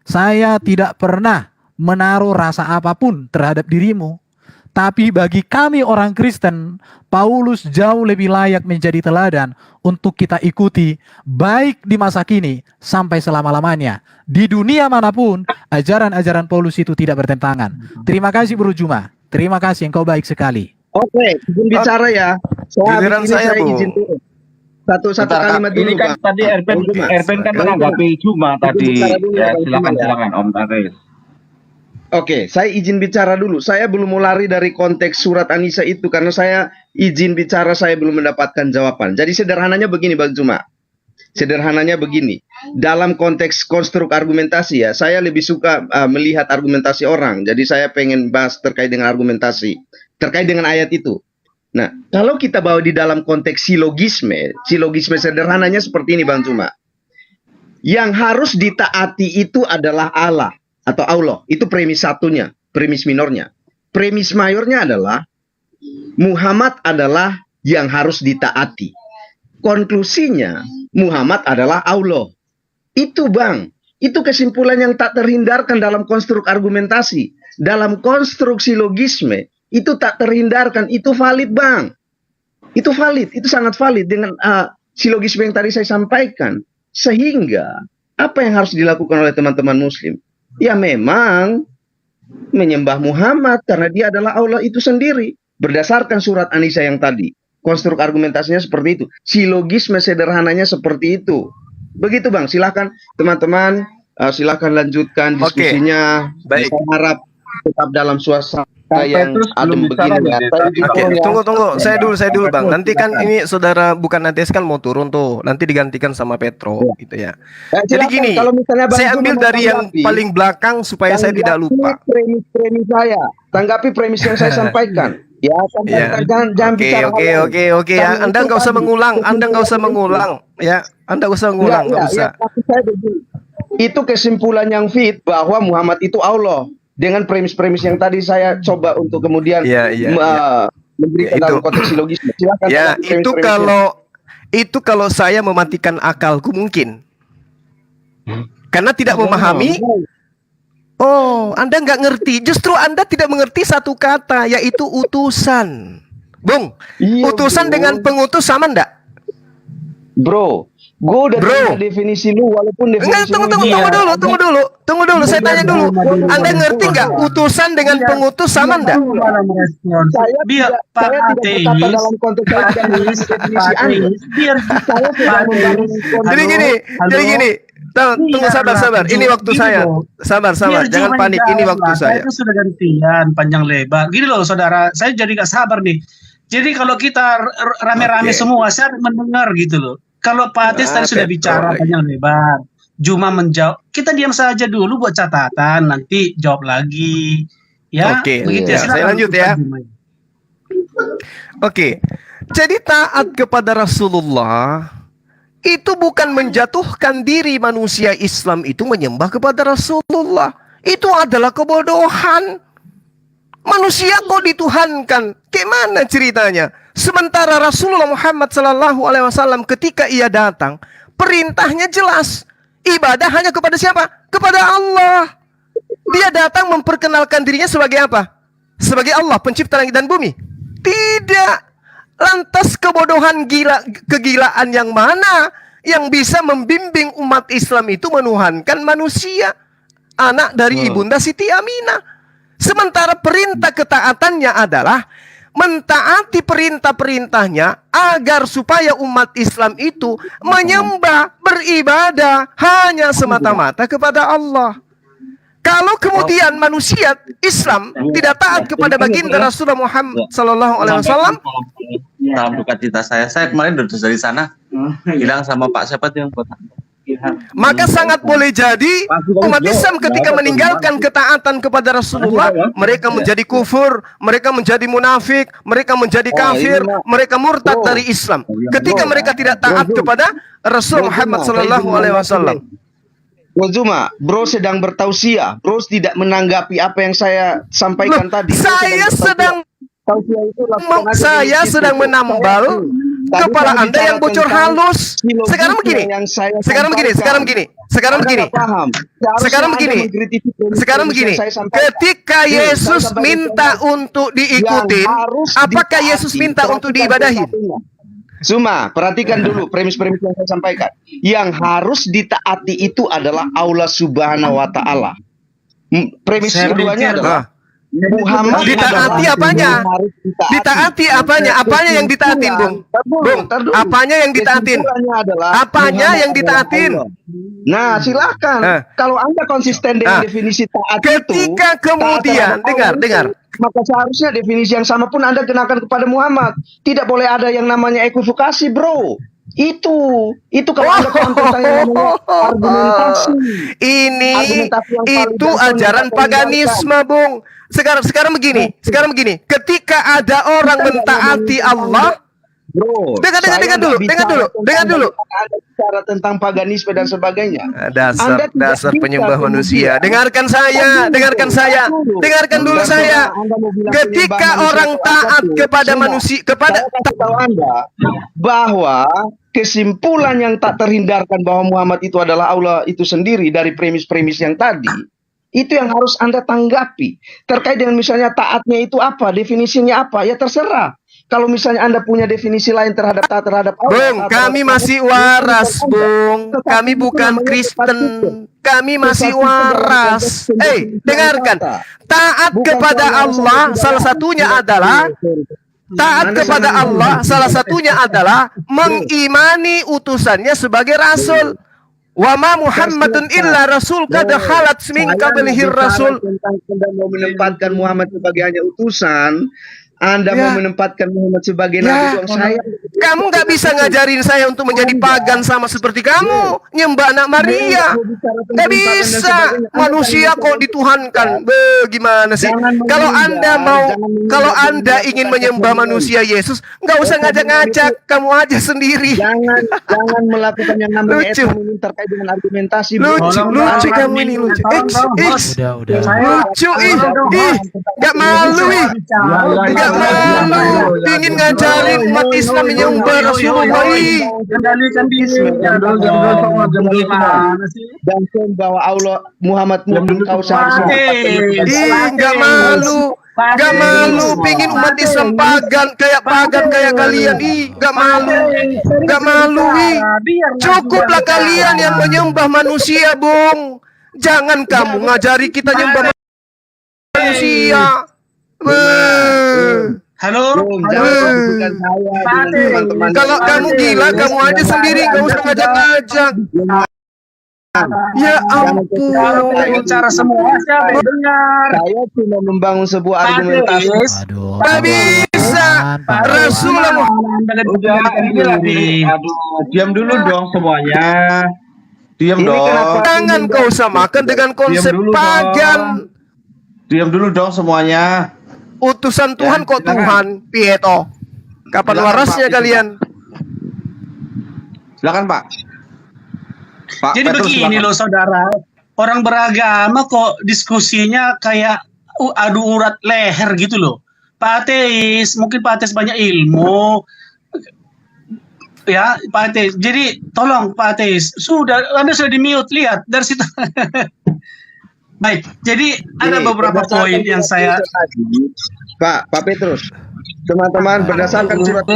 Saya tidak pernah menaruh rasa apapun terhadap dirimu. Tapi bagi kami orang Kristen, Paulus jauh lebih layak menjadi teladan untuk kita ikuti, baik di masa kini sampai selama-lamanya. Di dunia manapun, ajaran-ajaran Paulus itu tidak bertentangan. Terima kasih Bro Juma. Terima kasih, engkau baik sekali. Oke, izin bicara ya. Giliran saya, Bu. izin dulu. Satu kalimat dulu, Ini kan Bang. tadi Erpen kan menanggapi Juma tadi. Ya, silakan Om Taris. Oke, saya izin bicara dulu. Saya belum mau lari dari konteks surat An-Nisa itu karena saya izin bicara, saya belum mendapatkan jawaban. Jadi sederhananya begini, Bang Juma. Sederhananya begini. Dalam konteks konstruk argumentasi ya, saya lebih suka melihat argumentasi orang. Jadi saya pengen bahas terkait dengan argumentasi, terkait dengan ayat itu. Nah, kalau kita bawa di dalam konteks silogisme sederhananya seperti ini, Bang Juma. Yang harus ditaati itu adalah Allah atau Allah. Itu premis satunya, premis minornya. Premis mayornya adalah Muhammad adalah yang harus ditaati. Konklusinya, Muhammad adalah Allah. Itu, Bang. Itu kesimpulan yang tak terhindarkan dalam konstruk argumentasi. Dalam konstruk silogisme, itu tak terhindarkan. Itu valid, Bang. Itu valid. Itu sangat valid dengan silogisme yang tadi saya sampaikan. Sehingga, apa yang harus dilakukan oleh teman-teman Muslim? Ya memang menyembah Muhammad karena dia adalah Allah itu sendiri. Berdasarkan surat An-Nisa yang tadi. Konstruk argumentasinya seperti itu. Silogisme sederhananya seperti itu. Begitu, Bang. Silakan teman-teman, silakan lanjutkan diskusinya. Baik. Saya harap tetap dalam suasana yang adem begini. Oke, tunggu. Saya dulu, Bang. Nanti kan ini saudara bukan nanti kan mau turun tuh. Nanti digantikan sama Petro gitu ya. Jadi gini, saya ambil dari yang paling belakang supaya saya tidak lupa. Premis saya. Tanggapi premis yang saya sampaikan. Ya, jangan bicara. Oke. Ya. Anda nggak usah mengulang. Ya, Anda nggak usah mengulang, nggak usah. Itu kesimpulan yang fit bahwa Muhammad itu Allah. Dengan premis-premis yang tadi saya coba untuk kemudian memberikan dalam konteks logis. Silakan. Ya, itu kalau saya mematikan akalku mungkin. Karena tidak memahami. Oh, Anda nggak ngerti. Justru Anda tidak mengerti satu kata, yaitu utusan. Bung, utusan dengan pengutus sama enggak? Bro, gue udah definisi lu walaupun definisi Tunggu dulu. Saya tanya dulu. Anda ngerti nggak utusan dengan pengutus sama enggak? Biar Pak Ateis, Jadi gini. Tunggu sabar. Ini waktu saya. Sabar. Jangan panik. Ini waktu saya. Itu sudah gantian panjang lebar. Gini loh, saudara. Saya jadi gak sabar nih. Jadi kalau kita rame-rame semua, saya mendengar gitu loh. Kalau Pak Ateis tadi sudah bicara panjang lebar, Juma menjawab. Kita diam saja dulu buat catatan. Nanti jawab lagi. Ya. Begitu ya. Saya lanjut ya. Oke. Jadi taat kepada Rasulullah itu bukan menjatuhkan diri manusia Islam itu menyembah kepada Rasulullah. Itu adalah kebodohan. Manusia kok dituhankan? Gimana ceritanya? Sementara Rasulullah Muhammad SAW ketika ia datang, perintahnya jelas. Ibadah hanya kepada siapa? Kepada Allah. Dia datang memperkenalkan dirinya sebagai apa? Sebagai Allah, pencipta langit dan bumi. Tidak. Lantas kebodohan kegilaan yang mana yang bisa membimbing umat Islam itu menuhankan manusia, anak dari ibunda Siti Aminah. Sementara perintah ketaatannya adalah mentaati perintah-perintahnya agar supaya umat Islam itu menyembah, beribadah hanya semata-mata kepada Allah. Kalau kemudian manusia Islam tidak taat kepada baginda Rasulullah Muhammad SAW, dalam duka cita saya kemarin dari sana bilang sama Pak siapa yang buat maka sangat boleh jadi umat Islam ketika meninggalkan ketaatan kepada Rasulullah, mereka menjadi kufur, mereka menjadi munafik, mereka menjadi kafir, mereka murtad dari Islam ketika mereka tidak taat kepada Rasulullah Muhammad SAW. Juma, bro sedang bertausiah. Bro tidak menanggapi apa yang saya sampaikan tadi. Saya sedang menambal kepala Anda yang bocor halus. Sekarang begini. Sekarang begini. Ketika Yesus minta untuk diikutin, apakah Yesus minta untuk diibadahin? Zuma, perhatikan dulu premis-premis yang saya sampaikan. Yang harus ditaati itu adalah Allah Subhanahu wa Ta'ala. Premis keduanya adalah Muhammad ditaati apanya? Ditaati apanya? Apanya yang ditaatin, Bung? Bung, apanya yang ditaatin? Apanya yang ditaatin? Nah, silakan. Kalau Anda konsisten dengan definisi taat ketika itu, kemudian dengar. Maka seharusnya definisi yang sama pun Anda kenakan kepada Muhammad. Tidak boleh ada yang namanya equivocation, bro. Itu kalau Anda tentang yang namanya argumentasi. Itu ajaran paganisme, Bung. Sekarang begini. Ketika ada orang mentaati Allah, bro, dengar dulu. Anda bicara tentang paganisme dan sebagainya. Dasar penyembah manusia. Dengarkan dulu saya. Ketika orang taat kepada manusia, tahu Anda bahwa kesimpulan yang tak terhindarkan bahwa Muhammad itu adalah Allah itu sendiri dari premis-premis yang tadi. Itu yang harus Anda tanggapi. Terkait dengan misalnya taatnya itu apa, definisinya apa, ya terserah. Kalau misalnya Anda punya definisi lain terhadap Allah. Bung, kami masih waras, Bung. Kami bukan Kristen. Kami masih waras. Dengarkan. Taat kepada Allah salah satunya adalah mengimani utusannya sebagai rasul. Wa ma Muhammadun illa rasul qad khalat min qablihi rasul. Anda mau menempatkan Muhammad sebagai hanya utusan, Anda mau menempatkan Muhammad sebagai nabi saya. Kamu nggak bisa ngajarin saya untuk menjadi pagan sama seperti kamu, nyembah anak Maria. Nggak bisa. Manusia kok dituhankan. Bagaimana sih? Kalau Anda ingin menyembah manusia Yesus, nggak usah ngajak-ngajak. Kamu aja sendiri. Jangan melakukan yang namanya terkait dengan argumentasi. Lucu kamu ini lucu. Lucu nggak malu nggak malu. Ingin ngajarin umat Islam menyembah Rasulullah. Kendalikan diri. Dan bahwa Allah Muhammad kau seharusnya. Nggak malu. Gak malu, pingin umat Islam pagan kayak kalian. Gak malu. Cukuplah kalian yang menyembah manusia, Bung. Jangan kamu ngajari kita nyembah manusia. Halo. Kalau kamu gila, kamu aja sendiri, gak usah ngajak-ngajak. Ya ampun, bicara semua siapa yang dengar? Saya cuma membangun sebuah argumentasi. Gak bisa. Rasulullah diam dulu dong semuanya. Diam dong. Jangan kau samakan dengan konsep pagan. Diam dulu dong semuanya. Utusan Tuhan kok Tuhan, Pieto. Kapan warasnya kalian? Silakan, Pak. Jadi begini loh saudara, orang beragama kok diskusinya kayak adu urat leher gitu loh. Pak Ateis, mungkin Pak Ateis banyak ilmu, ya Pak Ateis. Jadi tolong Pak Ateis, Anda sudah di-mute, lihat dari situ. Baik, jadi ada beberapa poin yang saya... Pak Petrus, teman-teman berdasarkan surat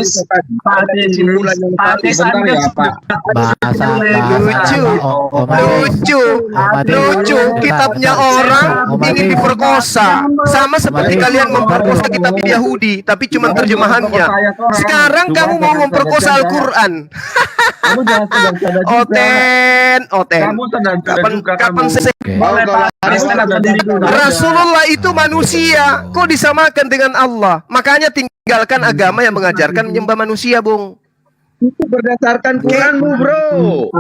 lucu kitabnya orang ingin diperkosa sama seperti kalian memperkosa kitab Yahudi tapi cuma terjemahannya. Sekarang kamu mau memperkosa Al-Quran. Kapan Rasulullah itu manusia kok disamakan dengan Allah? Makanya tinggalkan agama yang mengajarkan menyembah manusia, Bung. Itu berdasarkan Quranmu, bro.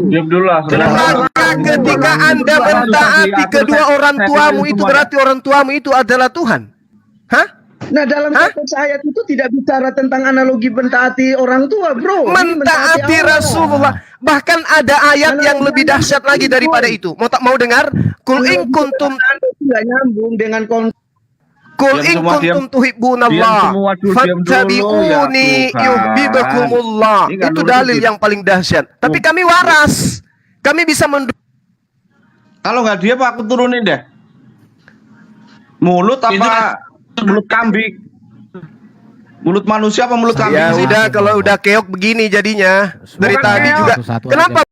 Diam dulu lah. Maka ketika Anda mentaati kedua orang tuamu, itu berarti orang tuamu itu adalah Tuhan. Hah? Nah, dalam konteks ayat itu tidak bicara tentang analogi mentaati orang tua, bro. Mentaati Rasulullah. Bahkan ada ayat yang lebih dahsyat lagi daripada itu. Mau dengar? Kul in kuntum tidak nyambung dengan Qul in kuntum tuhibbunallah fattabi'uni yuhibbukumullah. Itu dalil yang paling dahsyat. Tapi kami waras. Kami bisa Kalau nggak dia Pak, aku turunin deh. Mulut apa mulut kambing? Mulut manusia apa mulut kambing? Ya sih? udah, kalau udah keok begini jadinya. Dari Bukan tadi keok. juga. Satu-satu Kenapa aja.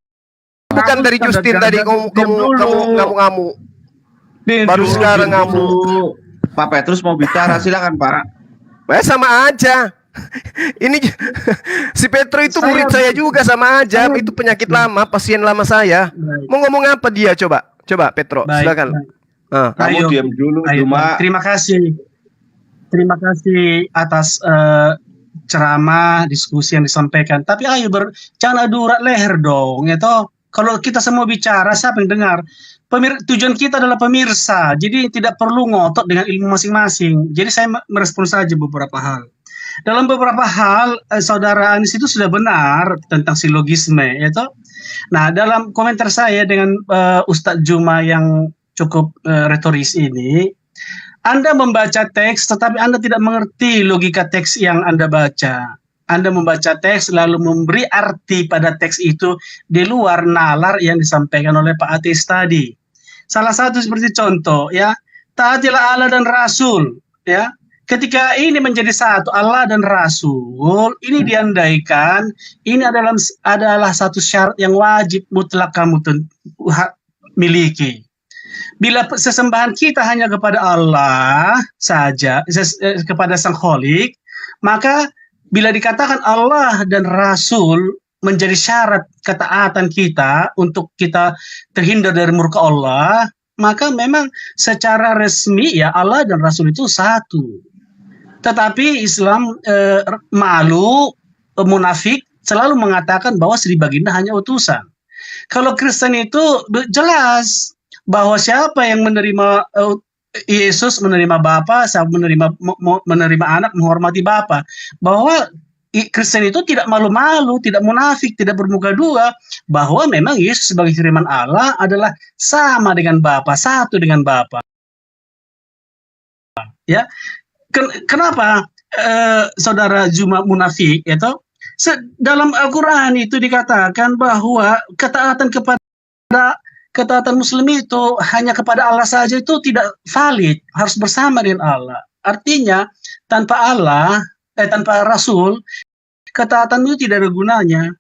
bukan dari Justin tadi kamu ngamuk-ngamuk? Baru sekarang ngamuk. Pak Petrus mau bicara, silakan Pak. Sama aja. Ini si Petro itu murid saya juga, sama aja. Itu penyakit lama, pasien lama saya. Mau ngomong apa dia? Coba Petro, silakan. Kamu diam dulu, Juma. Terima kasih atas ceramah, diskusi yang disampaikan. Tapi ayo jangan adu urat leher dong, ya toh. Kalau kita semua bicara, siapa yang dengar? Tujuan kita adalah pemirsa, jadi tidak perlu ngotot dengan ilmu masing-masing. Jadi saya merespon saja beberapa hal. Dalam beberapa hal, Saudara Anies itu sudah benar tentang silogisme, ya toh. Nah, dalam komentar saya dengan Ustadz Juma yang cukup retoris ini, Anda membaca teks, tetapi Anda tidak mengerti logika teks yang Anda baca. Anda membaca teks lalu memberi arti pada teks itu di luar nalar yang disampaikan oleh Pak Atis tadi. Salah satu seperti contoh, ya, taatilah Allah dan Rasul, ya. Ketika ini menjadi satu, Allah dan Rasul, ini diandaikan ini adalah satu syarat yang wajib mutlak kamu miliki. Bila sesembahan kita hanya kepada Allah saja, kepada Sang Kholik, maka bila dikatakan Allah dan Rasul menjadi syarat ketaatan kita untuk kita terhindar dari murka Allah, maka memang secara resmi ya Allah dan Rasul itu satu. Tetapi Islam malu, munafik selalu mengatakan bahwa Sri Baginda hanya utusan. Kalau Kristen itu jelas bahwa siapa yang menerima Yesus menerima Bapa, siapa menerima anak, menghormati Bapa. Bahwa Kristen itu tidak malu-malu, tidak munafik, tidak bermuka dua, bahwa memang Yesus sebagai firman Allah adalah sama dengan Bapa, satu dengan Bapa. Ya. Kenapa Saudara Juma munafik, itu dalam Al-Quran itu dikatakan bahwa ketaatan Muslim itu hanya kepada Allah saja itu tidak valid, harus bersama dengan Allah. Artinya tanpa Allah, tanpa Rasul, ketaatan itu tidak ada gunanya.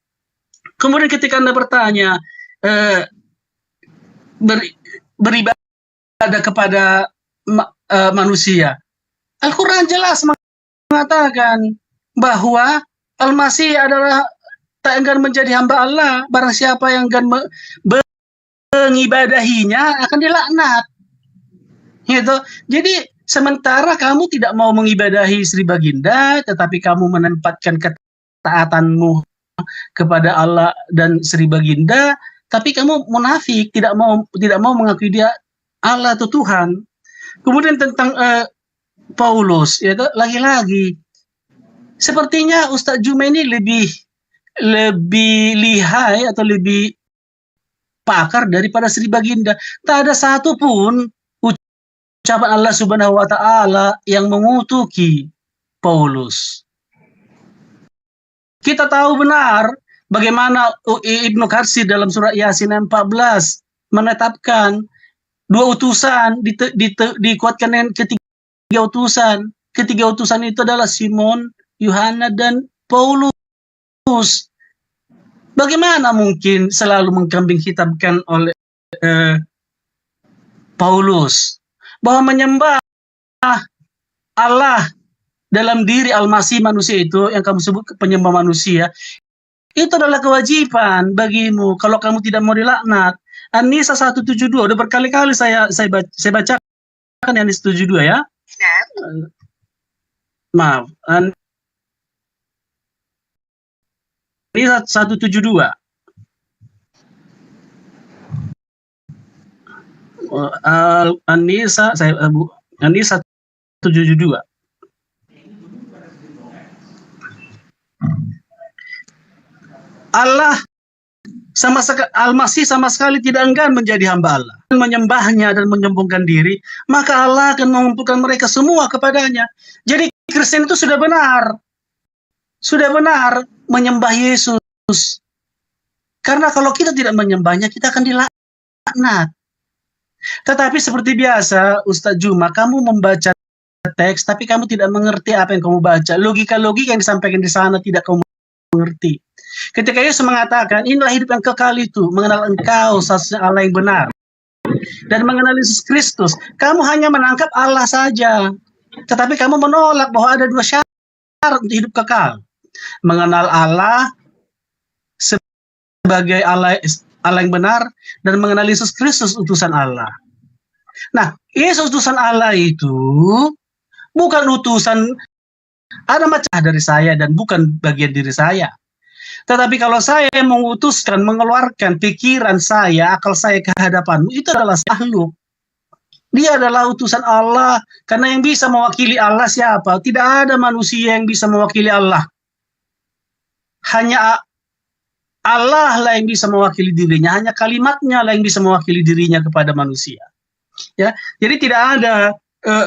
Kemudian ketika Anda bertanya beribadah kepada manusia, Al-Quran jelas mengatakan bahwa Al-Masih adalah tak enggan menjadi hamba Allah. Barang siapa yang enggan mengibadahinya akan dilaknat. Gitu. Jadi sementara kamu tidak mau mengibadahi Sri Baginda, tetapi kamu menempatkan ketaatanmu kepada Allah dan Sri Baginda, tapi kamu munafik, tidak mau mengakui dia Allah atau Tuhan. Kemudian tentang Paulus, ya lagi-lagi sepertinya Ustadz Juma ini lebih lihai atau lebih pakar daripada Sri Baginda. Tak ada satupun ucapan Allah Subhanahu wa Ta'ala yang mengutuki Paulus. Kita tahu benar bagaimana Ibnu Katsir dalam surat Yasin 14 menetapkan dua utusan, dikuatkan dengan ketiga utusan. Ketiga utusan itu adalah Simon, Yohana, dan Paulus. Bagaimana mungkin selalu mengkambing hitamkan oleh Paulus bahwa menyembah Allah dalam diri Al-Masih manusia itu yang kamu sebut penyembah manusia, itu adalah kewajiban bagimu kalau kamu tidak mau dilaknat. An-Nisa 172 udah berkali-kali saya bacakan An-Nisa 172 ya. Maaf, An-Nisa 172. An-Nisa 172. Allah Al-Masih sama sekali tidak enggan menjadi hamba Allah, menyembahnya dan menyombongkan diri, maka Allah akan mengumpulkan mereka semua kepadanya. Jadi Kristen itu sudah benar menyembah Yesus. Karena kalau kita tidak menyembahnya, kita akan dilaknat. Tetapi seperti biasa, Ustadz Juma, kamu membaca teks, tapi kamu tidak mengerti apa yang kamu baca. Logika-logika yang disampaikan di sana tidak kamu mengerti. Ketika Yesus mengatakan, inilah hidup yang kekal itu, mengenal engkau satu Allah yang benar, dan mengenal Yesus Kristus. Kamu hanya menangkap Allah saja, tetapi kamu menolak bahwa ada dua syarat untuk hidup kekal. Mengenal Allah sebagai Allah yang benar, dan mengenal Yesus Kristus utusan Allah. Nah, Yesus utusan Allah itu bukan utusan ada macam dari saya dan bukan bagian diri saya. Tetapi kalau saya mengutuskan, mengeluarkan pikiran saya, akal saya ke hadapanmu, itu adalah makhluk. Dia adalah utusan Allah. Karena yang bisa mewakili Allah siapa? Tidak ada manusia yang bisa mewakili Allah. Hanya Allah lah yang bisa mewakili dirinya. Hanya kalimatnya lah yang bisa mewakili dirinya kepada manusia. Ya, jadi tidak ada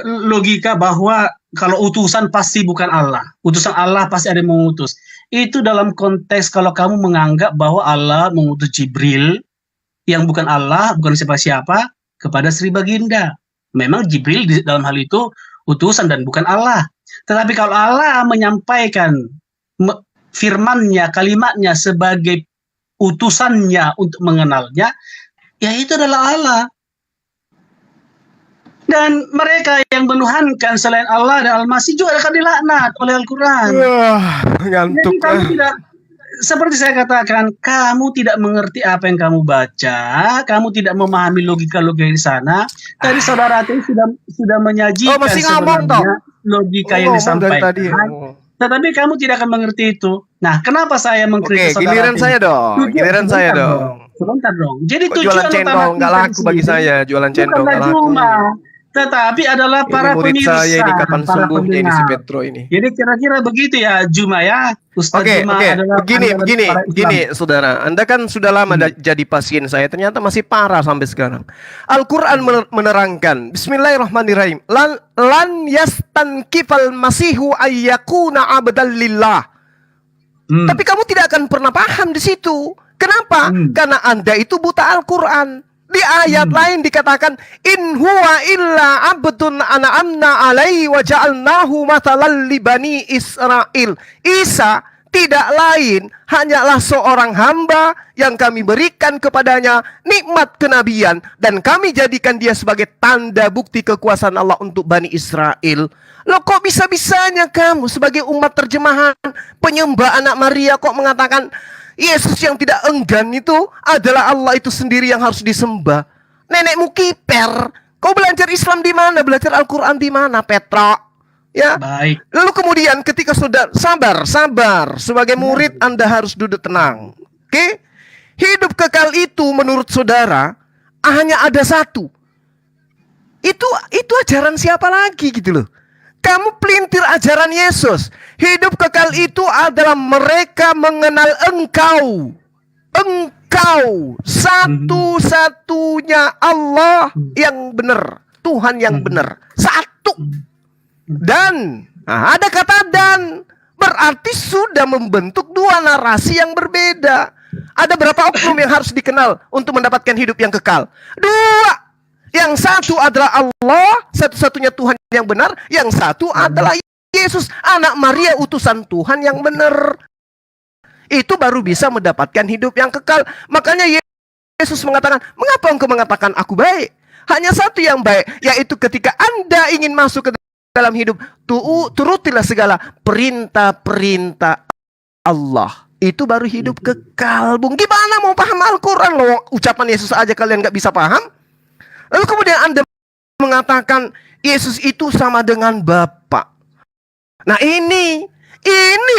logika bahwa kalau utusan pasti bukan Allah. Utusan Allah pasti ada yang mengutus. Itu dalam konteks kalau kamu menganggap bahwa Allah mengutus Jibril yang bukan Allah, bukan siapa-siapa, kepada Sri Baginda. Memang Jibril dalam hal itu utusan dan bukan Allah. Tetapi kalau Allah menyampaikan firman-Nya, kalimatnya sebagai utusannya untuk mengenalnya, ya itu adalah Allah. Dan mereka yang menuhankan selain Allah dan Al-Masih juga akan dilaknat oleh Al-Quran. Ngantuk. Jadi kamu tidak, seperti saya katakan, kamu tidak mengerti apa yang kamu baca, kamu tidak memahami logika-logika di sana. Tadi saudara Ati sudah menyajikan sebenarnya logika yang disampaikan. Tetapi kamu tidak akan mengerti itu. Nah, kenapa saya mengkritik saudara? Giliran saya dong. Giliran saya dong. Sebentar dong. Jadi jualan cendol nggak laku bagi saya. Jualan cendol nggak laku. Tetapi adalah ini para murid pemirsa, saya ini kapan sembuhnya ini si Petro ini. Jadi kira-kira begitu ya Juma ya. Ustadz Juma adalah begini saudara. Anda kan sudah lama jadi pasien saya. Ternyata masih parah sampai sekarang. Al-Quran menerangkan. Bismillahirrahmanirrahim. Lan yastankifal masihu ayyakuna abdal lillah. Tapi kamu tidak akan pernah paham di situ. Kenapa? Karena Anda itu buta Al-Quran. Di ayat lain dikatakan in huwa illa abdun an'amna alaihi wa ja'alnahu mathalan li bani Israil. Isa tidak lain hanyalah seorang hamba yang kami berikan kepadanya nikmat kenabian dan kami jadikan dia sebagai tanda bukti kekuasaan Allah untuk Bani Israel. Loh kok bisa-bisanya kamu sebagai umat terjemahan penyembah anak Maria kok mengatakan Yesus yang tidak enggan itu adalah Allah itu sendiri yang harus disembah. Nenekmu kiper. Kau belajar Islam di mana? Belajar Al-Quran di mana, Petro? Ya. Baik. Lalu kemudian ketika sudah sabar. Sebagai murid Anda harus duduk tenang. Oke? Hidup kekal itu menurut saudara hanya ada satu. Itu ajaran siapa lagi gitu loh. Kamu pelintir ajaran Yesus. Hidup kekal itu adalah mereka mengenal engkau. Engkau satu-satunya Allah yang benar. Tuhan yang benar. Satu. Dan ada kata dan. Berarti sudah membentuk dua narasi yang berbeda. Ada berapa oknum yang harus dikenal untuk mendapatkan hidup yang kekal? Dua. Yang satu adalah Allah, satu-satunya Tuhan yang benar. Yang satu adalah Yesus, anak Maria, utusan Tuhan yang benar. Itu baru bisa mendapatkan hidup yang kekal. Makanya Yesus mengatakan, mengapa engkau mengatakan aku baik? Hanya satu yang baik, yaitu ketika Anda ingin masuk ke dalam hidup, turutilah segala perintah-perintah Allah. Itu baru hidup kekal. Bung, gimana mau paham Al-Quran loh? Ucapan Yesus aja kalian gak bisa paham? Lalu kemudian Anda mengatakan Yesus itu sama dengan Bapa. Nah ini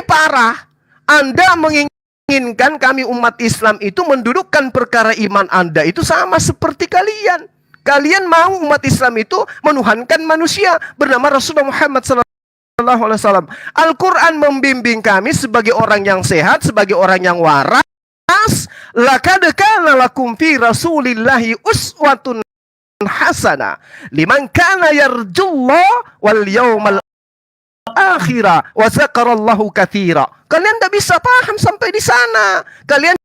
parah. Anda menginginkan kami umat Islam itu mendudukkan perkara iman Anda itu sama seperti kalian. Kalian mau umat Islam itu menuhankan manusia bernama Rasulullah Muhammad SAW. Al-Quran membimbing kami sebagai orang yang sehat, sebagai orang yang waras, Laqad kana lakum fi Rasulillahi uswatun hasanah liman kana yarjullaha wal yawmal akhirah wa zakarallahu katsira. Kalian tidak bisa paham sampai di sana. Kalian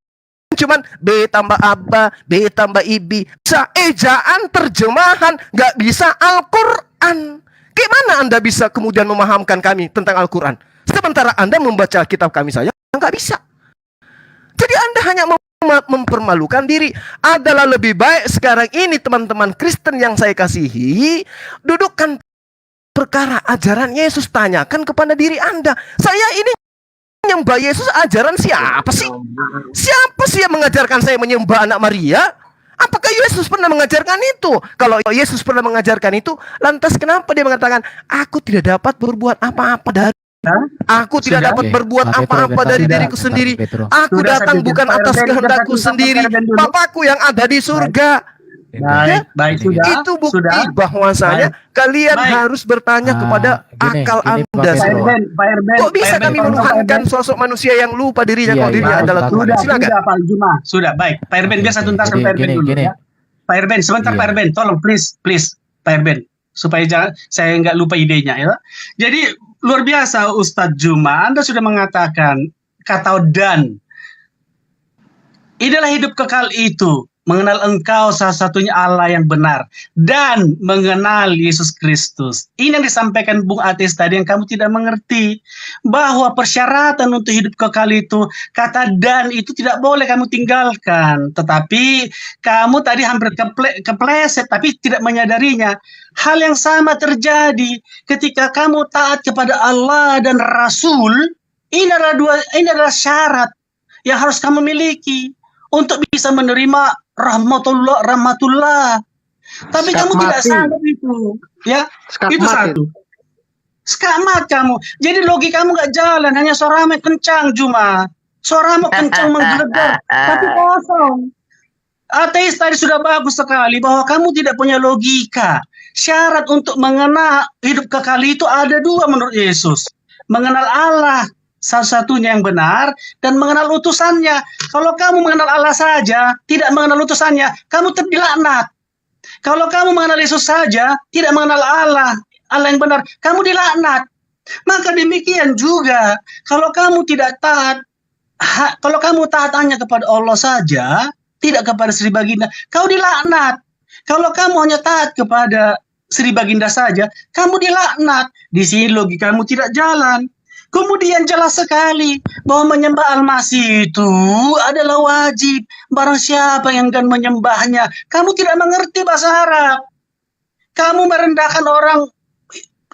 cuman B tambah Aba, B tambah Ibi, bisa ejaan, terjemahan, nggak bisa Al-Quran. Gimana Anda bisa kemudian memahamkan kami tentang Al-Quran? Sementara Anda membaca kitab kami saja nggak bisa. Jadi Anda hanya mempermalukan diri. Adalah lebih baik sekarang ini teman-teman Kristen yang saya kasihi, dudukkan perkara ajaran Yesus, tanyakan kepada diri Anda. Saya ini menyembah Yesus ajaran siapa sih? Siapa sih yang mengajarkan saya menyembah anak Maria? Apakah Yesus pernah mengajarkan itu? Kalau Yesus pernah mengajarkan itu, lantas kenapa dia mengatakan, aku tidak dapat berbuat apa-apa dari aku tidak dapat berbuat apa-apa dari diriku sendiri. Aku datang bukan atas kehendakku sendiri. Bapakku yang ada di surga. Baik, sudah. Itu bukti bahwasanya kalian harus bertanya kepada akal Anda semua. Kok bisa kami menuhankan sosok manusia yang lupa dirinya kalau dirinya adalah Tuhan? Silakan. Sudah, Pak Juma. Sudah, baik. Pak Erben, biar saya tuntaskan Pak Erben dulu ya. Pak Erben, sebentar Pak Erben. Tolong, please. Pak Erben. Supaya saya nggak lupa idenya ya. Jadi, luar biasa Ustadz Juma. Anda sudah mengatakan kata dan. Inilah hidup kekal itu. Mengenal engkau satu-satunya Allah yang benar. Dan mengenal Yesus Kristus. Ini yang disampaikan Bung Atis tadi yang kamu tidak mengerti. Bahwa persyaratan untuk hidup kekal itu, kata dan itu tidak boleh kamu tinggalkan. Tetapi kamu tadi hampir kepleset tapi tidak menyadarinya. Hal yang sama terjadi ketika kamu taat kepada Allah dan Rasul. Ini adalah syarat yang harus kamu miliki untuk bisa menerima rahmatullah. Tapi kamu tidak sadar itu, ya. Itu satu. Skamat kamu. Jadi logika kamu nggak jalan, hanya suaramu kencang Juma. Suaramu kencang menggelegar, tapi kosong. Ateis tadi sudah bagus sekali bahwa kamu tidak punya logika. Syarat untuk mengenal hidup kekal itu ada dua menurut Yesus. Mengenal Allah satu-satunya yang benar, dan mengenal utusannya. Kalau kamu mengenal Allah saja, tidak mengenal utusannya, kamu dilaknat. Kalau kamu mengenal Yesus saja, tidak mengenal Allah yang benar, kamu dilaknat. Maka demikian juga, kalau kamu tidak taat, kalau kamu taat hanya kepada Allah saja, tidak kepada Sri Baginda, kau dilaknat. Kalau kamu hanya taat kepada Sri Baginda saja, kamu dilaknat. Di sini logikamu tidak jalan. Kemudian jelas sekali bahwa menyembah Al-Masih itu adalah wajib. Barang siapa yang akan menyembahnya, kamu tidak mengerti bahasa Arab. Kamu merendahkan orang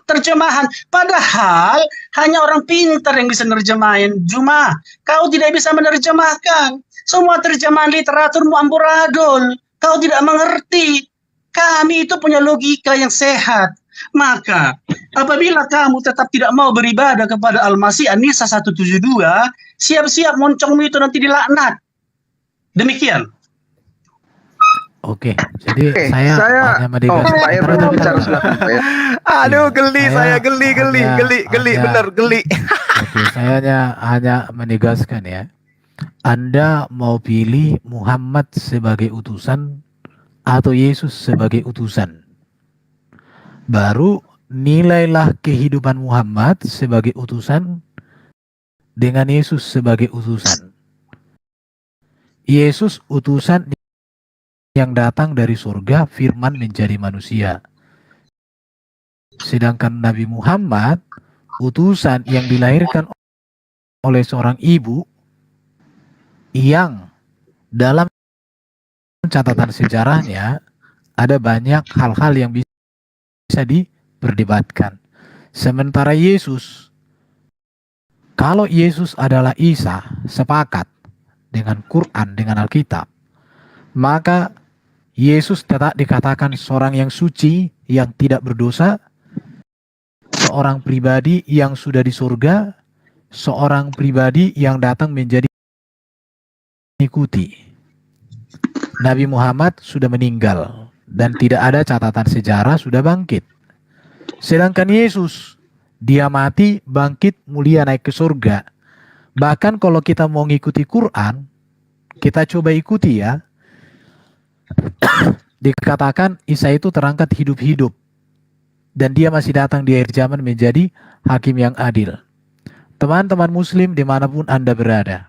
terjemahan. Padahal hanya orang pintar yang bisa menerjemahin. Cuma kau tidak bisa menerjemahkan. Semua terjemahan literaturmu amburadul. Kau tidak mengerti. Kami itu punya logika yang sehat. Maka apabila kamu tetap tidak mau beribadah kepada Al-Masih, An-Nisa 172, siap-siap moncongmu itu nanti dilaknat. Demikian. Oke, jadi saya hanya menegaskan. Aduh, geli saya, geli, benar geli. Oke, saya hanya menegaskan ya. Anda mau pilih Muhammad sebagai utusan atau Yesus sebagai utusan? Baru nilailah kehidupan Muhammad sebagai utusan dengan Yesus sebagai utusan. Yesus utusan yang datang dari surga, firman menjadi manusia. Sedangkan Nabi Muhammad utusan yang dilahirkan oleh seorang ibu yang dalam catatan sejarahnya ada banyak hal-hal yang bisa diperdebatkan. Sementara Yesus, kalau Yesus adalah Isa, sepakat dengan Quran, dengan Alkitab, maka Yesus tetap dikatakan seorang yang suci, yang tidak berdosa, seorang pribadi yang sudah di surga, seorang pribadi yang datang menjadi ikuti. Nabi Muhammad sudah meninggal dan tidak ada catatan sejarah sudah bangkit. Sedangkan Yesus, dia mati, bangkit, mulia, naik ke surga. Bahkan kalau kita mau ngikuti Quran, kita coba ikuti ya. Dikatakan Isa itu terangkat hidup-hidup. Dan dia masih datang di akhir zaman menjadi hakim yang adil. Teman-teman muslim dimanapun Anda berada.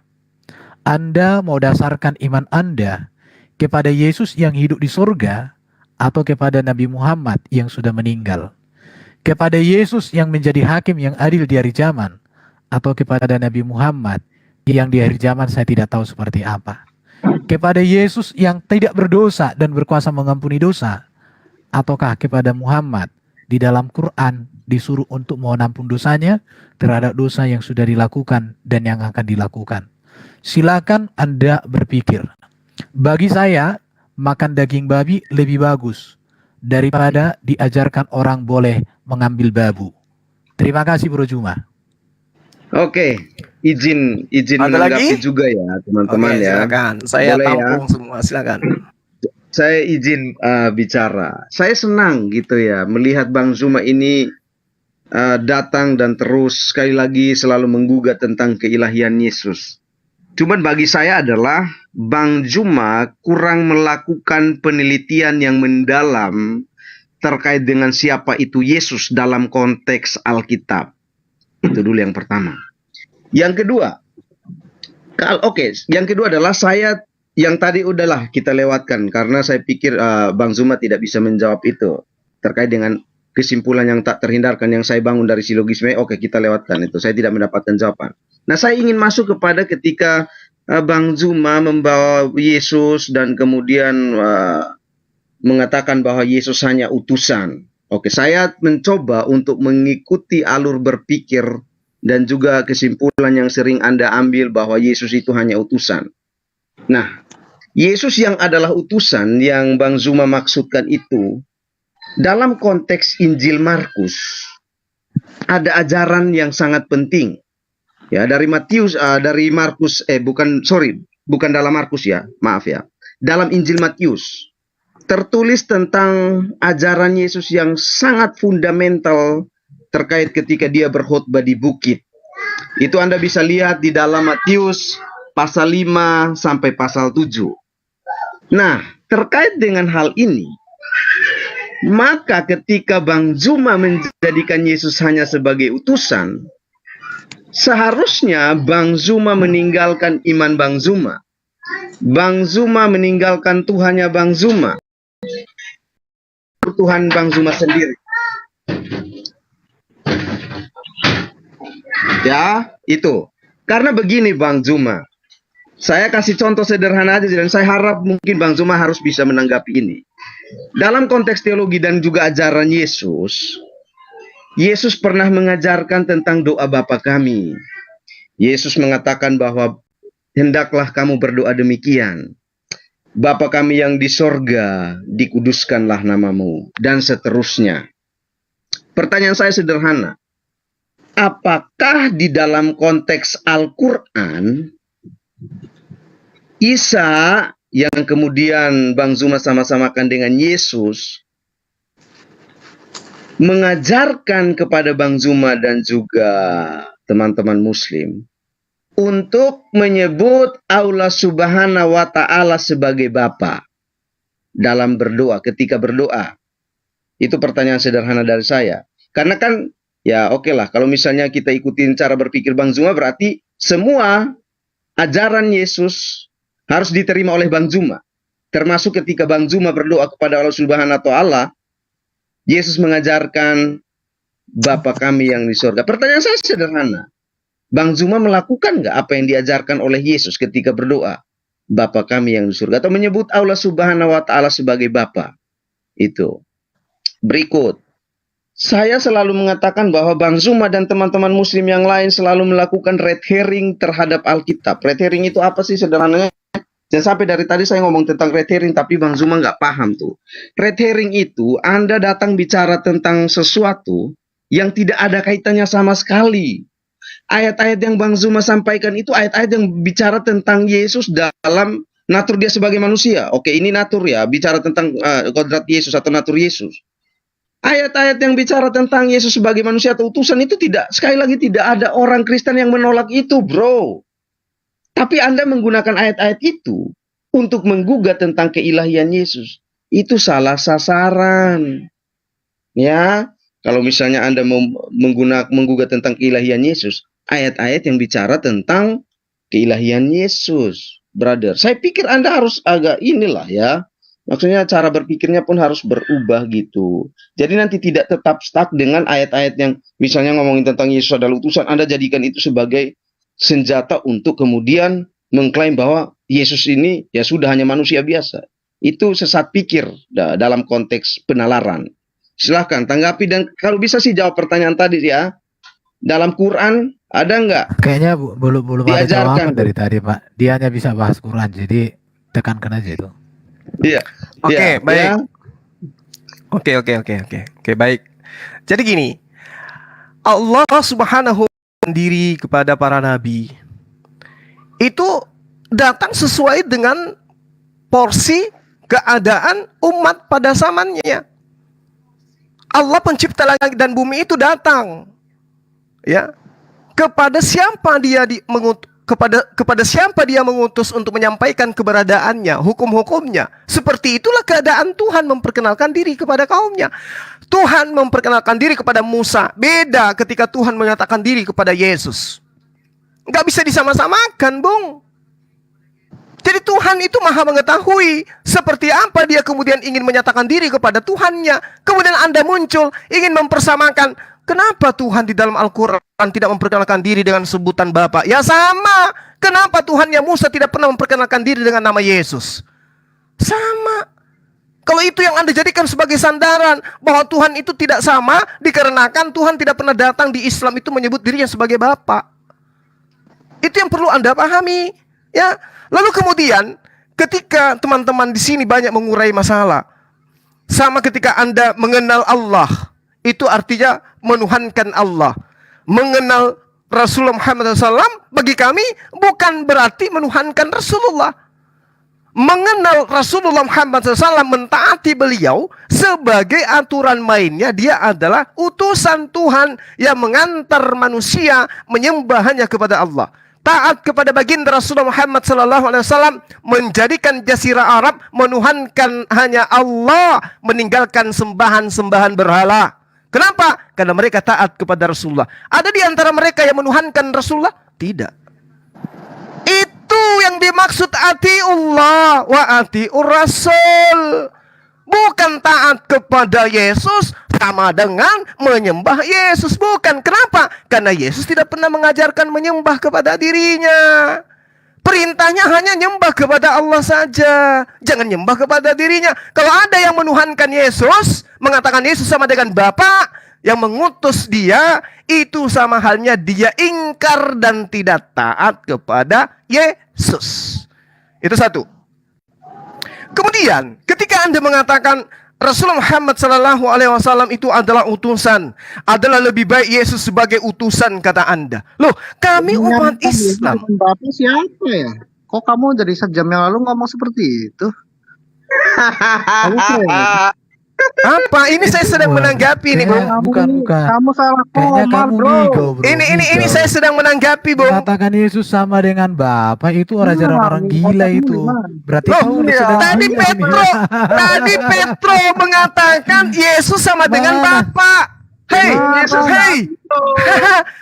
Anda mau dasarkan iman Anda kepada Yesus yang hidup di surga atau kepada Nabi Muhammad yang sudah meninggal? Kepada Yesus yang menjadi hakim yang adil di akhir zaman atau kepada Nabi Muhammad yang di akhir zaman saya tidak tahu seperti apa? Kepada Yesus yang tidak berdosa dan berkuasa mengampuni dosa, ataukah kepada Muhammad di dalam Quran disuruh untuk mohon ampun dosanya terhadap dosa yang sudah dilakukan dan yang akan dilakukan? Silakan Anda berpikir. Bagi saya, makan daging babi lebih bagus daripada diajarkan orang boleh mengambil babu. Terima kasih Bro Juma. Oke, izin Ada menanggapi lagi? juga ya teman-teman Oke, ya. silakan. Saya Boleh ya? tampung semua, silakan. Saya izin bicara. Saya senang gitu ya melihat Bang Zuma ini datang dan terus sekali lagi selalu menggugat tentang keilahian Yesus. Cuman bagi saya adalah Bang Zuma kurang melakukan penelitian yang mendalam terkait dengan siapa itu Yesus dalam konteks Alkitab. Itu dulu yang pertama. Yang kedua, yang kedua adalah saya yang tadi udahlah kita lewatkan karena saya pikir Bang Zuma tidak bisa menjawab itu terkait dengan kesimpulan yang tak terhindarkan yang saya bangun dari silogisme. Oke, kita lewatkan itu. Saya tidak mendapatkan jawaban. Nah, saya ingin masuk kepada ketika Bang Zuma membawa Yesus dan kemudian mengatakan bahwa Yesus hanya utusan. Oke, saya mencoba untuk mengikuti alur berpikir dan juga kesimpulan yang sering Anda ambil bahwa Yesus itu hanya utusan. Nah, Yesus yang adalah utusan yang Bang Zuma maksudkan itu, dalam konteks Injil Markus, ada ajaran yang sangat penting. Ya, dari Markus, bukan dalam Markus ya, maaf ya. Dalam Injil Matius, tertulis tentang ajaran Yesus yang sangat fundamental terkait ketika dia berkhotbah di bukit. Itu Anda bisa lihat di dalam Matius pasal 5 sampai pasal 7. Nah, terkait dengan hal ini, maka ketika Bang Zuma menjadikan Yesus hanya sebagai utusan, seharusnya Bang Zuma meninggalkan iman Bang Zuma. Bang Zuma meninggalkan Tuhannya Bang Zuma. Tuhan Bang Zuma sendiri. Ya, itu. Karena begini Bang Zuma. Saya kasih contoh sederhana aja dan saya harap mungkin Bang Zuma harus bisa menanggapi ini. Dalam konteks teologi dan juga ajaran Yesus, Yesus pernah mengajarkan tentang doa Bapa kami. Yesus mengatakan bahwa hendaklah kamu berdoa demikian. Bapa kami yang di sorga, dikuduskanlah namamu, dan seterusnya. Pertanyaan saya sederhana. Apakah di dalam konteks Al-Quran, Isa yang kemudian Bang Zuma sama-samakan dengan Yesus, mengajarkan kepada Bang Zuma dan juga teman-teman muslim, untuk menyebut Allah Subhanahu wa Ta'ala sebagai Bapa dalam berdoa, ketika berdoa? Itu pertanyaan sederhana dari saya. Karena kan, ya oke lah, kalau misalnya kita ikutin cara berpikir Bang Zuma, berarti semua ajaran Yesus harus diterima oleh Bang Zuma. Termasuk ketika Bang Zuma berdoa kepada Allah Subhanahu wa Ta'ala, Yesus mengajarkan Bapa kami yang di surga. Pertanyaan saya sederhana. Bang Zuma melakukan nggak apa yang diajarkan oleh Yesus ketika berdoa? Bapa kami yang di surga. Atau menyebut Allah Subhanahu wa Ta'ala sebagai Bapa. Itu. Berikut. Saya selalu mengatakan bahwa Bang Zuma dan teman-teman muslim yang lain selalu melakukan red herring terhadap Alkitab. Red herring itu apa sih sederhananya? Dan sampai dari tadi saya ngomong tentang red herring, tapi Bang Zuma nggak paham tuh. Red herring itu Anda datang bicara tentang sesuatu yang tidak ada kaitannya sama sekali. Ayat-ayat yang Bang Zuma sampaikan itu ayat-ayat yang bicara tentang Yesus dalam natur dia sebagai manusia. Oke, ini natur ya, bicara tentang kodrat Yesus atau natur Yesus. Ayat-ayat yang bicara tentang Yesus sebagai manusia atau utusan itu tidak, sekali lagi tidak ada orang Kristen yang menolak itu, bro. Tapi Anda menggunakan ayat-ayat itu untuk menggugat tentang keilahian Yesus. Itu salah sasaran. Ya, kalau misalnya Anda mau menggugat tentang keilahian Yesus, ayat-ayat yang bicara tentang keilahian Yesus, brother. Saya pikir Anda harus agak inilah ya. Maksudnya cara berpikirnya pun harus berubah gitu. Jadi nanti tidak tetap stuck dengan ayat-ayat yang misalnya ngomongin tentang Yesus adalah utusan, Anda jadikan itu sebagai senjata untuk kemudian mengklaim bahwa Yesus ini ya sudah hanya manusia biasa. Itu sesat pikir dalam konteks penalaran. Silahkan tanggapi dan kalau bisa sih jawab pertanyaan tadi ya. Dalam Quran ada nggak? Kayaknya belum ada Diajarkan. jawaban dari tadi, Pak. Dia hanya bisa bahas Quran, jadi tekankan aja itu. Iya. Oke, Ya, baik. ya. Oke, baik. Jadi gini, Allah Subhanahu wa ta'ala diri kepada para nabi itu datang sesuai dengan porsi keadaan umat pada zamannya. Allah pencipta langit dan bumi itu datang, ya, kepada siapa dia kepada siapa dia mengutus untuk menyampaikan keberadaannya, hukum-hukumnya. Seperti itulah keadaan Tuhan memperkenalkan diri kepada kaumnya. Tuhan memperkenalkan diri kepada Musa. Beda ketika Tuhan menyatakan diri kepada Yesus. Nggak bisa disama-samakan, Bung. Jadi Tuhan itu maha mengetahui seperti apa dia kemudian ingin menyatakan diri kepada Tuhannya. Kemudian Anda muncul ingin mempersamakan. Kenapa Tuhan di dalam Al-Quran tidak memperkenalkan diri dengan sebutan Bapa? Ya sama. Kenapa Tuhannya Musa tidak pernah memperkenalkan diri dengan nama Yesus? Sama. Kalau itu yang Anda jadikan sebagai sandaran bahwa Tuhan itu tidak sama, dikarenakan Tuhan tidak pernah datang di Islam itu menyebut dirinya sebagai Bapa. Itu yang perlu Anda pahami. Ya. Lalu kemudian ketika teman-teman di sini banyak mengurai masalah, sama ketika Anda mengenal Allah, itu artinya menuhankan Allah. Mengenal Rasulullah Muhammad SAW bagi kami bukan berarti menuhankan Rasulullah. Mengenal Rasulullah Muhammad SAW, mentaati beliau sebagai aturan mainnya, dia adalah utusan Tuhan yang mengantar manusia menyembah hanya kepada Allah. Taat kepada baginda Rasulullah Muhammad SAW, menjadikan jazirah Arab menuhankan hanya Allah, meninggalkan sembahan-sembahan berhala. Kenapa? Karena mereka taat kepada Rasulullah. Ada di antara mereka yang menuhankan Rasulullah? Tidak. Itu yang dimaksud atiullah wa atiur Rasul. Bukan taat kepada Yesus sama dengan menyembah Yesus. Bukan. Kenapa? Karena Yesus tidak pernah mengajarkan menyembah kepada dirinya. Perintahnya hanya nyembah kepada Allah saja. Jangan nyembah kepada dirinya. Kalau ada yang menuhankan Yesus, mengatakan Yesus sama dengan Bapa yang mengutus dia, itu sama halnya dia ingkar dan tidak taat kepada Yesus. Itu satu. Kemudian, ketika Anda mengatakan Rasulullah Muhammad SAW itu adalah utusan, adalah lebih baik Yesus sebagai utusan, kata Anda. Loh, kami umat Islam. Bapak siapa ya? Kok kamu dari sejam yang lalu ngomong seperti itu? Kamu siapa? Apa? Ini saya sedang menanggapi nih, Bung. Bukan. Kamu salah Kayaknya komal, kamu bro. ego, bro. Ini saya sedang menanggapi, Bung. Katakan Yesus sama dengan Bapa itu ajaran orang gila itu. Berarti Loh, kamu sedang tadi gila nih. Petro mengatakan Yesus sama dengan Bapa. Hei,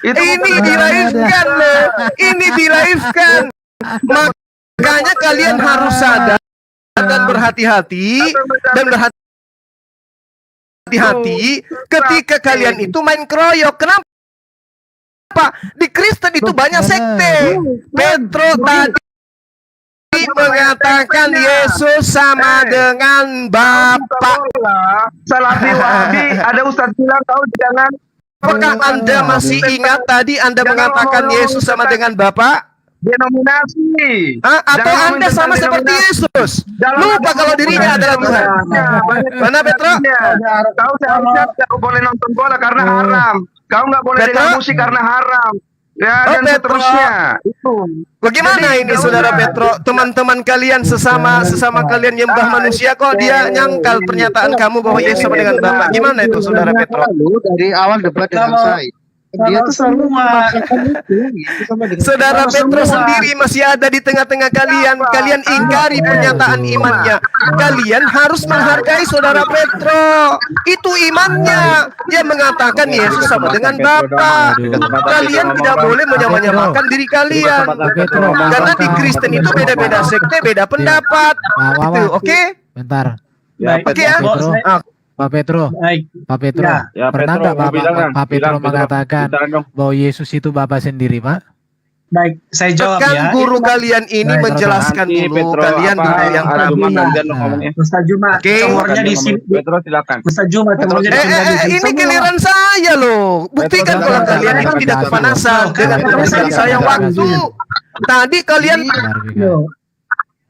ini di-live-kan loh. Ini di-live-kan. Makanya kalian harus sadar dan berhati-hati ketika kalian itu main keroyok. Kenapa? Di Kristen itu banyak sekte. Petro tadi mengatakan Yesus sama dengan Bapa. Salafi Wahabi, ada Ustadz bilang kau jangan. Apakah Anda masih ingat tadi Anda mengatakan Yesus sama dengan Bapa? Denominasi. Atau Anda sama seperti Yesus? Lupa kalau dirinya adalah Tuhan. Mana Petro? Kau seharusnya tidak boleh nonton bola karena haram. Kau nggak boleh dengar musik karena haram. Ya, dan Petro. seterusnya. Bagaimana ini saudara Petro? Teman-teman kalian sesama kalian nyembah manusia kok dia nyangkal pernyataan kamu bahwa Yesus sama dengan Bapa. Gimana itu saudara Petro? Dari awal debat dengan saya. Dia tuh selalu semua memaksakan itu sama dengan Saudara Kalau Petrus semua- sendiri masih ada di tengah-tengah kalian. Kalian ingkari pernyataan imannya. Kalian harus menghargai saudara Petrus. Itu imannya. Dia mengatakan Yesus sama dengan Bapa. Kalian tidak boleh menyamakan diri kalian. Karena di Kristen itu beda-beda sekte, beda pendapat. Itu, oke? Bentar. Baik, Oke ya? Petro. Ah, Pak Petro, baik. Pak Petro, Ya. pernah nggak Pak Petro mengatakan bilang dong. bahwa Yesus itu Bapa sendiri, Pak? Baik, saya jawab Kan ya. guru kalian ini Baik, menjelaskan Nanti dulu. Petro Kalian apa, dulu yang ada Juma tahu. gantian lo ngomongnya. Ustaz Juma, Oke. congornya di sini. Petro silakan. Ustaz Juma, congornya di sini. Ini Semua. giliran saya loh. Buktikan Petro, kalau jangan, kalian itu jangan, tidak jangan. kepanasan dengan Petro, memberikan jangan, saya jangan, waktu. Tadi kalian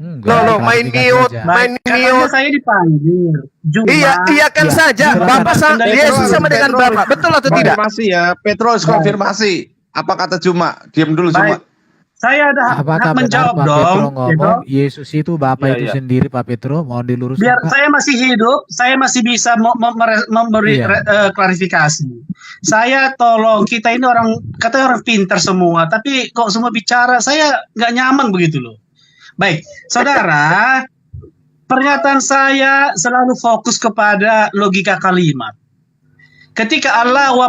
Loh, loh main mute, main karena mute. saya dipanggil. Juma. Iya kan Ya, saja. silakan. Bapak sama Yesus sama dengan Bapak. Betul atau tidak? Konfirmasi ya, Petrus konfirmasi. Apa kata Juma? Diam dulu Baik. Juma. Saya ada Apakah hak benar menjawab Pak dong. Petro ngomong gitu. Yesus itu Bapa Iya, itu iya. sendiri, Pak Petro? Mohon diluruskan, Biar Pak. saya masih hidup, saya masih bisa memberi Iya. klarifikasi. Saya tolong, kita ini katanya orang pintar semua, tapi kok semua bicara, saya nggak nyaman begitu loh. Baik, saudara, pernyataan saya selalu fokus kepada logika kalimat. Ketika Allah wa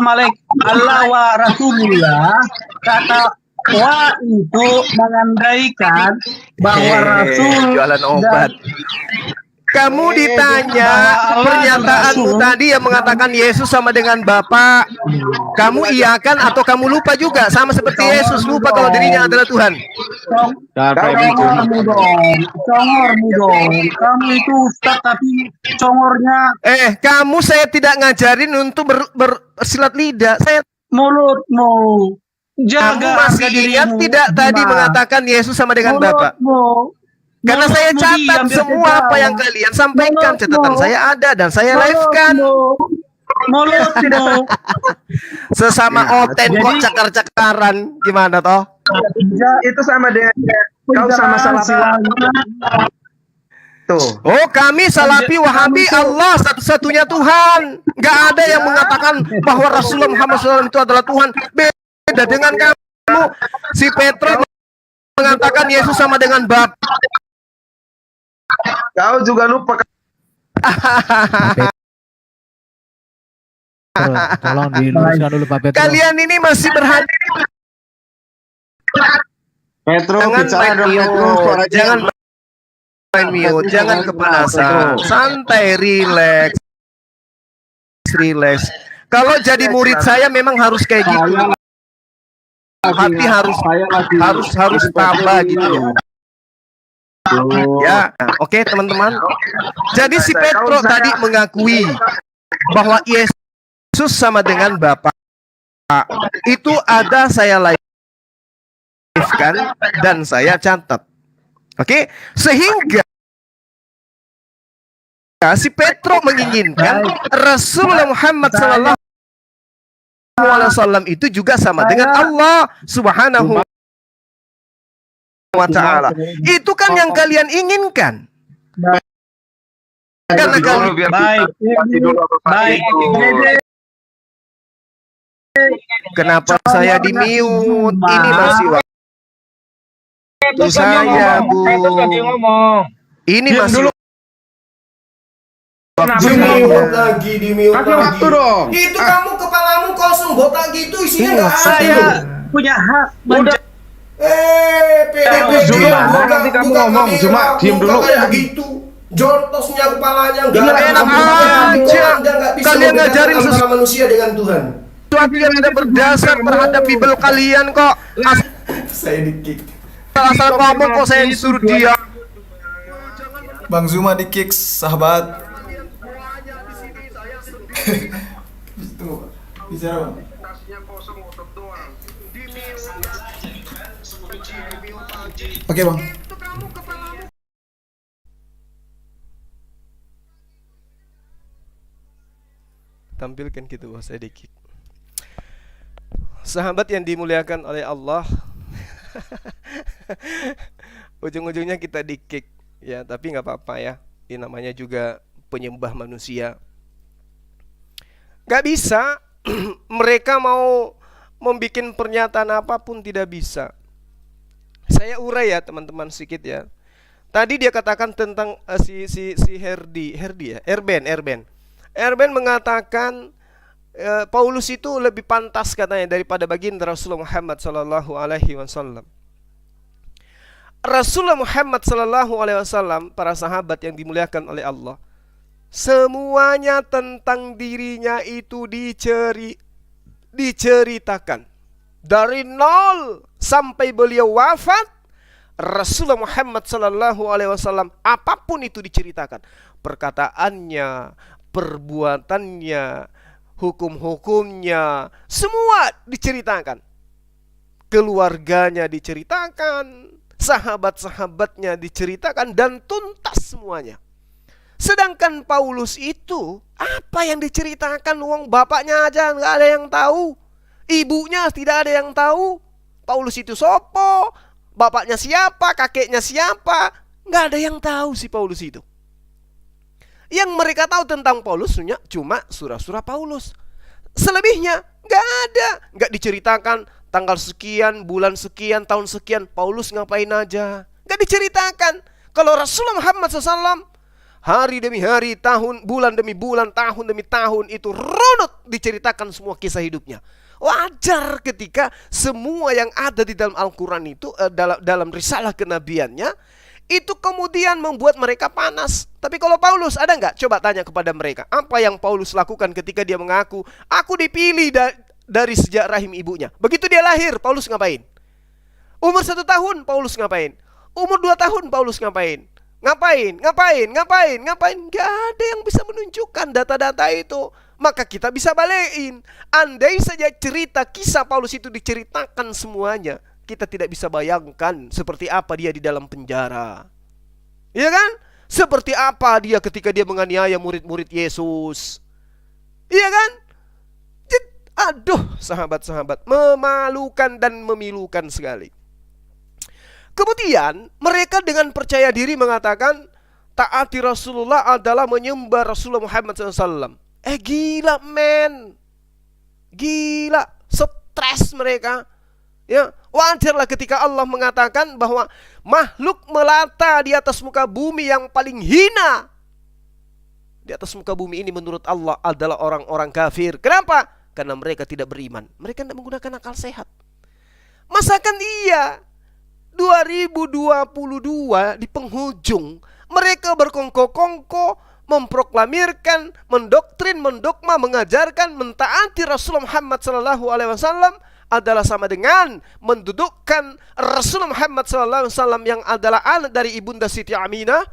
Rasulullah kata wa itu mengandaikan bahwa Rasul Jualan obat. Kamu ditanya bahwa Allah pernyataanmu dan Rasul- tadi yang mengatakan Yesus sama dengan Bapa. Kamu iyakan atau kamu lupa juga sama seperti Yesus lupa kalau dirinya adalah Tuhan. Congormu dong. Kamu itu ustaz tapi congornya Kamu saya tidak ngajarin untuk bersilat lidah. mulutmu. Kamu Jaga masih harga ingat dirimu, tidak tadi Juma. mengatakan Yesus sama dengan Bapa? Mulutmu. Karena saya Mulutmu catat diam, biar semua saya apa tahu. yang kalian sampaikan. Mulutmu. Catatan saya ada dan saya live-kan. Mulutmu. Sesama oten kok Jadi- cakar-cakaran. Gimana toh? Itu sama dengan kau sama Salafi. Tuh. Oh, kami Salafi Wahabi Allah satu-satunya Tuhan. Nggak ada yang mengatakan bahwa Rasulullah Muhammad SAW itu adalah Tuhan. Beda dengan kamu. Si Petrus mengatakan Yesus sama dengan Bapa. Kau juga lupa. Tolong diluruskan dulu, Pak Petro. Kalian ini masih berhati. Petro Jangan bicara main dong Petro. mute. Suaranya- Jangan main mute. Jangan kepanasan. Santai, relax. Relax. Kalau jadi murid saya memang harus kayak gitu. Hati harus tambah gitu. Ya, oke teman-teman. Jadi si Petro tadi mengakui bahwa Yesus sama dengan Bapa. Itu ada saya live-kan dan saya catat. Oke, sehingga si Petro menginginkan Rasulullah Muhammad sallallahu alaihi wasallam itu juga sama dengan Allah Subhanahu wa ta'ala. Itu kan yang kalian inginkan. Karena kalian Baik. kenapa saya di mute? Ini masih waktu saya, Bu. Ini masih waktu lagi di mute Kasih waktu dong. Itu kamu kepalamu kosong botak gitu isinya nggak ada. Saya punya hak PDP Juma, nanti kamu ngomong. Juma, diem dulu. Kayak gitu. Jontosnya kepalanya nggak Ini ada. enak Kamu aja. Anda nggak bisa Kalian membedakan ngajarin antara manusia dengan Tuhan. sesuatu yang tidak berdasar terhadap Bible kalian kok. Saya di-kick. Asal ngomong kok saya disuruh diam. Bang Zuma di-kick, sahabat. Tunggu, Pak. Bicara, Bang. Oke, Bang. Tampilkan gitu bahwa saya di-kick. Sahabat yang dimuliakan oleh Allah. Ujung-ujungnya kita di-kick ya, tapi nggak apa-apa ya. Ini namanya juga penyembah manusia. Nggak bisa mereka mau membuat pernyataan apapun tidak bisa. Saya urai ya teman-teman sedikit ya. Tadi dia katakan tentang si Erben mengatakan Paulus itu lebih pantas katanya daripada baginda Rasulullah Muhammad sallallahu alaihi wasallam. Rasulullah Muhammad sallallahu alaihi wasallam, para sahabat yang dimuliakan oleh Allah, semuanya tentang dirinya itu diceritakan. Dari nol sampai beliau wafat, Rasulullah Muhammad sallallahu alaihi wasallam apapun itu diceritakan. Perkataannya, perbuatannya, hukum-hukumnya, semua diceritakan. Keluarganya diceritakan, sahabat-sahabatnya diceritakan, dan tuntas semuanya. Sedangkan Paulus itu, apa yang diceritakan? Wong bapaknya aja nggak ada yang tahu, ibunya tidak ada yang tahu. Paulus itu sopo, bapaknya siapa, kakeknya siapa, nggak ada yang tahu si Paulus itu. Yang mereka tahu tentang Paulus cuma surah-surah Paulus. Selebihnya nggak ada, nggak diceritakan tanggal sekian, bulan sekian, tahun sekian, Paulus ngapain aja, nggak diceritakan. Kalau Rasulullah Muhammad SAW, hari demi hari, tahun, bulan demi bulan, tahun demi tahun, itu runut diceritakan semua kisah hidupnya. Wajar ketika semua yang ada di dalam Al-Quran itu, dalam risalah kenabiannya, itu kemudian membuat mereka panas. Tapi kalau Paulus ada nggak? Coba tanya kepada mereka. Apa yang Paulus lakukan ketika dia mengaku, aku dipilih dari sejak rahim ibunya. Begitu dia lahir, Paulus ngapain? Umur 1 tahun, Paulus ngapain? Umur 2 tahun, Paulus ngapain? Ngapain? Gak ada yang bisa menunjukkan data-data itu. Maka kita bisa balein. Andai saja cerita kisah Paulus itu diceritakan semuanya, kita tidak bisa bayangkan seperti apa dia di dalam penjara. Iya kan? Seperti apa dia ketika dia menganiaya murid-murid Yesus. Iya kan? Aduh, sahabat-sahabat, memalukan dan memilukan sekali. Kemudian mereka dengan percaya diri mengatakan taati Rasulullah adalah menyembah Rasulullah Muhammad SAW. Gila men, gila, stres mereka. Ya, wajarlah ketika Allah mengatakan bahwa makhluk melata di atas muka bumi yang paling hina di atas muka bumi ini menurut Allah adalah orang-orang kafir. Kenapa? Karena mereka tidak beriman. Mereka tidak menggunakan akal sehat. Masakan iya 2022 di penghujung mereka berkongko-kongko memproklamirkan, mendoktrin, mendogma, mengajarkan, mentaati Rasulullah Muhammad SAW adalah sama dengan mendudukkan Rasulullah Muhammad SAW yang adalah anak dari ibunda Siti Aminah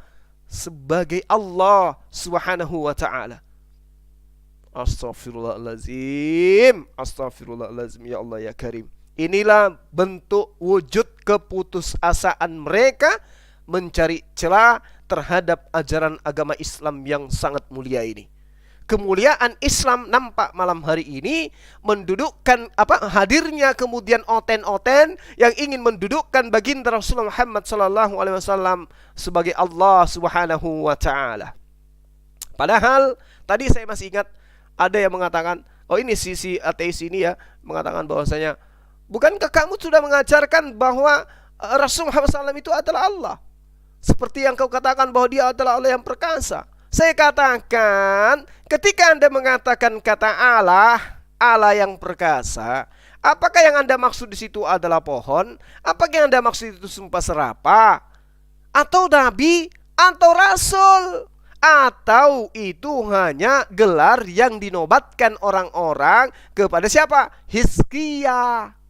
sebagai Allah Subhanahu wa ta'ala. Astaghfirullahalazim, astaghfirullahalazim, ya Allah ya Karim. Inilah bentuk wujud keputusasaan mereka mencari celah terhadap ajaran agama Islam yang sangat mulia ini. Kemuliaan Islam nampak malam hari ini mendudukkan hadirnya kemudian oten-oten yang ingin mendudukkan baginda Rasulullah Muhammad SAW sebagai Allah Subhanahu wa ta'ala. Padahal tadi saya masih ingat ada yang mengatakan, oh ini sisi ateis ini ya, mengatakan bahwasanya bukankah kamu sudah mengajarkan bahwa Rasulullah Muhammad SAW itu adalah Allah? Seperti yang kau katakan bahwa dia adalah Allah yang perkasa. Saya katakan, ketika Anda mengatakan kata Allah, Allah yang perkasa, apakah yang Anda maksud di situ adalah pohon? Apakah yang Anda maksud itu sumpah serapah? Atau nabi? Atau rasul? Atau itu hanya gelar yang dinobatkan orang-orang kepada siapa? Hizkiyah.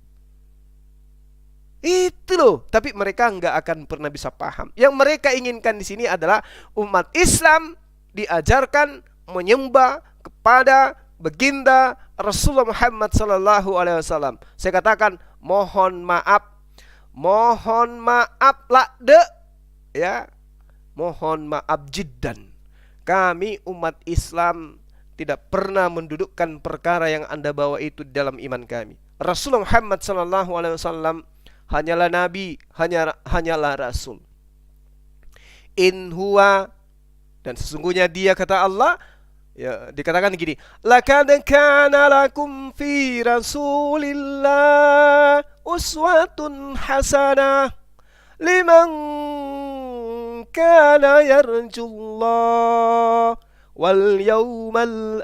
Itu loh. Tapi mereka nggak akan pernah bisa paham. Yang mereka inginkan di sini adalah umat Islam diajarkan menyembah kepada baginda Rasulullah Muhammad SAW. Saya katakan mohon maaf lah ya, mohon maaf jiddan. Kami umat Islam tidak pernah mendudukkan perkara yang Anda bawa itu dalam iman kami. Rasulullah Muhammad SAW hanyalah nabi, hanyalah rasul. In huwa, dan sesungguhnya dia, kata Allah, Ya, dikatakan gini, laqad kana lakum fi Rasulillah uswatun hasanah liman kana yarjullah wal yawmal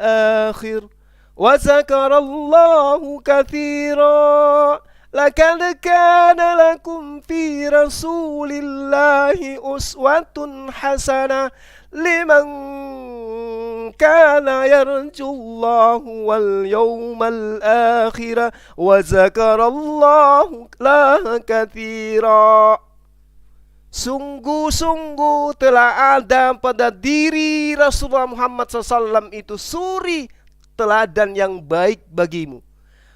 akhir wa zakarallahu katsira. Laqad kana lakum fi Rasulillahi uswatun hasanah liman kana yarjullahu wal yawmal akhir wa zakarallahu katsira. Sungguh-sungguh telah ada pada diri Rasulullah Muhammad SAW itu suri teladan yang baik bagimu,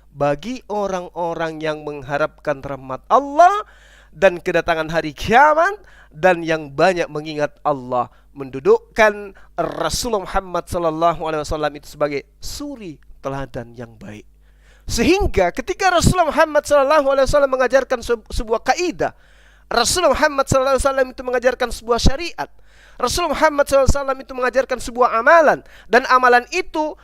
bagi orang-orang yang mengharapkan rahmat Allah dan kedatangan hari kiamat, dan yang banyak mengingat Allah. Mendudukkan Rasulullah Muhammad SAW itu sebagai suri teladan yang baik. Sehingga ketika Rasulullah Muhammad SAW mengajarkan sebuah kaidah, Rasulullah Muhammad SAW itu mengajarkan sebuah syariat, Rasulullah Muhammad SAW itu mengajarkan sebuah amalan, dan amalan itu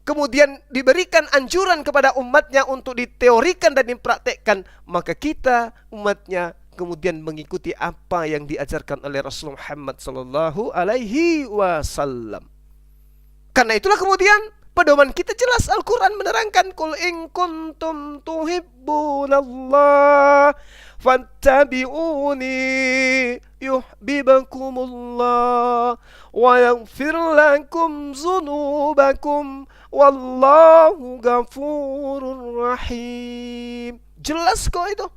kemudian diberikan anjuran kepada umatnya untuk diteorikan dan dipraktekkan, maka kita umatnya kemudian mengikuti apa yang diajarkan oleh Rasulullah Muhammad SAW. Karena itulah kemudian pedoman kita jelas, Al-Quran menerangkan, Qul in kuntum tuhibbunallah fattabi'uni yuhibbukumullah wa yaghfir lakum dzunubakum wallahu ghafurur rahim. Jelas kok itu,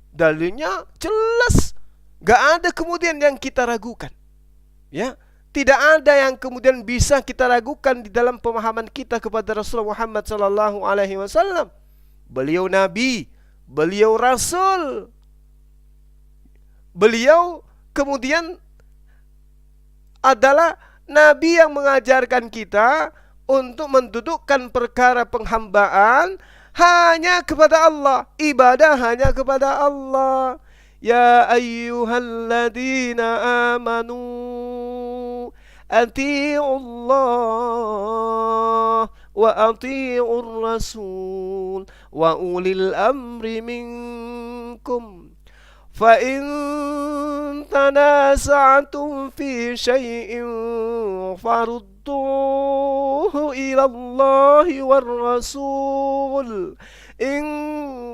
dalilnya jelas, gak ada kemudian yang kita ragukan, ya. Tidak ada yang kemudian bisa kita ragukan di dalam pemahaman kita kepada Rasulullah Muhammad SAW. Beliau Nabi, beliau Rasul, beliau kemudian adalah Nabi yang mengajarkan kita untuk mendudukkan perkara penghambaan hanya kepada Allah, ibadah hanya kepada Allah. Ya ayyuhalladzina amanu ati'ullah wa ati'ur rasul wa ulil amri minkum fa in tanaza'tum fi syai'in farudduhu ila Allahi war rasul in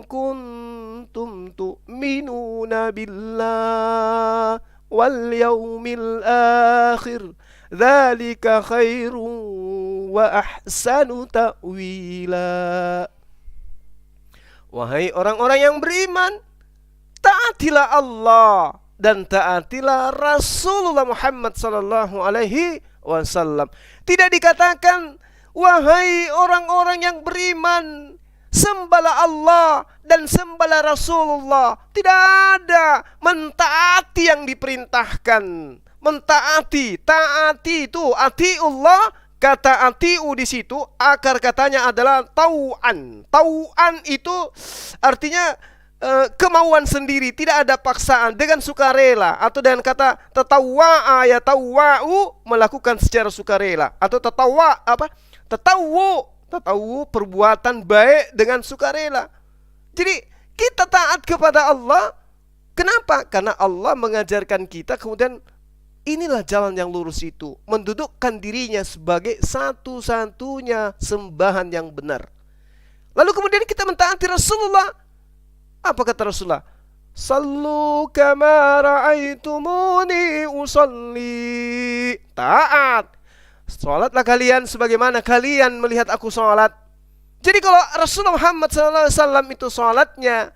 kuntum tu'minuna billah wal yawmil akhir dzalika khairun wa ahsanu ta'wila. Wahai orang-orang yang beriman, taatilah Allah dan taatilah Rasulullah Muhammad sallallahu alaihi wasallam. Tidak dikatakan wahai orang-orang yang beriman, sembahlah Allah dan sembahlah Rasulullah. Tidak ada, mentaati yang diperintahkan. Mentaati, taati itu atiullah, kata atiu di situ akar katanya adalah tau'an. Tau'an itu artinya kemauan sendiri, tidak ada paksaan, dengan sukarela, atau dengan kata tatawwa'a ya tawwa'u, melakukan secara sukarela, atau tatawwa apa? Tatawu perbuatan baik dengan sukarela. Jadi kita taat kepada Allah. Kenapa? Karena Allah mengajarkan kita, kemudian inilah jalan yang lurus itu, mendudukkan dirinya sebagai satu-satunya sembahan yang benar. Lalu kemudian kita mentaati Rasulullah. Apa kata Rasulullah? Sallu kama ra'aitumuni usalli. Taat. Salatlah kalian sebagaimana kalian melihat aku salat. Jadi kalau Rasulullah Muhammad SAW itu salatnya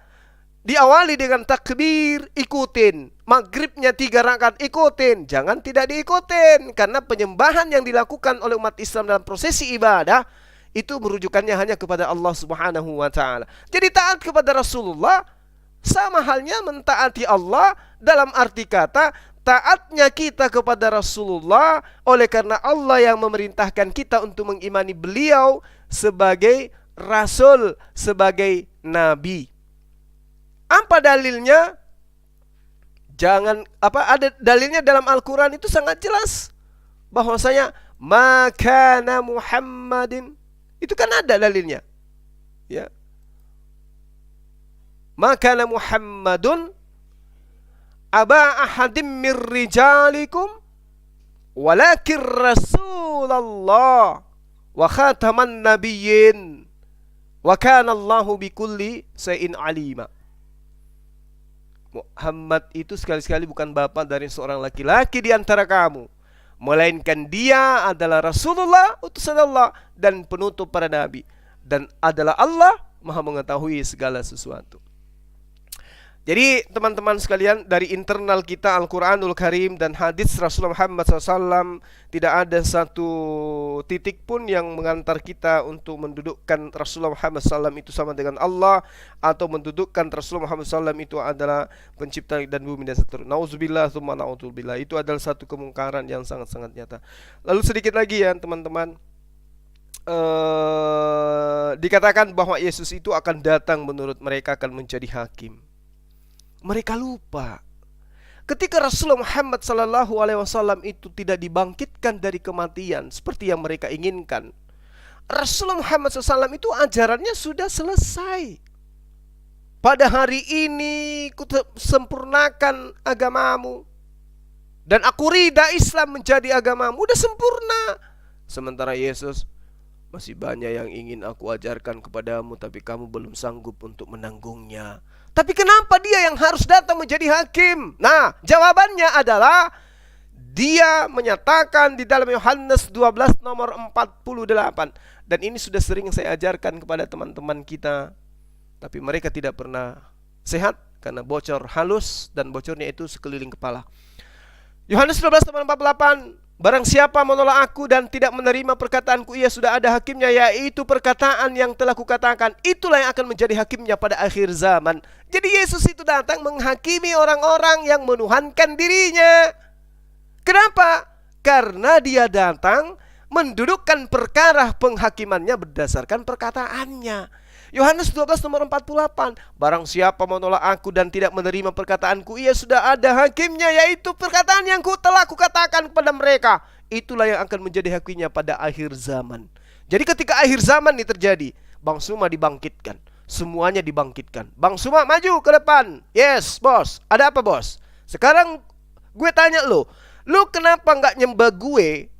diawali dengan takbir, ikutin. Maghribnya 3 rakaat, ikutin. Jangan tidak diikutin, karena penyembahan yang dilakukan oleh umat Islam dalam prosesi ibadah itu merujukannya hanya kepada Allah Subhanahu wa ta'ala. Jadi taat kepada Rasulullah sama halnya mentaati Allah, dalam arti kata taatnya kita kepada Rasulullah oleh karena Allah yang memerintahkan kita untuk mengimani beliau sebagai Rasul, sebagai Nabi. Apa dalilnya? Ada dalilnya dalam Al-Quran itu sangat jelas bahwasanya Ma kana Muhammadin. Itu kan ada dalilnya. Ya. Ma kana Muhammadun aba ahadim mir rijalikum walakin Rasulullah wa khataman nabiyyin wa kana Allahu bikulli shay'in alima. Muhammad itu sekali-sekali bukan bapa dari seorang laki-laki di antara kamu, melainkan dia adalah Rasulullah, utusan Allah dan penutup para nabi, dan adalah Allah Maha mengetahui segala sesuatu. Jadi teman-teman sekalian, dari internal kita Al-Quranul Karim dan hadis Rasulullah Muhammad SAW, tidak ada satu titik pun yang mengantar kita untuk mendudukkan Rasulullah Muhammad SAW itu sama dengan Allah, atau mendudukkan Rasulullah Muhammad SAW itu adalah pencipta dan bumi dan seterusnya. Nauzubillah tsumma nauzubillah. Itu adalah satu kemungkaran yang sangat-sangat nyata. Lalu sedikit lagi ya teman-teman, dikatakan bahwa Yesus itu akan datang, menurut mereka akan menjadi hakim. Mereka lupa ketika Rasulullah Muhammad SAW itu tidak dibangkitkan dari kematian seperti yang mereka inginkan. Rasulullah Muhammad SAW itu ajarannya sudah selesai. Pada hari ini ku sempurnakan agamamu, dan aku ridha Islam menjadi agamamu. Udah sempurna. Sementara Yesus, masih banyak yang ingin aku ajarkan kepadamu, tapi kamu belum sanggup untuk menanggungnya. Tapi kenapa dia yang harus datang menjadi hakim? Nah, jawabannya adalah dia menyatakan di dalam Yohanes 12 nomor 48. Dan ini sudah sering saya ajarkan kepada teman-teman kita, tapi mereka tidak pernah sehat karena bocor halus, dan bocornya itu sekeliling kepala. Yohanes 12 nomor 48. Barang siapa menolak aku dan tidak menerima perkataanku, ia sudah ada hakimnya, yaitu perkataan yang telah kukatakan. Itulah yang akan menjadi hakimnya pada akhir zaman. Jadi Yesus itu datang menghakimi orang-orang yang menuhankan dirinya. Kenapa? Karena dia datang mendudukkan perkara penghakimannya berdasarkan perkataannya. Yohanes 12 nomor 48. Barang siapa menolak aku dan tidak menerima perkataanku, ia sudah ada hakimnya, yaitu perkataan yang telah kukatakan kepada mereka. Itulah yang akan menjadi hakimnya pada akhir zaman. Jadi ketika akhir zaman ini terjadi, Bang Suma dibangkitkan. Semuanya dibangkitkan. Bang Suma maju ke depan. Yes bos. Ada apa bos? Sekarang gue tanya lo kenapa gak nyembah gue?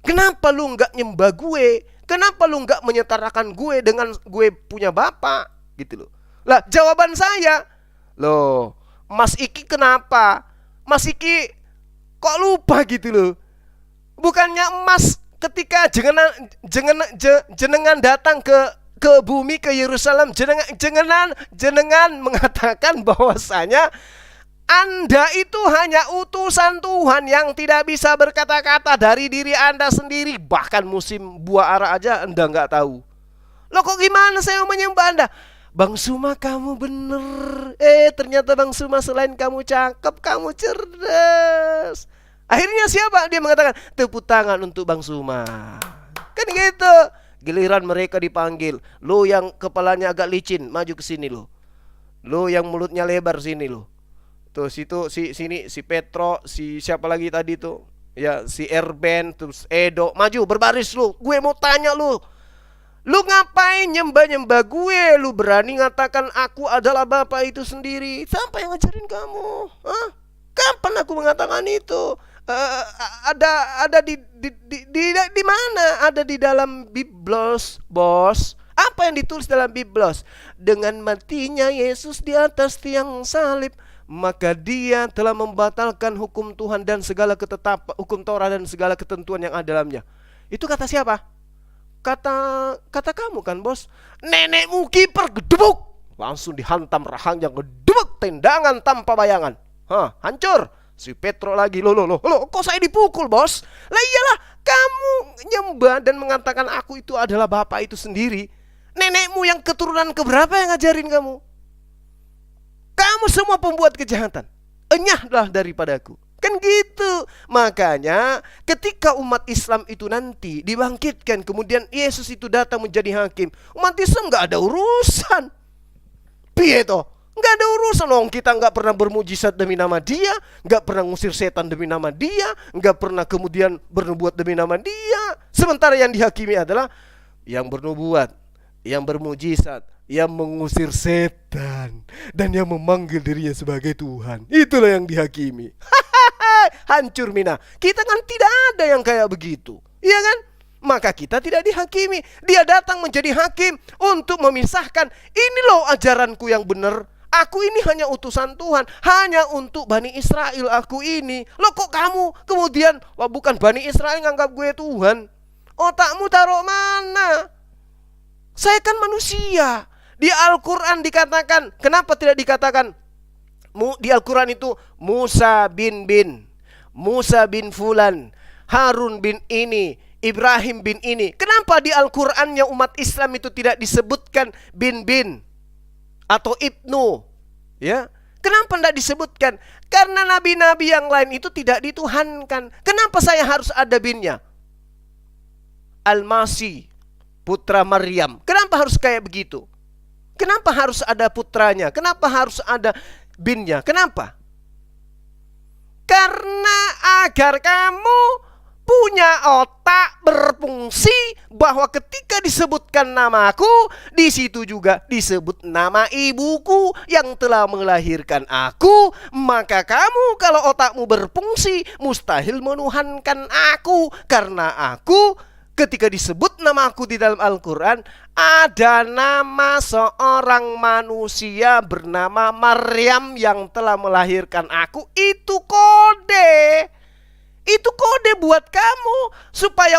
Kenapa lu gak nyembah gue? Kenapa lu gak menyetarakan gue dengan gue punya bapak? Gitu loh. Lah jawaban saya, loh Mas Iki kenapa? Mas Iki kok lupa gitu loh. Bukannya Mas ketika jenengan datang ke bumi, ke Yerusalem, jenengan mengatakan bahwasanya Anda itu hanya utusan Tuhan yang tidak bisa berkata-kata dari diri Anda sendiri. Bahkan musim buah ara aja Anda nggak tahu. Loh kok gimana saya mau menyembah Anda? Bang Suma kamu bener. Ternyata Bang Suma selain kamu cakep, kamu cerdas. Akhirnya siapa? Dia mengatakan tepuk tangan untuk Bang Suma. Kan gitu. Giliran mereka dipanggil. Lo yang kepalanya agak licin, maju ke sini lo. Lo yang mulutnya lebar sini lo. Tuh situ sini si Petro, si siapa lagi tadi tuh? Ya si Erben, terus Edo, maju berbaris lu. Gue mau tanya lu. Lu ngapain nyembah-nyembah gue? Lu berani ngatakan aku adalah bapak itu sendiri. Siapa yang ngajarin kamu? Hah? Kapan aku mengatakan itu? Ada di mana? Ada di dalam Biblos, bos. Apa yang ditulis dalam Biblos? Dengan matinya Yesus di atas tiang salib, maka dia telah membatalkan hukum Tuhan dan segala ketetapan, hukum Torah dan segala ketentuan yang ada dalamnya. Itu kata siapa? Kata kamu kan bos. Nenekmu kiper gedebuk, langsung dihantam rahangnya, gedebuk, tendangan tanpa bayangan. Hancur. Si Petro lagi, loh, kok saya dipukul bos? Lah iyalah, kamu nyembah dan mengatakan aku itu adalah bapak itu sendiri. Nenekmu yang keturunan keberapa yang ngajarin kamu? Kamu semua pembuat kejahatan. Enyahlah daripadaku. Kan gitu. Makanya ketika umat Islam itu nanti dibangkitkan, kemudian Yesus itu datang menjadi hakim, umat Islam gak ada urusan. Piye toh? Nggak ada urusan dong, kita nggak pernah bermujizat demi nama dia, nggak pernah ngusir setan demi nama dia, nggak pernah kemudian bernubuat demi nama dia. Sementara yang dihakimi adalah yang bernubuat, yang bermujizat, yang mengusir setan, dan yang memanggil dirinya sebagai Tuhan. Itulah yang dihakimi. Hancur Mina. Kita kan tidak ada yang kayak begitu, iya kan? Maka kita tidak dihakimi. Dia datang menjadi hakim untuk memisahkan. Ini loh ajaranku yang benar. Aku ini hanya utusan Tuhan, hanya untuk Bani Israel aku ini. Loh kok kamu kemudian, wah bukan Bani Israel nganggap gue Tuhan? Otakmu taruh mana? Saya kan manusia. Di Al-Quran dikatakan, kenapa tidak dikatakan di Al-Quran itu Musa bin Fulan, Harun bin ini, Ibrahim bin ini. Kenapa di Al-Qurannya umat Islam itu tidak disebutkan bin atau ibnu? Ya, kenapa tidak disebutkan? Karena nabi-nabi yang lain itu tidak dituhankan. Kenapa saya harus ada binnya? Al-Masih, putra Maryam. Kenapa harus kayak begitu? Kenapa harus ada putranya? Kenapa harus ada binnya? Kenapa? Karena agar kamu punya otak berfungsi bahwa ketika disebutkan namaku, di situ juga disebut nama ibuku yang telah melahirkan aku. Maka kamu kalau otakmu berfungsi mustahil menuhankan aku, karena aku ketika disebut namaku di dalam Al-Quran, ada nama seorang manusia bernama Maryam yang telah melahirkan aku. Itu kode. Itu kode buat kamu supaya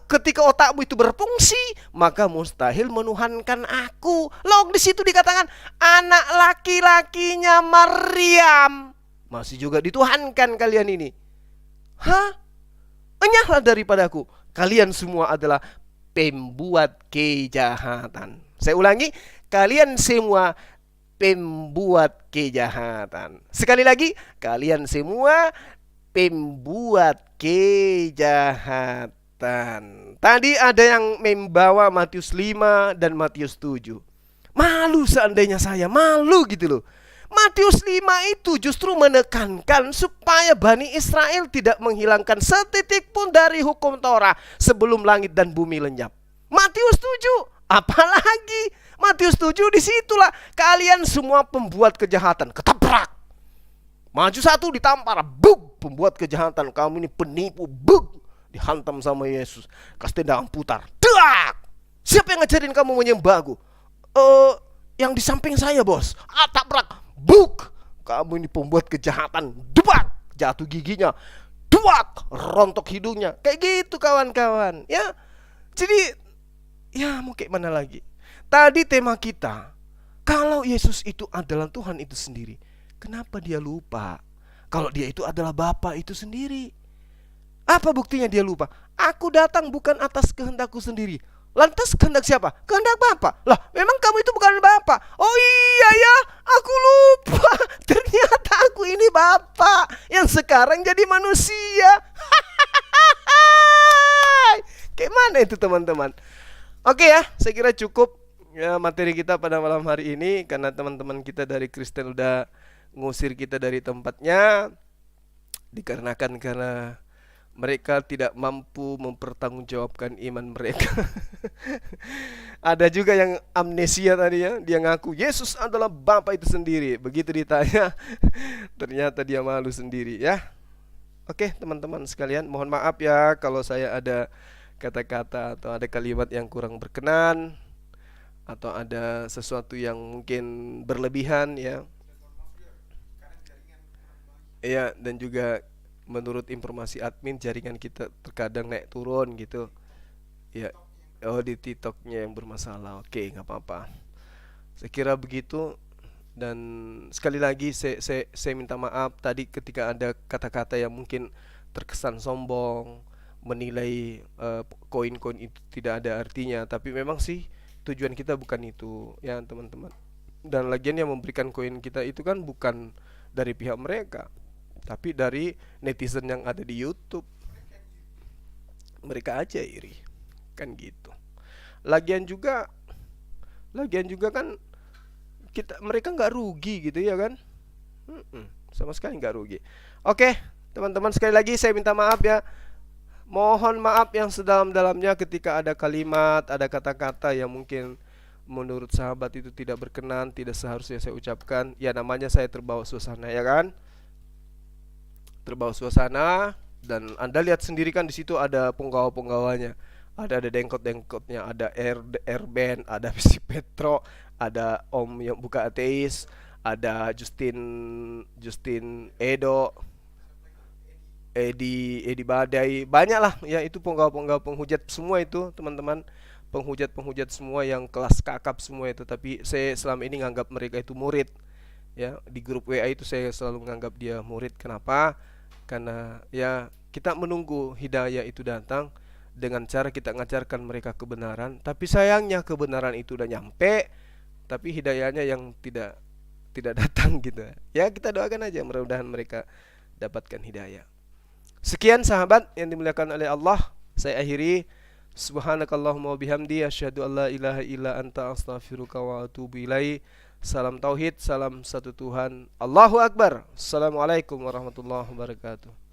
ketika otakmu itu berfungsi, maka mustahil menuhankan aku. Loh, di situ dikatakan anak laki-lakinya Maryam. Masih juga dituhankan kalian ini. Hah? Enyahlah daripadaku. Kalian semua adalah pembuat kejahatan. Saya ulangi, kalian semua pembuat kejahatan. Sekali lagi, kalian semua pembuat kejahatan. Tadi ada yang membawa Matius 5 dan Matius 7. Malu seandainya saya, malu gitu loh. Matius 5 itu justru menekankan supaya Bani Israel tidak menghilangkan setitik pun dari hukum Torah sebelum langit dan bumi lenyap. Matius 7, apalagi Matius 7 disitulah kalian semua pembuat kejahatan, ketaprak. Maju satu ditampar, bug, pembuat kejahatan, kamu ini penipu, bug, dihantam sama Yesus, kasih tendang putar, dak. Siapa yang ngajarin kamu menyembahku? Yang di samping saya bos, tabrak. Buk, kamu ini pembuat kejahatan, debak, jatuh giginya, duak, rontok hidungnya, kayak gitu kawan-kawan, ya. Jadi, ya mau kayak mana lagi? Tadi tema kita, kalau Yesus itu adalah Tuhan itu sendiri, kenapa dia lupa kalau dia itu adalah Bapa itu sendiri? Apa buktinya dia lupa? Aku datang bukan atas kehendakku sendiri. Lantas kehendak siapa? Kehendak Bapa. Lah, memang kamu itu bukan Bapa. Oh iya ya, aku lupa. Ternyata aku ini Bapa yang sekarang jadi manusia. Kayak mana itu teman-teman? Oke ya, saya kira cukup ya materi kita pada malam hari ini, karena teman-teman kita dari Kristen udah ngusir kita dari tempatnya dikarenakan karena mereka tidak mampu mempertanggungjawabkan iman mereka. Ada juga yang amnesia tadi ya, dia ngaku Yesus adalah Bapa itu sendiri. Begitu ditanya, ternyata dia malu sendiri ya. Oke teman-teman sekalian, mohon maaf ya kalau saya ada kata-kata atau ada kalimat yang kurang berkenan, atau ada sesuatu yang mungkin berlebihan ya. Ya, dan juga menurut informasi admin jaringan kita terkadang naik turun gitu ya. Oh, di TikToknya yang bermasalah. Oke, nggak apa-apa, saya kira begitu. Dan sekali lagi saya minta maaf tadi ketika ada kata-kata yang mungkin terkesan sombong, menilai koin-koin itu tidak ada artinya. Tapi memang sih tujuan kita bukan itu ya teman-teman. Dan lagian yang memberikan koin kita itu kan bukan dari pihak mereka, tapi dari netizen yang ada di YouTube. Mereka aja iri, kan gitu. Lagian juga kan mereka nggak rugi gitu ya kan? Sama sekali nggak rugi. Oke, teman-teman, sekali lagi saya minta maaf ya. Mohon maaf yang sedalam-dalamnya ketika ada kalimat, ada kata-kata yang mungkin menurut sahabat itu tidak berkenan, tidak seharusnya saya ucapkan. Ya namanya saya terbawa suasana ya kan? Terbawa suasana, dan Anda lihat sendiri kan di situ ada penggawa-penggawanya. Ada dengkot-dengkotnya, ada Band, ada si Petro, ada Om yang buka ateis, ada Justin Edo, Edi Badai, banyak lah ya, itu penggawa-penggawa penghujat semua itu teman-teman, penghujat semua yang kelas kakap semua itu. Tapi saya selama ini nganggap mereka itu murid ya. Di grup WA itu saya selalu menganggap dia murid. Kenapa? Karena ya kita menunggu hidayah itu datang dengan cara kita ngajarkan mereka kebenaran. Tapi sayangnya kebenaran itu udah nyampe, tapi hidayahnya yang tidak datang gitu ya. Kita doakan aja mudah-mudahan mereka dapatkan hidayah. Sekian sahabat yang dimuliakan oleh Allah, saya akhiri. Subhanakallahumma wabihamdi, asyhadu an la ilaha illa anta, astaghfiruka wa atubu ilaik. Salam tauhid, salam satu Tuhan. Allahu Akbar. Assalamualaikum warahmatullahi wabarakatuh.